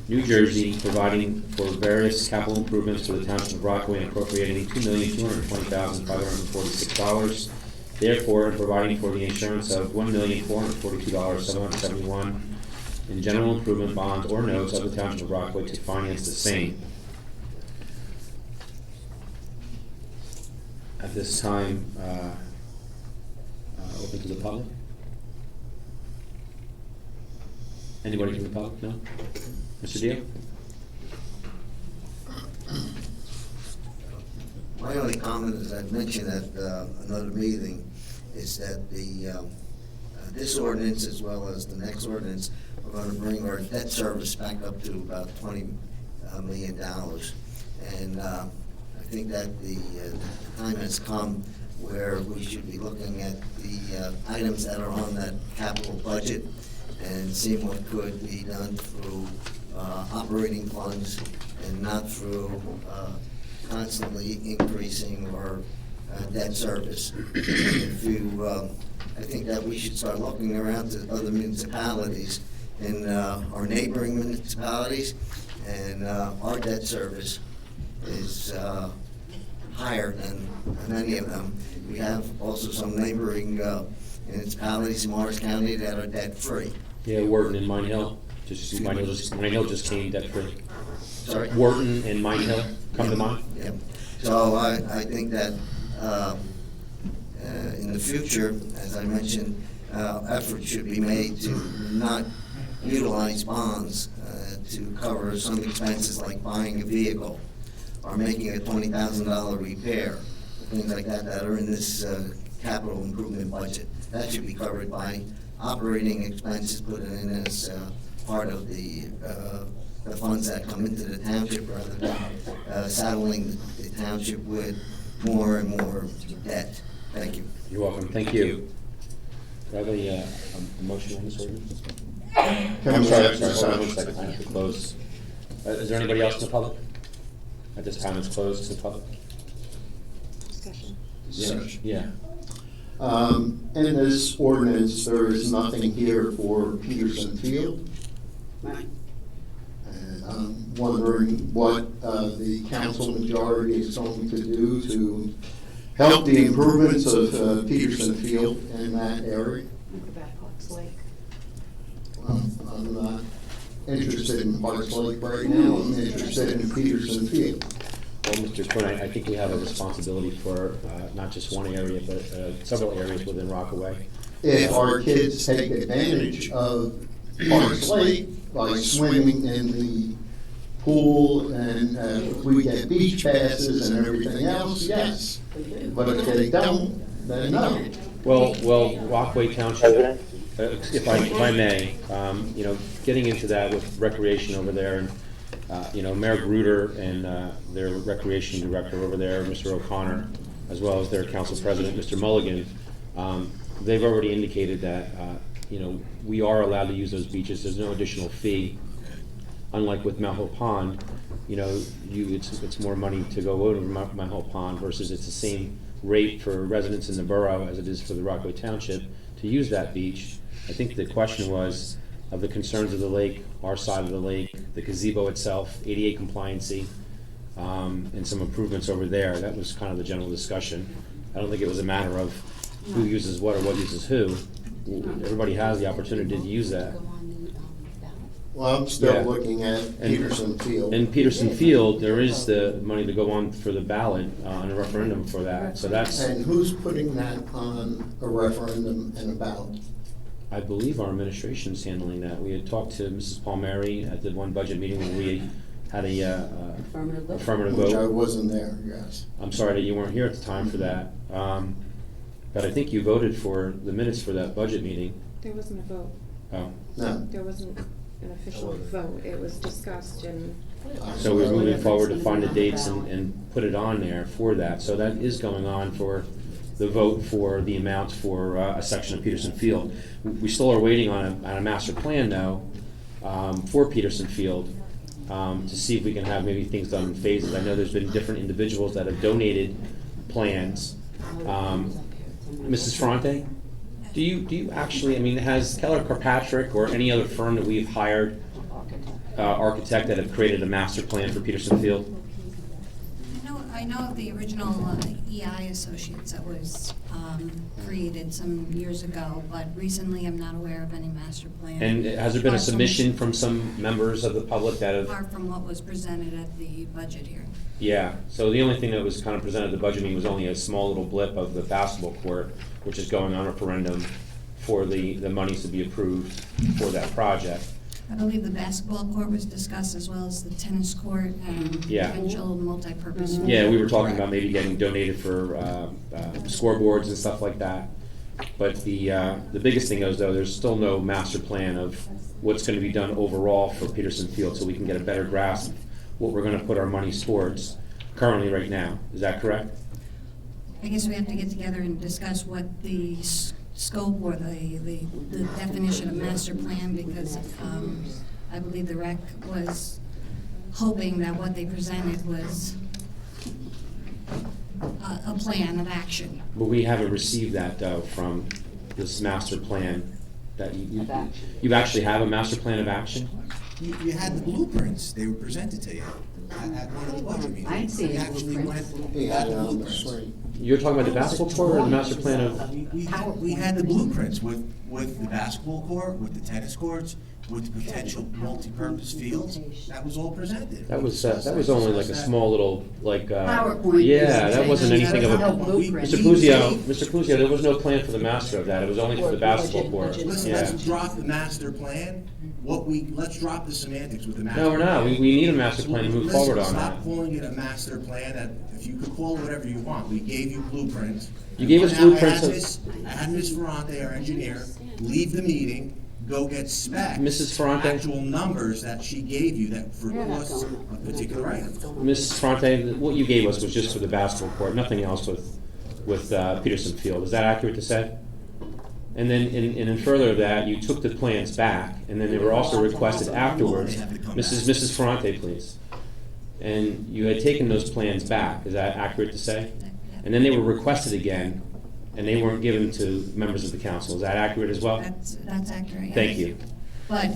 New Jersey, providing for various capital improvements for the Township of Rockaway and appropriating $2,220,546. Therefore, and providing for the insurance of $1,442,771 in general improvement bonds or notes of the Township of Rockaway to finance the same. At this time, open to the public. Anybody from the public? No? Mr. Dio? My only comment, as I mentioned at another meeting, is that this ordinance as well as the next ordinance are going to bring our debt service back up to about $20 million. And I think that the time has come where we should be looking at the items that are on that capital budget and seeing what could be done through operating funds and not through constantly increasing our debt service. If you, I think that we should start looking around to other municipalities and our neighboring municipalities, and our debt service is higher than any of them. We have also some neighboring municipalities in Morris County that are debt-free. Yeah, Wharton and Mine Hill. Mine Hill just came debt-free. Sorry? Wharton and Mine Hill come to mind? Yeah. So I think that in the future, as I mentioned, effort should be made to not utilize bonds to cover some expenses like buying a vehicle or making a $20,000 repair, things like that that are in this capital improvement budget. That should be covered by operating expenses put in as part of the funds that come into the township rather than saddling the township with more and more debt. Thank you. You're welcome. Thank you. Do I have a motion on this ordinance? I'm sorry, hold on 1 second. I have to close. Is there anybody else in the public? At this time, it's closed to the public. Discussion. Yeah. In this ordinance, there is nothing here for Peterson Field. And I'm wondering what the council majority is going to do to help the improvements of Peterson Field in that area. Well, I'm not interested in Parks Lake right now. I'm interested in Peterson Field. Well, Mr. Quinn, I think we have a responsibility for not just one area, but several areas within Rockaway. If our kids take advantage of Parks Lake by swimming in the pool and if we get beach passes and everything else, yes. But if they don't, then no. Well, Rockaway Township, if I may, getting into that with recreation over there, and Mayor Gruder and their recreation director over there, Mr. O'Connor, as well as their council president, Mr. Mulligan, they've already indicated that we are allowed to use those beaches. There's no additional fee. Unlike with Mount Hope Pond, it's more money to go over Mount Hope Pond versus it's the same rate for residents in the borough as it is for the Rockaway Township to use that beach. I think the question was of the concerns of the lake, our side of the lake, the gazebo itself, ADA compliancy, and some improvements over there. That was kind of the general discussion. I don't think it was a matter of who uses what or what uses who. Everybody has the opportunity to use that. Well, I'm still looking at Peterson Field. In Peterson Field, there is the money to go on for the ballot on a referendum for that. So that's. And who's putting that on a referendum and a ballot? I believe our administration is handling that. We had talked to Mrs. Palmieri at the one budget meeting where we had a affirmative vote. Which I wasn't there, yes. I'm sorry that you weren't here at the time for that. But I think you voted for the minutes for that budget meeting. There wasn't a vote. Oh. No. There wasn't an official vote. It was discussed and. So we're moving forward to find the dates and put it on there for that. So that is going on for the vote for the amounts for a section of Peterson Field. We still are waiting on a master plan though for Peterson Field to see if we can have maybe things done in phases. I know there's been different individuals that have donated plans. Mrs. Fronte, do you actually, has Keller Kirkpatrick or any other firm that we've hired architect that have created a master plan for Peterson Field? I know of the original EI Associates that was created some years ago, but recently I'm not aware of any master plan. And has there been a submission from some members of the public that have? Apart from what was presented at the budget hearing. Yeah, so the only thing that was kind of presented at the budget meeting was only a small little blip of the basketball court, which is going on a referendum for the monies to be approved for that project. I believe the basketball court was discussed as well as the tennis court and potential multi-purpose. Yeah, we were talking about maybe getting donated for scoreboards and stuff like that. But the biggest thing is, though, there's still no master plan of what's going to be done overall for Peterson Field, so we can get a better grasp of what we're going to put our money towards currently right now. Is that correct? I guess we have to get together and discuss what the scope or the definition of master plan, because I believe the rec was hoping that what they presented was a plan of action. But we haven't received that though from this master plan. That you actually have a master plan of action? You had the blueprints, they were presented to you at one of the budget meetings. I'd see We actually went. You're talking about the basketball court or the master plan of? We had the blueprints with the basketball court, with the tennis courts, with the potential multi-purpose fields. That was all presented. That was only like a small little PowerPoint. Yeah, that wasn't anything of a. Mr. Cluzio, there was no plan for the master of that. It was only for the basketball court. Listen, let's drop the master plan. Let's drop the semantics with the master. No, we're not. We need a master plan to move forward on that. Stop calling it a master plan. If you could call it whatever you want. We gave you blueprints. You gave us blueprints. I had Ms. Ferrante, our engineer, leave the meeting, go get specs. Mrs. Ferrante? Actual numbers that she gave you that for costs of particular items. Mrs. Fronte, what you gave us was just for the basketball court, nothing else with with Peterson Field. Is that accurate to say? And then, in further of that, you took the plans back, and then they were also requested afterwards. Mrs. Ferrante, please. And you had taken those plans back. Is that accurate to say? And then they were requested again, and they weren't given to members of the council. Is that accurate as well? That's accurate, yes. Thank you. But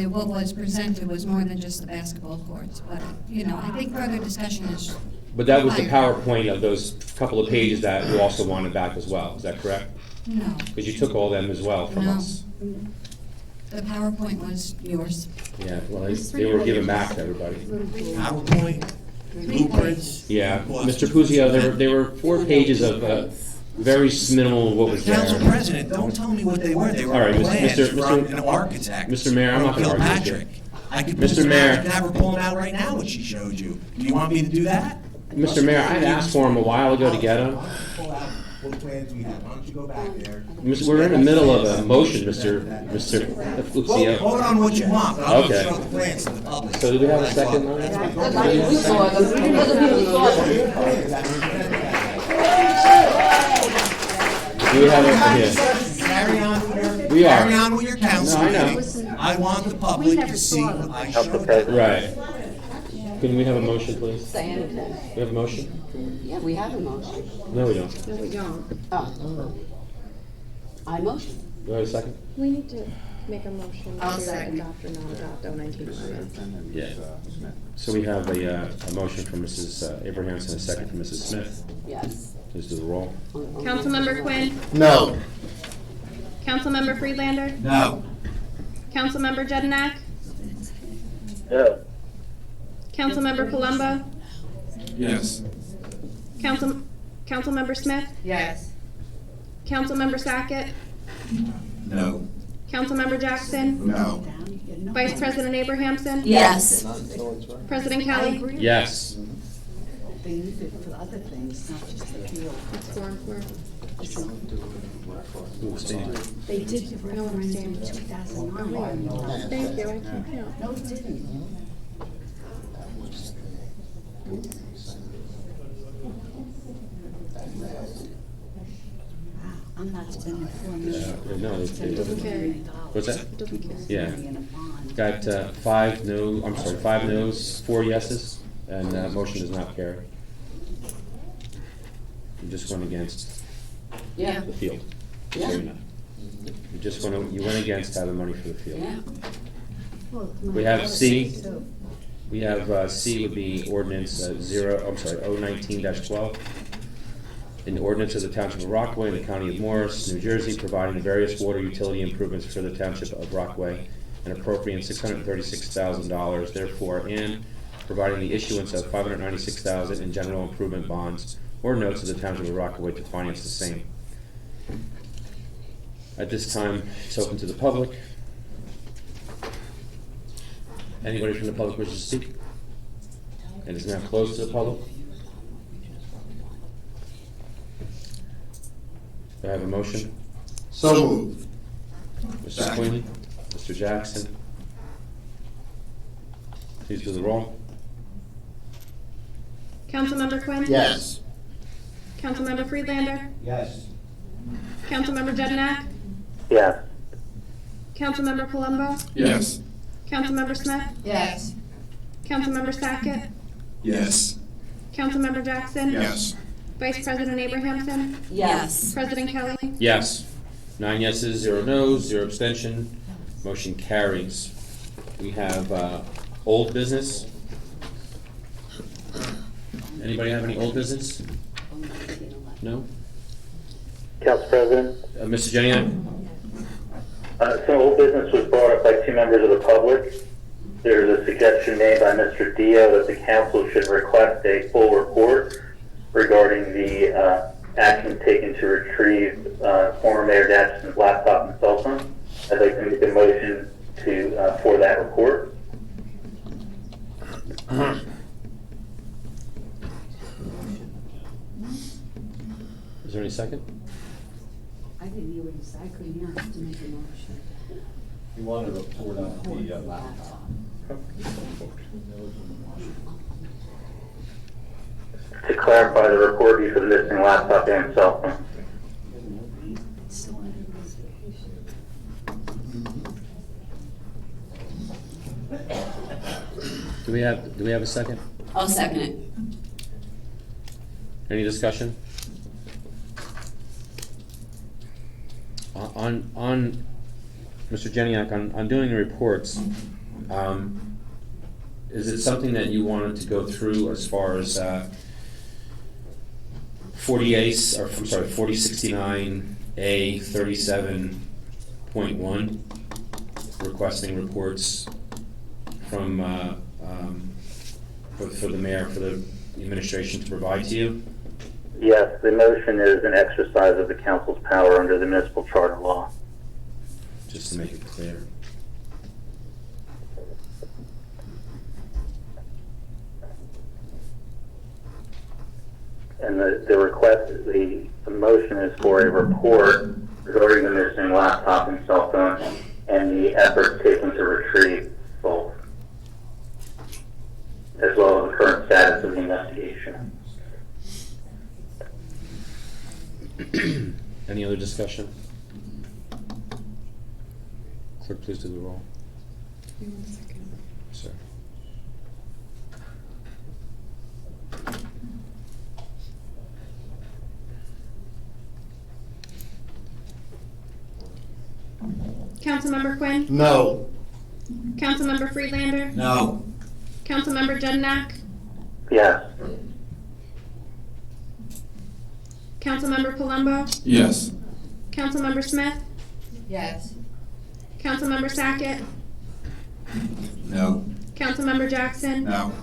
what was presented was more than just the basketball courts, but, I think further discussion is. But that was the required. PowerPoint of those couple of pages that you also wanted back as well. Is that correct? No. Because you took all them as well from No. us. The PowerPoint was yours. Yeah, well, they were given back to everybody. PowerPoint, blueprints. Yeah, Mr. Puzio, there were 4 pages of very minimal what was there. Council President, don't tell me what they were. They were All right, plans from an architect. Mr. Mayor, I'm not going to argue with you. Kilpatrick. I could have her pull them out right now, what she showed you. Do you want me to do that? Mr. Mayor, I had asked for him a while ago to get them. Pull out what plans we have. Why don't you go back there? We're in the middle of a motion, Mr. Vote on what you want, but I'm Okay. going to show the plans to the public. So do we have a second on that? We saw them. Other people saw them. Do we have a, Carry on We are. Carry on with your council. No, I know. meeting. I want the public to see what I showed. Right. Can we have a motion, please? Say anything. We have a motion? Yeah, we have a motion. No, we don't. No, we don't. Oh. I motion. Do I have a second? We need to make a motion I'll to second. adopt or not adopt 01911. Yeah. So we have a motion from Mrs. Abrahamson, a second from Mrs. Smith. Yes. Please do the roll. Councilmember Quinn. No. Councilmember Friedlander. No. Councilmember Jedinak. No. Councilmember Palumbo. Yes. Councilmember Smith. Yes. Councilmember Sackett. No. Councilmember Jackson. No. Vice President Abrahamson. Yes. President Kelly. Yes. They use it for other things, not just the field. It's 4 and 4. Who abstained? They did the referendum in 2009. Thank you, I can't count. No, it didn't. I'm not spending $4 million. No, It doesn't carry. What's that? It doesn't carry. Yeah. Got 5 noes, 4 yeses, and motion does not carry. You just went against Yeah. the field. Yeah. So you know. You went against having money for the field. Yeah. We have C. We have C would be ordinance 019-12. An ordinance of the Township of Rockaway in the County of Morris, New Jersey, providing various water utility improvements for the Township of Rockaway and appropriating $636,000 therefore, and providing the issuance of $596,000 in general improvement bonds or notes of the Township of Rockaway to finance the same. At this time, it's open to the public. Anybody from the public wishes to speak? And it's now closed to the public. Do I have a motion? So moved. Mr. Quinn, Mr. Jackson. Please do the roll. Councilmember Quinn. Yes. Councilmember Friedlander. Yes. Councilmember Jedinak. Yes. Councilmember Palumbo. Yes. Councilmember Smith. Yes. Councilmember Sackett. Yes. Councilmember Jackson. Yes. Vice President Abrahamson. Yes. President Kelly. Yes. 9 yeses, 0 noes, 0 abstention. Motion carries. We have old business. Anybody have any old business? No? Council President, Mr. Jeniak? some old business was brought up by 2 members of the public. There's a suggestion made by Mr. Dio that the council should request a full report regarding the action taken to retrieve former Mayor Jackson's laptop and cell phone. I'd like to make a motion for that report. Is there any second? I didn't hear what you said, I couldn't hear, I have to make a motion. You want to report on the laptop. to clarify the report use of the missing laptop and cell phone. Do we have a second? I'll second it. Any discussion? On Mr. Jeniak, on doing the reports, is it something that you wanted to go through as far as 4069A 37.1, requesting reports from for the mayor, for the administration to provide to you? Yes, the motion is an exercise of the council's power under the municipal charter law. Just to make it clear. And the request, the motion is for a report regarding the missing laptop and cell phone and the efforts taken to retrieve both, as well as the current status of the investigation. Any other discussion? Clerk, please do the roll. Sir. Councilmember Quinn? No. Councilmember Friedlander? No. Councilmember Jednak? Yes. Councilmember Palumbo? Yes. Councilmember Smith? Yes. Councilmember Sackett? No. Councilmember Jackson? No.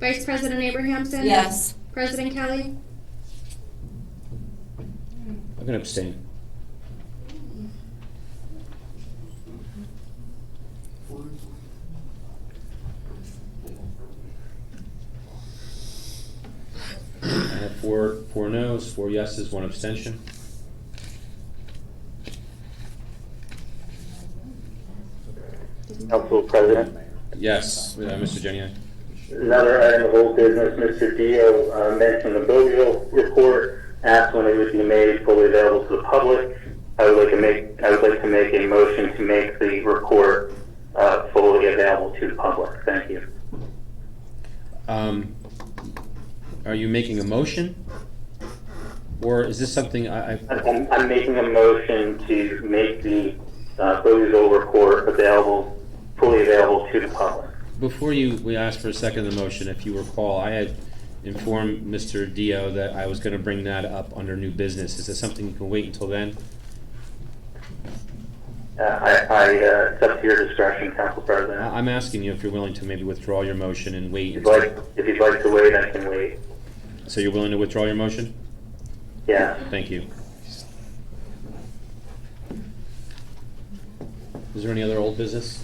Vice President Abrahamson? Yes. President Kelly? I'm going to abstain. I have four noes, 4 yeses, 1 abstention. Council President. Yes, Mr. Jeniak. Another item of old business, Mr. Dio mentioned the Bowville report, asked when it would be made fully available to the public. I would like to make a motion to make the report fully available to the public. Thank you. Are you making a motion? Or is this something I'm making a motion to make the Bowville report fully available to the public. Before we asked for a second of the motion, if you recall, I had informed Mr. Dio that I was going to bring that up under new business. Is this something you can wait until then? It's up to your discretion, Council President. I'm asking you if you're willing to maybe withdraw your motion and wait. If you'd like to wait, I can wait. So you're willing to withdraw your motion? Yeah. Thank you. Is there any other old business?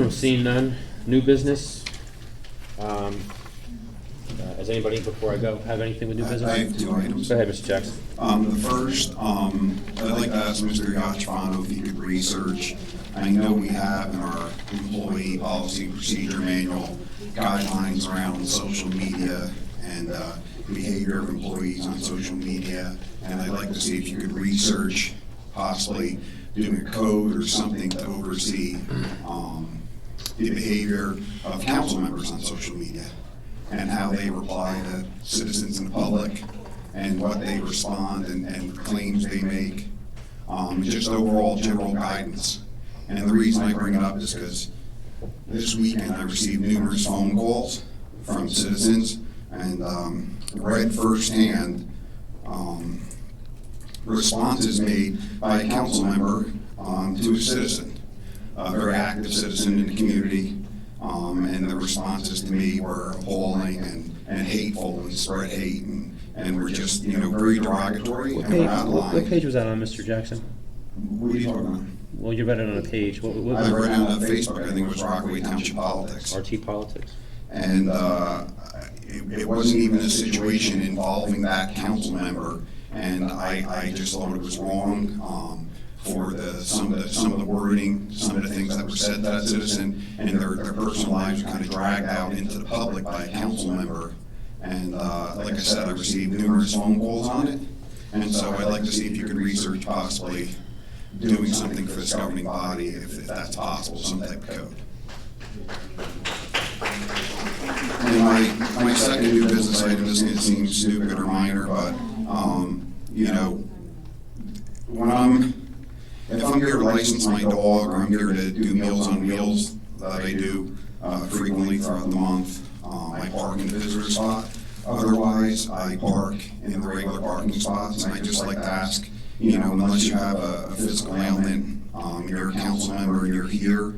Seeing none. New business? Does anybody, before I go, have anything with new business? I have 2 items. Go ahead, Mr. Jackson. The first, I'd like to ask Mr. Yachfano if he could research. I know we have in our employee policy and procedure manual guidelines around social media and behavior of employees on social media, and I'd like to see if you could research possibly doing a code or something to oversee the behavior of council members on social media and how they reply to citizens in the public and what they respond and claims they make, just overall general guidance. And the reason I bring it up is because this weekend I received numerous phone calls from citizens and read firsthand responses made by a council member to a citizen, a very active citizen in the community, and the responses to me were appalling and hateful and spread hate and were just, very derogatory and were out of line. What page was that on, Mr. Jackson? What are you talking about? Well, you read it on a page. What I read it on Facebook. I think it was Rockaway Township Politics. RT Politics. And it wasn't even a situation involving that council member, and I just thought it was wrong. for some of the wording, some of the things that were said to that citizen, and their personal lives were kind of dragged out into the public by a council member. And like I said, I received numerous phone calls on it, and so I'd like to see if you could research possibly doing something for this governing body, if that's possible, some type of code. And my second new business item, this it seems stupid or minor, but you know, if I'm here to license my dog, or I'm here to do Meals on Wheels that I do frequently throughout the month, I park in the visitor spot. Otherwise, I park in the regular parking spots, and I just like to ask, you know, unless you have a physical ailment, you're a council member and you're here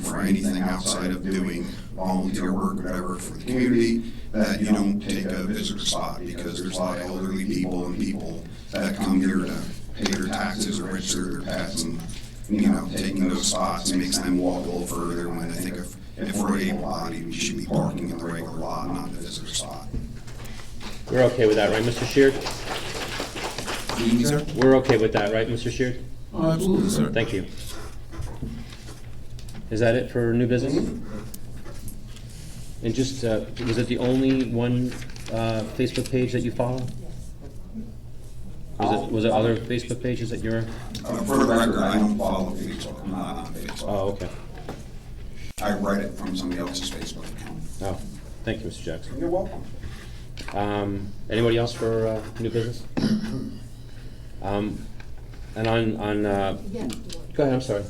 for anything outside of doing volunteer work, whatever, for the community, that you don't take a visitor spot, because there's a lot of elderly people and people that come here to pay their taxes or register their pets, and you know, taking those spots makes them walk a little further. When I think if we're able-bodied, we should be parking in the regular lot, not the visitor spot. We're okay with that, right, Mr. Sheard? Sir? We're okay with that, right, Mr. Sheard? Oh, absolutely, sir. Thank you. Is that it for new business? And just, was it the only one Facebook page that you follow? Was it other Facebook pages that you're? For the record, I don't follow Facebook. I'm not on Facebook. Oh, okay. I read it from somebody else's Facebook account. Oh, thank you, Mr. Jackson. You're welcome. Anybody else for new business? And on go ahead, I'm sorry.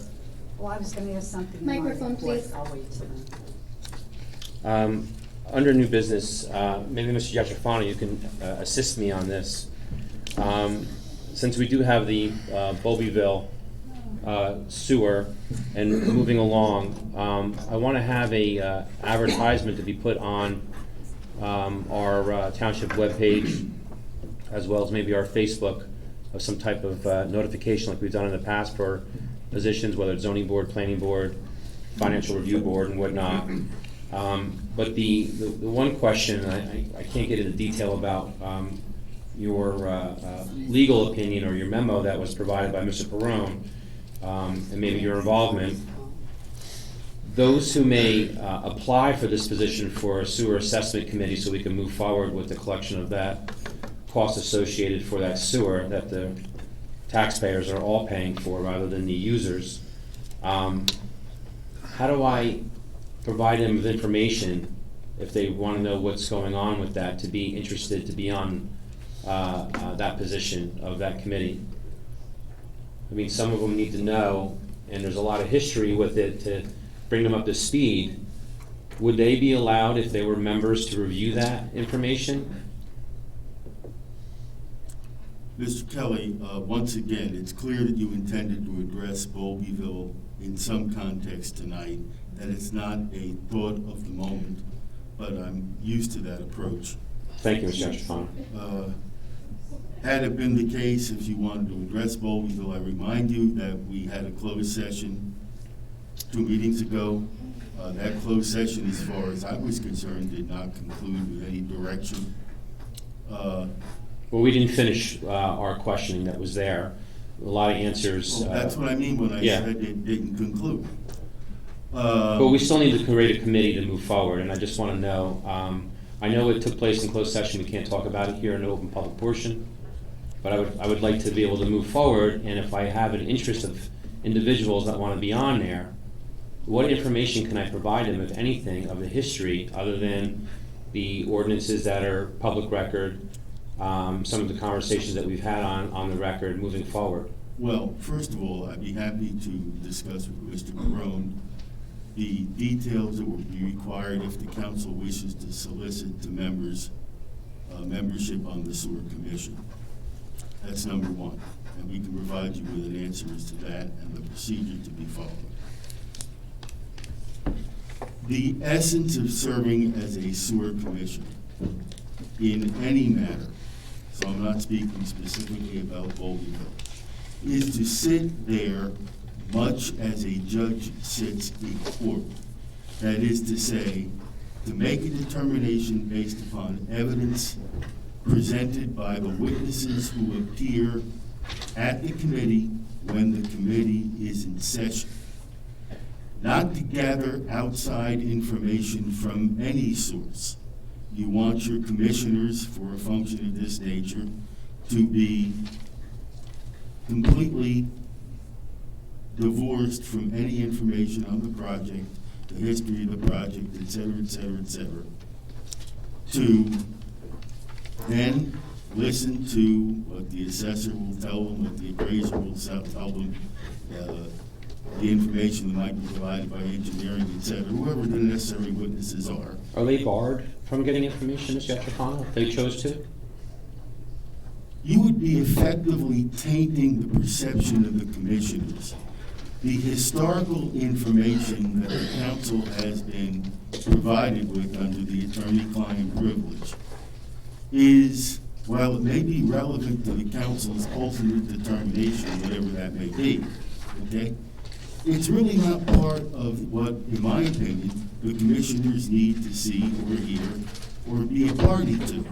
Well, I was going to ask something. Microphone, please. I'll wait till then. Under new business, maybe Mr. Giatrofano, you can assist me on this. Since we do have the Bowlbyville sewer and moving along, I want to have a advertisement to be put on our township webpage, as well as maybe our Facebook, of some type of notification like we've done in the past for positions, whether it's zoning board, planning board, financial review board, and whatnot. But the one question, I can't get into detail about your legal opinion or your memo that was provided by Mr. Perrone, and maybe your involvement. Those who may apply for this position for a sewer assessment committee, so we can move forward with the collection of that cost associated for that sewer that the taxpayers are all paying for rather than the users. How do I provide them with information if they want to know what's going on with that, to be interested to be on that position of that committee? I mean, some of them need to know, and there's a lot of history with it to bring them up to speed. Would they be allowed, if they were members, to review that information? Mr. Kelly, once again, it's clear that you intended to address Bowlbyville in some context tonight, that it's not a thought of the moment, but I'm used to that approach. Thank you, Mr. Giatrofano. Had it been the case, if you wanted to address Bowlbyville, I remind you that we had a closed session 2 meetings ago. That closed session, as far as I was concerned, did not conclude with any direction. Well, we didn't finish our questioning that was there. A lot of answers. That's what I mean when I said it didn't conclude. But we still need to create a committee to move forward, and I just want to know, I know it took place in closed session, we can't talk about it here in an open public portion, but I would like to be able to move forward, and if I have an interest of individuals that want to be on there, what information can I provide them, if anything, of the history, other than the ordinances that are public record, some of the conversations that we've had on the record moving forward? Well, first of all, I'd be happy to discuss with Mr. Perrone the details that will be required if the council wishes to solicit the members membership on the sewer commission. That's number one, and we can provide you with an answer as to that and the procedure to be followed. The essence of serving as a sewer commissioner in any matter, so I'm not speaking specifically about Bowlbyville, is to sit there much as a judge sits in court. That is to say, to make a determination based upon evidence presented by the witnesses who appear at the committee when the committee is in session. Not to gather outside information from any source. You want your commissioners, for a function of this nature, to be completely divorced from any information on the project, the history of the project, et cetera, et cetera, et cetera, to then listen to what the assessor will tell them, what the appraiser will tell them, the information that might be provided by engineering, et cetera, whoever the necessary witnesses are. Are they barred from getting information, Mr. Giatrofano, if they chose to? You would be effectively tainting the perception of the commissioners. The historical information that the council has been provided with under the attorney-client privilege is, while it may be relevant to the council's ultimate determination, whatever that may be, okay? It's really not part of what, in my opinion, the commissioners need to see or hear or be a party to.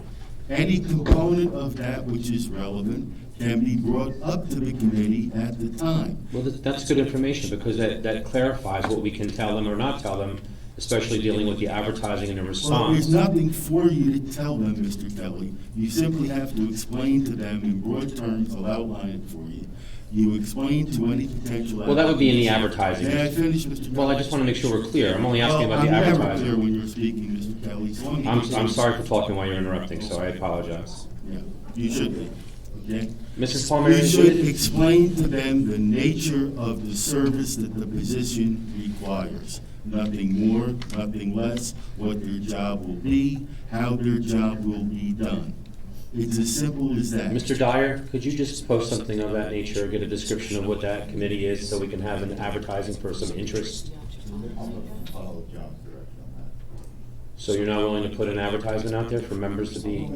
Any component of that which is relevant can be brought up to the committee at the time. Well, that's good information, because that clarifies what we can tell them or not tell them, especially dealing with the advertising and the response. Well, there's nothing for you to tell them, Mr. Kelly. You simply have to explain to them in broad terms. I'll outline it for you. You explain to any potential... Well, that would be in the advertising. May I finish, Mr. Kelly? Well, I just want to make sure we're clear. I'm only asking about the I'm never advertising. clear when you're speaking, Mr. Kelly. So I'm sorry for talking while you're interrupting, so I apologize. Yeah, you should be, okay? Mrs. Palmer, You should explain to them the nature of the service that the position requires. Nothing more, nothing less, what their job will be, how their job will be done. It's as simple as that. Mr. Dyer, could you just post something of that nature, get a description of what that committee is, so we can have an advertising for some interest? So you're not willing to put an advertisement out there for members to be?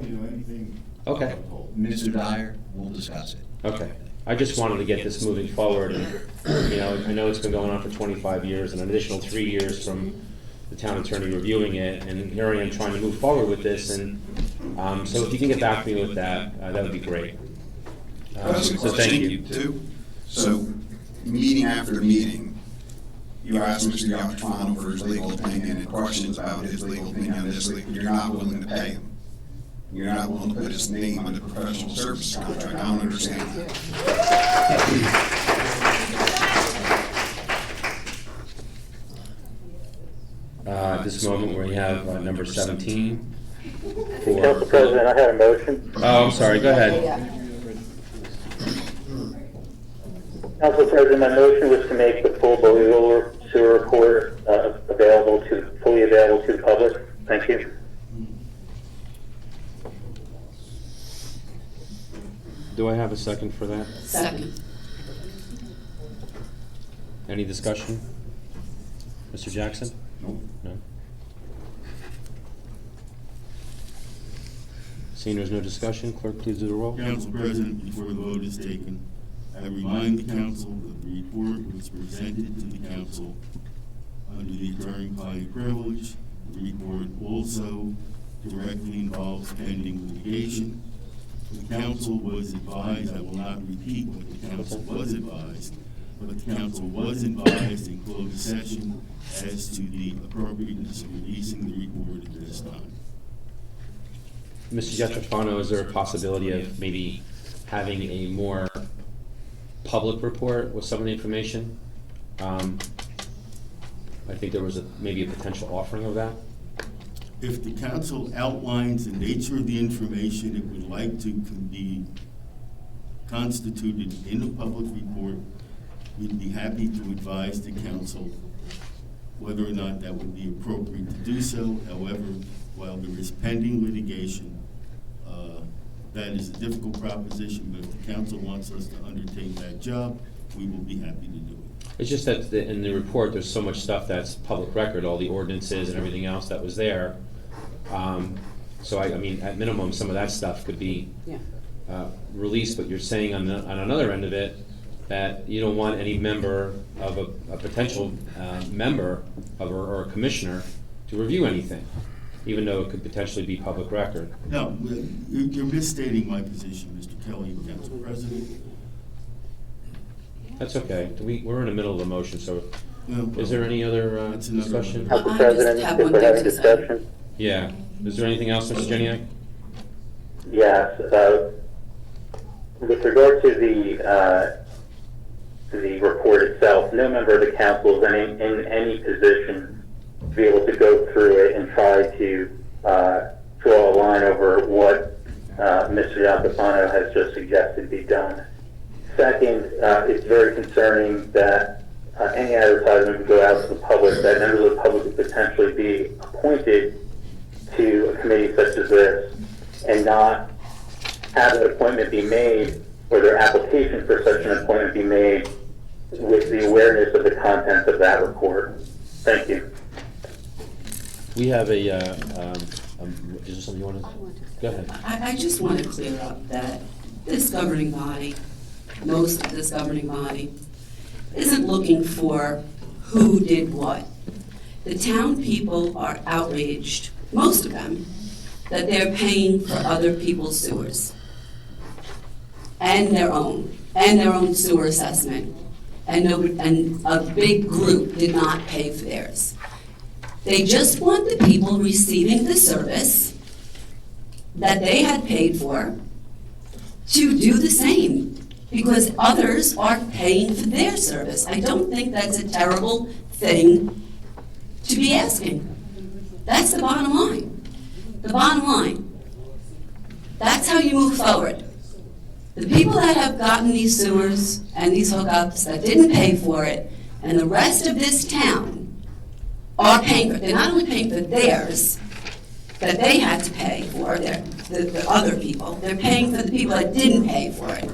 Okay. Mr. Dyer, we'll discuss it. Okay. I just wanted to get this moving forward, and, you know, I know it's been going on for 25 years, and an additional 3 years from the town attorney reviewing it, and here I am trying to move forward with this, and so if you can get back to me with that, that would be great. So thank you. Too. So, meeting after meeting, you ask Mr. Giatrofano for his legal opinion and questions about his legal opinion on this, you're not willing to pay him. You're not willing to put his name on the professional services contract. I don't understand that. At this moment, we have number 17. Council President, I had a motion. Oh, I'm sorry, go ahead. Council President, my motion was to make the full Bolivar sewer report fully available to the public. Thank you. Do I have a second for that? Second. Any discussion? Mr. Jackson? No? Seeing there's no discussion, clerk, please do the roll. Council President, before the vote is taken, I remind the council that the report was presented to the council under the attorney-client privilege. The report also directly involves pending litigation. The council was advised, I will not repeat what the council was advised, but the council was advised in closed session as to the appropriateness of releasing the report at this time. Mr. Giatrofano, is there a possibility of maybe having a more public report with some of the information? I think there was maybe a potential offering of that. If the council outlines the nature of the information it would like to be constituted in a public report, we'd be happy to advise the council whether or not that would be appropriate to do so. However, while there is pending litigation, that is a difficult proposition, but if the council wants us to undertake that job, we will be happy to do it. It's just that in the report, there's so much stuff that's public record, all the ordinances and everything else that was there. So I mean, at minimum, some of that stuff could be released, but you're saying on another end of it, that you don't want any member of a potential member of or a commissioner to review anything, even though it could potentially be public record. No, you're misstating my position, Mr. Kelly, Council President. That's okay. We're in the middle of the motion, so No is there any other That's another discussion? one. Council President, have if one we're thing having to say. discussion. Yeah. Is there anything else, Mr. Jeniak? Yes, with regard to the report itself, no member of the council is in any position to be able to go through it and try to draw a line over what Mr. Iacofano has just suggested be done. Second, it's very concerning that any advertisement would go out to the public, that members of the public would potentially be appointed to a committee such as this and not have an appointment be made or their application for such an appointment be made with the awareness of the contents of that report. Thank you. We have a, is there something you want to? Go ahead. I just want to clear up that this governing body, most of this governing body, isn't looking for who did what. The town people are outraged, most of them, that they're paying for other people's sewers and their own sewer assessment, and a big group did not pay for theirs. They just want the people receiving the service that they had paid for to do the same, because others are paying for their service. I don't think that's a terrible thing to be asking. That's the bottom line. The bottom line. That's how you move forward. The people that have gotten these sewers and these hookups that didn't pay for it, and the rest of this town are paying for it. They're not only paying for theirs that they had to pay for, the other people, they're paying for the people that didn't pay for it.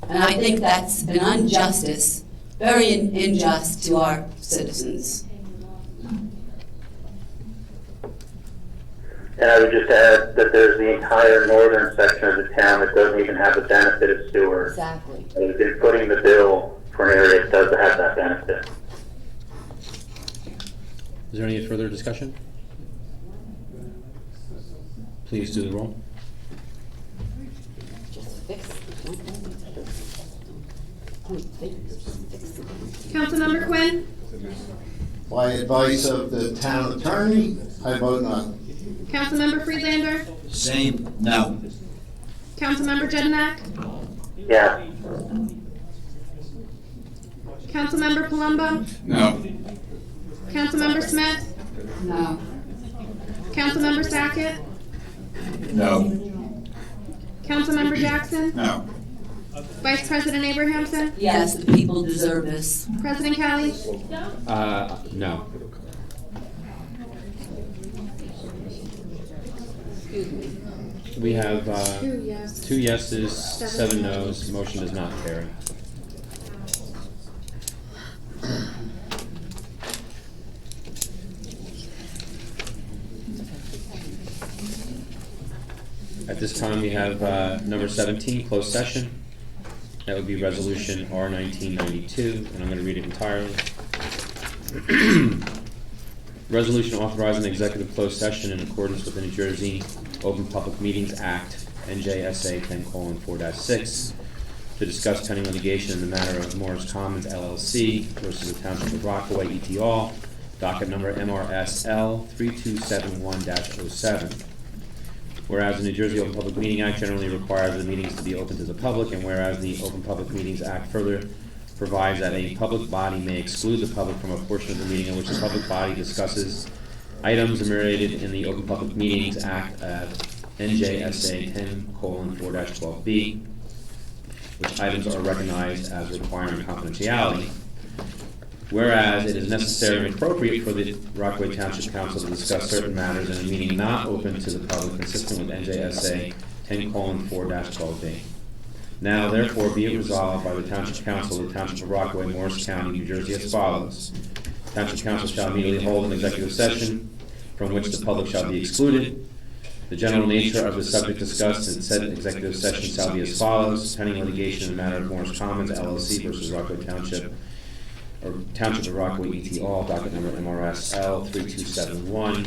And I think that's an injustice, very unjust to our citizens. And I would just add that there's the entire northern section of the town that doesn't even have the benefit of sewer. Exactly. We've been footing the bill for an area that does have that benefit. Is there any further discussion? Please do the roll. Councilmember Quinn, By advice of the town attorney, I vote no. Councilmember Friedlander, Same, no. Councilmember Jedinak, Yeah. Councilmember Palumbo, No. Councilmember Smith, No. Councilmember Sackett, No. Councilmember Jackson, No. Vice President Abrahamson, Yes, the people deserve this. President Kelly. No. We have 2 yes. 2 yeses, 7 noes. Motion does not carry. At this time, we have number 17, closed session. That would be resolution R 1992, and I'm going to read it entirely. Resolution authorizing executive closed session in accordance with the New Jersey Open Public Meetings Act, NJSA 10:4-6, to discuss pending litigation in the matter of Morris Commons LLC versus the Township of Rockaway et al., docket number MRSL 3271-07. Whereas the New Jersey Open Public Meeting Act generally requires the meetings to be open to the public, and whereas the Open Public Meetings Act further provides that a public body may exclude the public from a portion of the meeting in which the public body discusses items enumerated in the Open Public Meetings Act of NJSA 10:4-12B, which items are recognized as requiring confidentiality. Whereas it is necessary and appropriate for the Rockaway Township Council to discuss certain matters in a meeting not open to the public consistent with NJSA 10:4-12B. Now therefore be it resolved by the Township Council of the Township of Rockaway, Morris County, New Jersey as follows. Township Council shall immediately hold an executive session from which the public shall be excluded. The general nature of the subject discussed in said executive session shall be as follows. Pending litigation in the matter of Morris Commons LLC versus Rockaway Township, or Township of Rockaway et al., docket number MRSL 3271.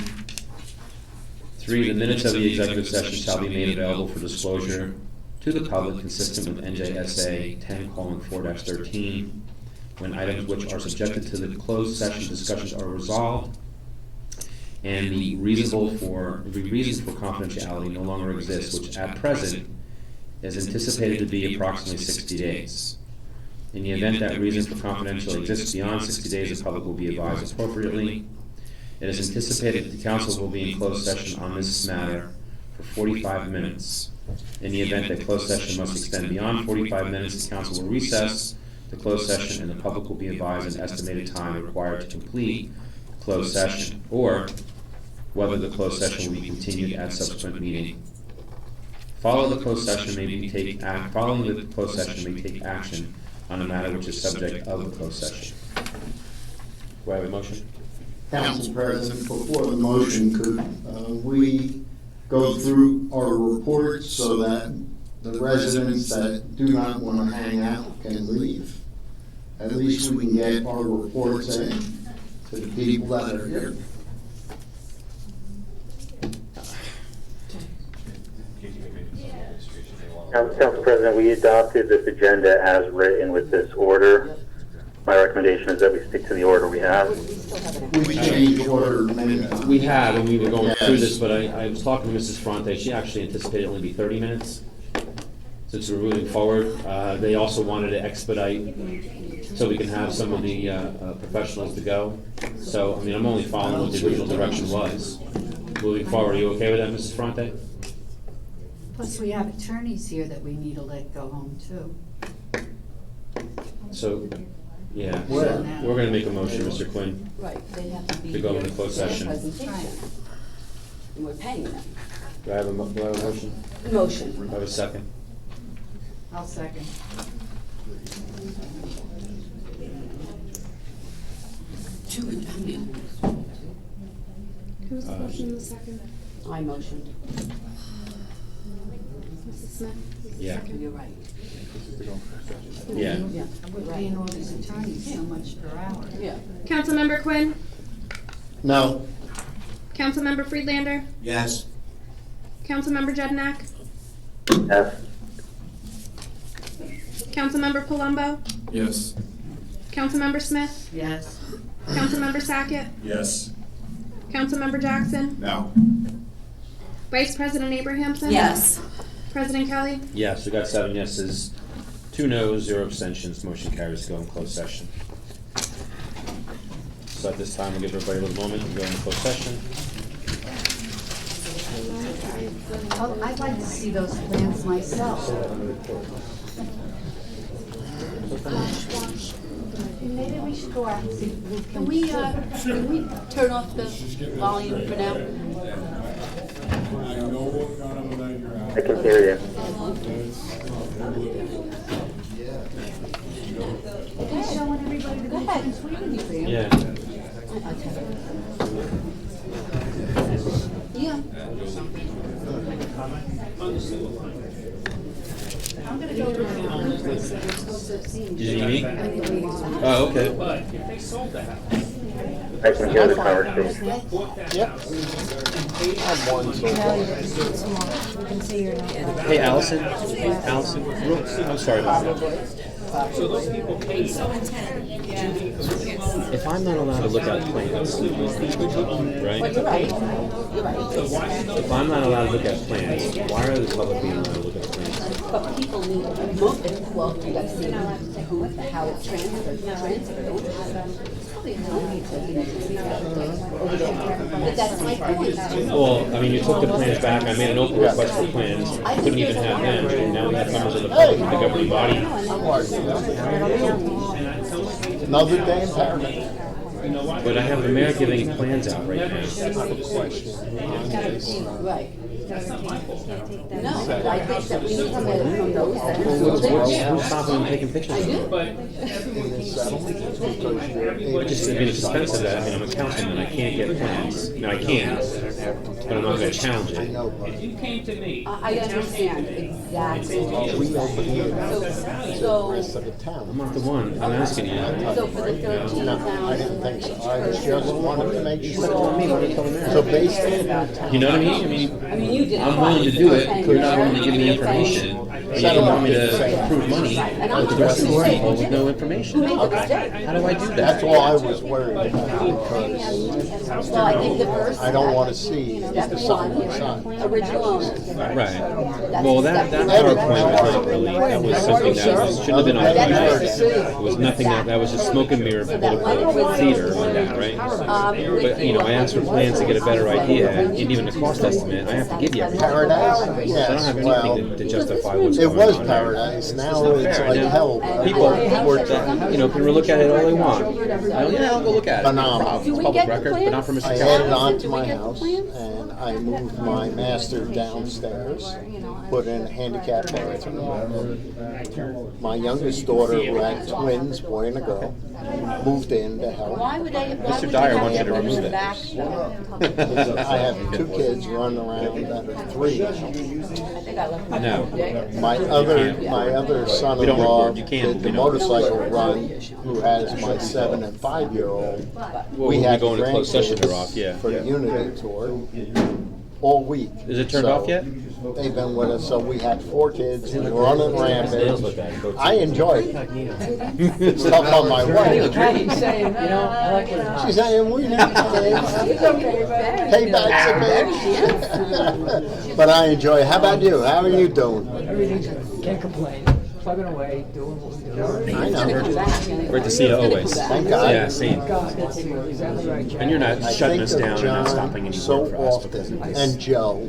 3, the minutes of the executive session shall be made available for disclosure to the public consistent with NJSA 10:4-13, when items which are subjected to the closed session discussions are resolved and the reasons for confidentiality no longer exists, which at present is anticipated to be approximately 60 days. In the event that reasons for confidentiality exists beyond 60 days, the public will be advised appropriately. It is anticipated that the council will be in closed session on this matter for 45 minutes. In the event that closed session must extend beyond 45 minutes, the council will recess the closed session and the public will be advised an estimated time required to complete the closed session, or whether the closed session will be continued at subsequent meeting. Following the closed session may take action on a matter which is subject of the closed session. Do I have a motion? Council President, before the motion, could we go through our reports so that the residents that do not want to hang out can leave? At least we can get our reports in to the people that are here. Council President, we adopted this agenda as written with this order. My recommendation is that we stick to the order we have. We changed order many times. We have, and we were going through this, but I was talking to Mrs. Fronte. She actually anticipated it only be 30 minutes. Since we're moving forward, they also wanted to expedite so we can have some of the professionals to go. So, I mean, I'm only following what the original direction was. Moving forward, are you okay with that, Mrs. Fronte? Plus, we have attorneys here that we need to let go home too. So, yeah, we're going to make a motion, Mr. Quinn. Right, they have to be To go here into closed for their session. presentation. And we're paying them. Do I have a motion? Motion. Do I have a second? I'll second. Who was the motion in the second? I motioned. Mrs. Smith? Yeah. You're right. Yeah. Yeah. We're paying all these attorneys so much per hour. Yeah. Councilmember Quinn? No. Councilmember Friedlander? Yes. Councilmember Jednak? Yes. Councilmember Palumbo? Yes. Councilmember Smith? Yes. Councilmember Sackett? Yes. Councilmember Jackson? No. Vice President Abrahamson? Yes. President Kelly? Yes, we got 7 yeses, 2 noes, 0 abstentions. Motion carries to go in closed session. So at this time, we'll give everybody a little moment to go into closed session. Oh, I'd like to see those plans myself. Maybe we should go out and see, can we turn off the volume for now? I can hear you. Okay, showing everybody the good and sweet with you, Sam. Yeah. Yeah. I'm gonna go to the Did you meet? Oh, okay. I can hear the conversation. Yep. I'm one so Hey, Allison. I'm sorry about that. So those people pay. If I'm not allowed to look at plans, right? Well, you're right. You're right. If I'm not allowed to look at plans, why are the public being allowed to look at plans? But people need, well, you guys see who, how it's transferred. But that's my point. Well, I mean, you took the plans back. I made an open request for plans. Couldn't even have them. And now we have members of the public, the governing body. Another day in paradise. But I have the mayor giving plans out right now. Right. No, I think that we need to get from those that are still there. Who's stopping them taking pictures? I do. It just, I mean, it's expensive that, I mean, I'm a councilman, I can't get plans. I mean, I can, but I'm not gonna challenge it. If you came to me. I understand exactly. We open here. So, Rest of the town. I'm not the one, I'm asking you. so for the 13,000. No, I didn't think so. I just wanted to make sure. Tell me, what do you tell the mayor? So based on. You know what I mean? I mean, you did. I'm willing to do it, you're not willing to give me information, You don't want me to approve money to the rest of the people with no information. How do I do that? That's all I was worried about, because I don't want to see the son. Original owner. Right. Well, that PowerPoint was not really, that was something that shouldn't have been on the agenda. It was nothing that was a smoke and mirror political theater on that, right? But, you know, I asked for plans to get a better idea, and even a cost estimate. I have to give you everything. Paradise? So I don't Yes, have well, anything to justify what's it going on. was paradise, now it's like hell. People, you know, can look at it all they want. Yeah, I'll go look at it. No problem. It's public record, but not for Mr. I Kelly. added on to my house, and I moved my master downstairs, put in a handicap bathroom. My youngest daughter, who had twins, boy and a girl, moved in to help. Mr. Dyer wants you to remove it. I have 2 kids running around that are 3. No. My other son-in-law did the motorcycle run, who has my 7 and 5-year-old. Well, We had go into closed session, they're off, grandkids yeah. for the Unity Tour all week. Is it turned off yet? They've been with us, so we had 4 kids running rampant. I enjoy it. It's tough on my wife. She's saying, you know, I like it. She's saying, we need kids. Payback's a bitch. But I enjoy it. How about you? How are you doing? Everything's good. Can't complain. Plugging away, doing what we do. I know. Great to see you always. Thank God. Yeah, same. God, that's exactly right, Jack. And you're not I shutting think us of down and not John stopping any so work for us. because often, it's- and Joe.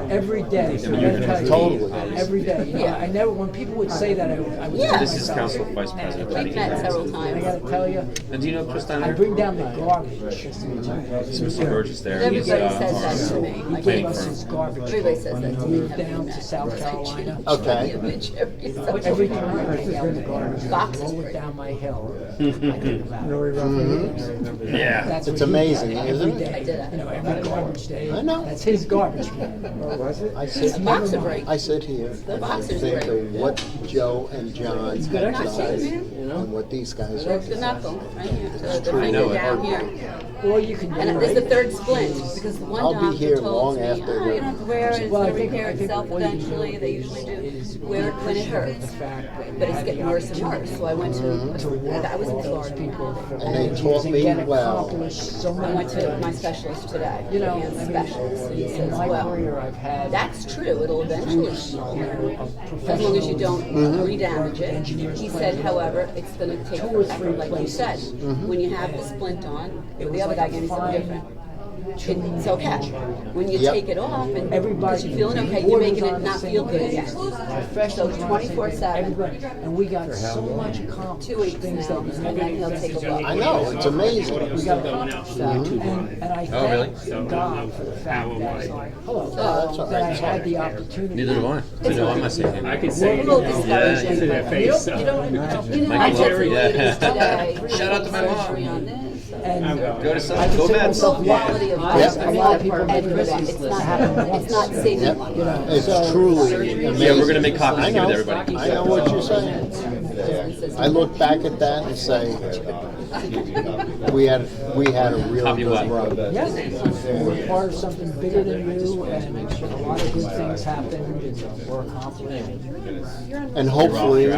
Every day. I mean, you're gonna have to- Totally. Every day. You know, I never, when people would say that, I would Yeah. This is Council Vice President. We've met several I times. gotta tell you, And do you know Chris I Steiner? bring down the garbage. It's Mr. Burgess there. He's, Everybody says that to me. He Like, gave us his garbage. everybody says that to me. Moved down to South Carolina. Okay. Every time I bring out the garbage, I Boxes roll for it you. down my hill. I think about it. Yeah. That's It's what he amazing, does isn't every it? day. You know, every garbage day. I know. That's his garbage man. I sit, A boxer break. I sit here and boxer's think break. of what Joe and John have good done, exercise. and what these guys There's are. the knuckle, right here. The true. I finger know it. down here. Or you can do And there's the third splint, because the one I'll be doctor here told long me, after you don't have to wear it, it's Well, I gonna think- repair I think itself what you do eventually, they usually do. is Wear it when it hurts. But it's getting worse and worse, so I went to, I was in Florida. And they taught me well. I went to my specialist today, You know, hand I mean, specialist, and he in says, my well, career, I've had that's true, it'll eventually, as long as you don't re-damage it. He said, however, it's gonna take forever, like you said. When you have the splint on, the other guy gave me something different. It's okay. When you take it off and because you're feeling okay, you're making it not feel good again. So 24/7. And we got so much accomplished. 2 weeks things now, that we and then he'll take a look. I know, it's amazing. We got accomplished that. And I Oh, really? thank God for the fact that it's like, hello, that's all that I right. had the opportunity. Neither do I. So no, I'm not saying anything. I could It's say a little it. discouraging. To their face. You don't, I Michael took Jerry, some meetings yeah. today. Shout out to my mom. Surgery on this. and Go to some, I go consider Mets. myself Quality of lucky. life. A lot of people make And this it's not saving Yep. life. you know. It's truly amazing. Yeah, we're gonna make copies I and give it know. to everybody. I know what you're saying. I look back at that and say, we had a real Copy what? good run. Yes, we're part of something bigger than you, and a lot of good things happened and were accomplished. And hopefully, we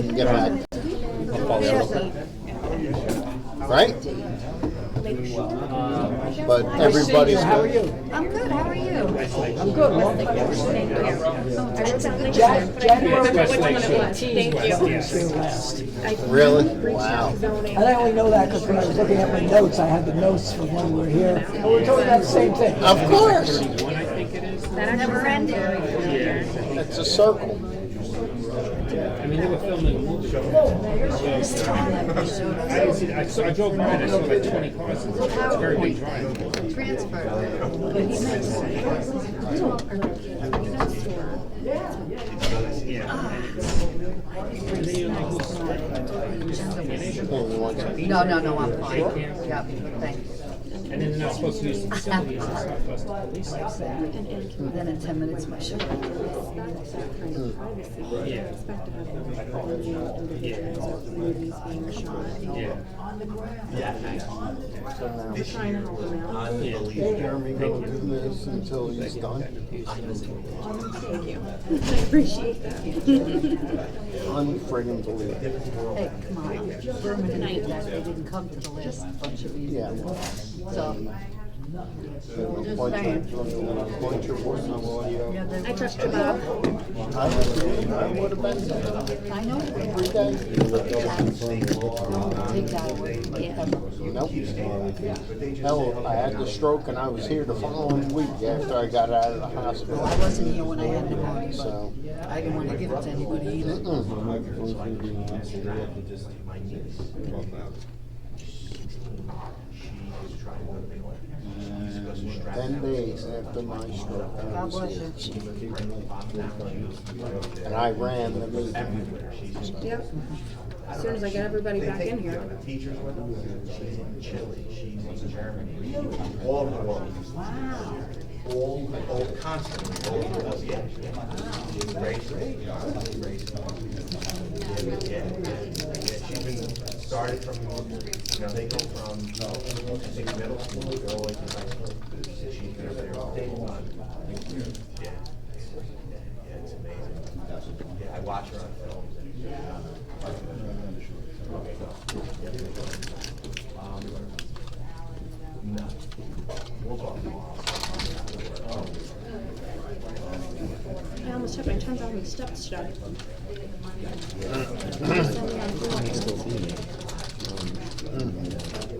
can get back. Right? But everybody's How are good. you? I'm good, how are you? I'm good. Long time no see. January 18th was your last. Really? Wow. And I only know that because when I was looking at my notes, I had the notes from when we were here, and we were talking about the same thing. Of course. That never ended. It's a circle. I mean, they were filming a movie. I drove by and I saw like 20 cars. It's a very big drive. No, I'm fine. Yep, thank you. And then they're not supposed to use the facilities and stuff, but the police like that. Then in 10 minutes, my show. Respect that kind of privacy, Yeah. respect of individuals or movies being shot. Yeah. We're trying to help them out. Jeremy will do this until he's done. Thank you. I appreciate that. Unfriggin' believable. Hey, come on. German did that, they didn't come to the last bunch of meetings. Yeah. So, A bunch of work on audio. I trust you, Bob. I would have been there. I know. Every day. Take that away. Nope. Hell, I had the stroke and I was here the following week after I got out of the hospital. Well, I wasn't here when I had the party, So. but I didn't want to give it to anybody either. And 10 days after my stroke, I God was bless here. you. And I ran the meeting. Yep. As soon as I get everybody back in here. Teachers with them. She's in Chile. She's in Germany. All over the world. Wow. All constantly. All over the world. Yeah. She's raised. Yeah. She's been started from. They go from I think middle school all the way to high school. She's been over there all day long. Yeah. Yeah, it's amazing. Yeah, I watch her on films. No. We'll talk. I almost took my 10,000 steps today.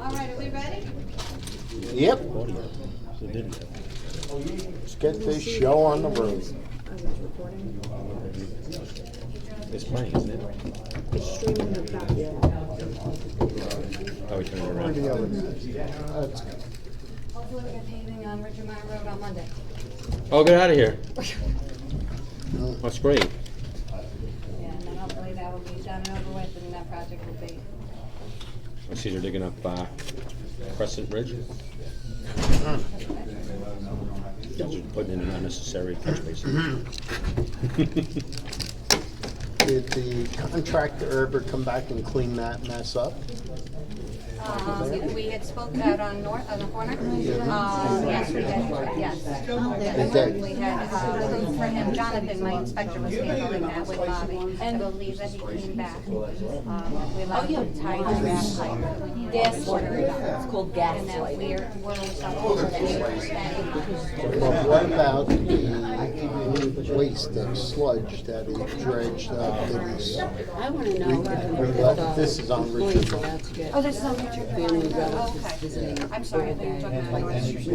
All right, are we ready? Yep. Let's get this show on the road. I was recording. It's playing, isn't it? It's streaming the back. Oh, we turned it Where around. the other guys? That's good. Hopefully we get paving on Richard Meyer Road on Monday. Oh, get out of here. That's great. Yeah, and then hopefully that will be done and over with, and that project will be. I see they're digging up Crescent Ridge. Just putting in an unnecessary catch basin. Did the contractor ever come back and clean that mess up? We had spoke out on the corner. Yes, we did, yes. Did We had, for him, Jonathan, my inspector, was handling that with Bobby. I believe that he came back. We allowed him to tie the gas pipe. Gas water, it's called gas And then light. we're stuff over the neighbors. Well, what about the waste, the sludge that he dredged up? I want to know. This is on Richard. Oh, this is on Richard. Family relatives Okay. visiting. I'm sorry, I thought you were talking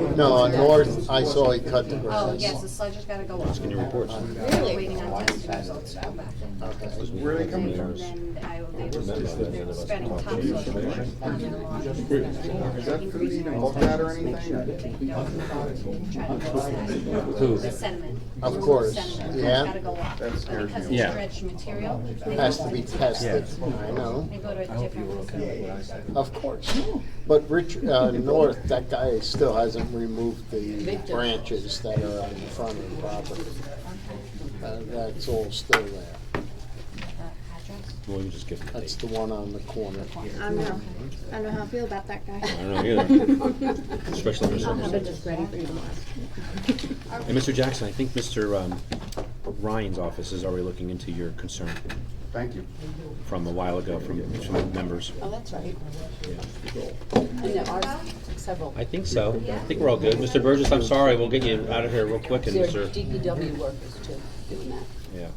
about. No, on North, I saw he cut the grass. Oh, yes, the sludge has got to go up. Can you report? Really? Waiting on testing results to come back. Where are they coming from? And then they're spending tons of on their lawn. Is that food even looked at or anything? Who? The sediment. Of course, Sediment. yeah. It's gotta go up. But because it's Yeah. dredged material. they Has go to be to- tested, I know. They go to a different facility. Of course. But North, that guy still hasn't removed the branches that are on the front of the property. That's all still there. Well, you just give them the That's date. the one on the corner. I don't know. I don't know how I feel about that guy. I don't know either. Especially for I'll have it some. just ready for you tomorrow. Hey, Mr. Jackson, I think Mr. Ryan's office is already looking into your concern. Thank you. From a while ago, from members. Oh, that's right. And there are several. I think so. I think we're all good. Mr. Burgess, I'm sorry, we'll get you out of here real quick. And There are Mr. DPW workers too, doing that. Yeah.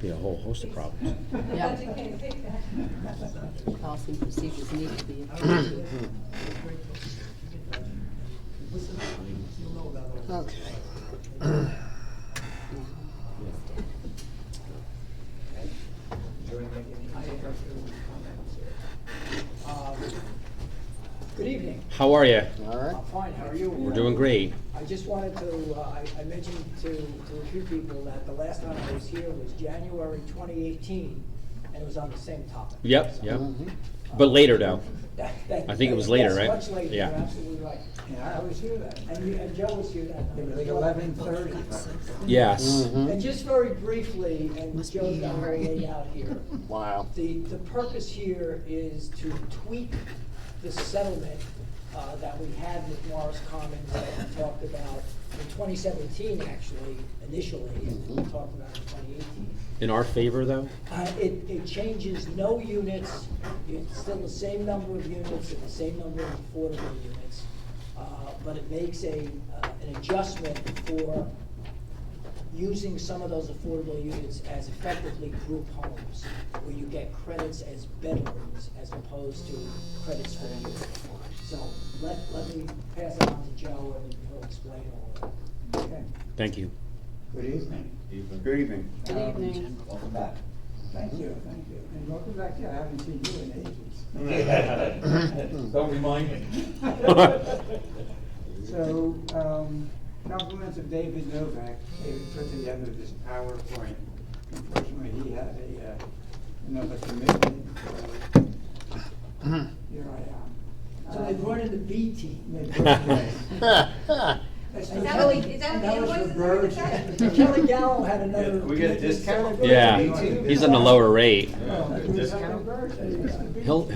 Be a whole host of problems. Yeah. Policy and procedures need to be improved. Okay. Good evening. How are you? All right. I'm fine, how are you? We're doing great. I just wanted to, I mentioned to a few people that the last time I was here was January 2018, and it was on the same topic. Yep, yep. But later, though. That- I think it was later, yes, right? Much later, Yeah. you're absolutely right. Yeah, I was here that. And Joe was here that night. It was like 11:30. Yes. And just very briefly, and Joe's got her way out here. Wow. The purpose here is to tweak the settlement that we had with Morris Commons that we talked about in 2017, actually, initially, and then we talked about in 2018. In our favor, though? It changes no units, it's still the same number of units and the same number of affordable units, but it makes an adjustment for using some of those affordable units as effectively group homes, where you get credits as bedrooms as opposed to credits for the unit. So let me pass it on to Joe and he'll explain all of that. Okay. Thank you. Good evening. Good evening. Good evening. Welcome back. Thank you. And welcome back to, I haven't seen you in ages. Don't remind me. So, compliments of David Novak. David put together this PowerPoint. Unfortunately, he had another commitment. Here I am. So they brought in the B team. They brought in- Is that what the invoice is? Kelly Gallo had another. We get a discount? Yeah, he's on the lower rate. He'll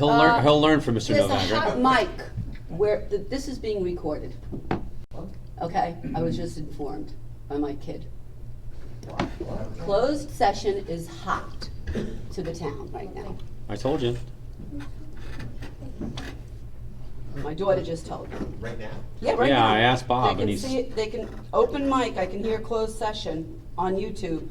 learn from Mr. There's a Novak, hot right? mic where, this is being recorded. Okay, I was just informed by my kid. Closed session is hot to the town right now. I told you. My daughter just told me. Right now? Yeah, right now. Yeah, I asked Bob, They and can see it, they can, open mic, I can hear closed session on YouTube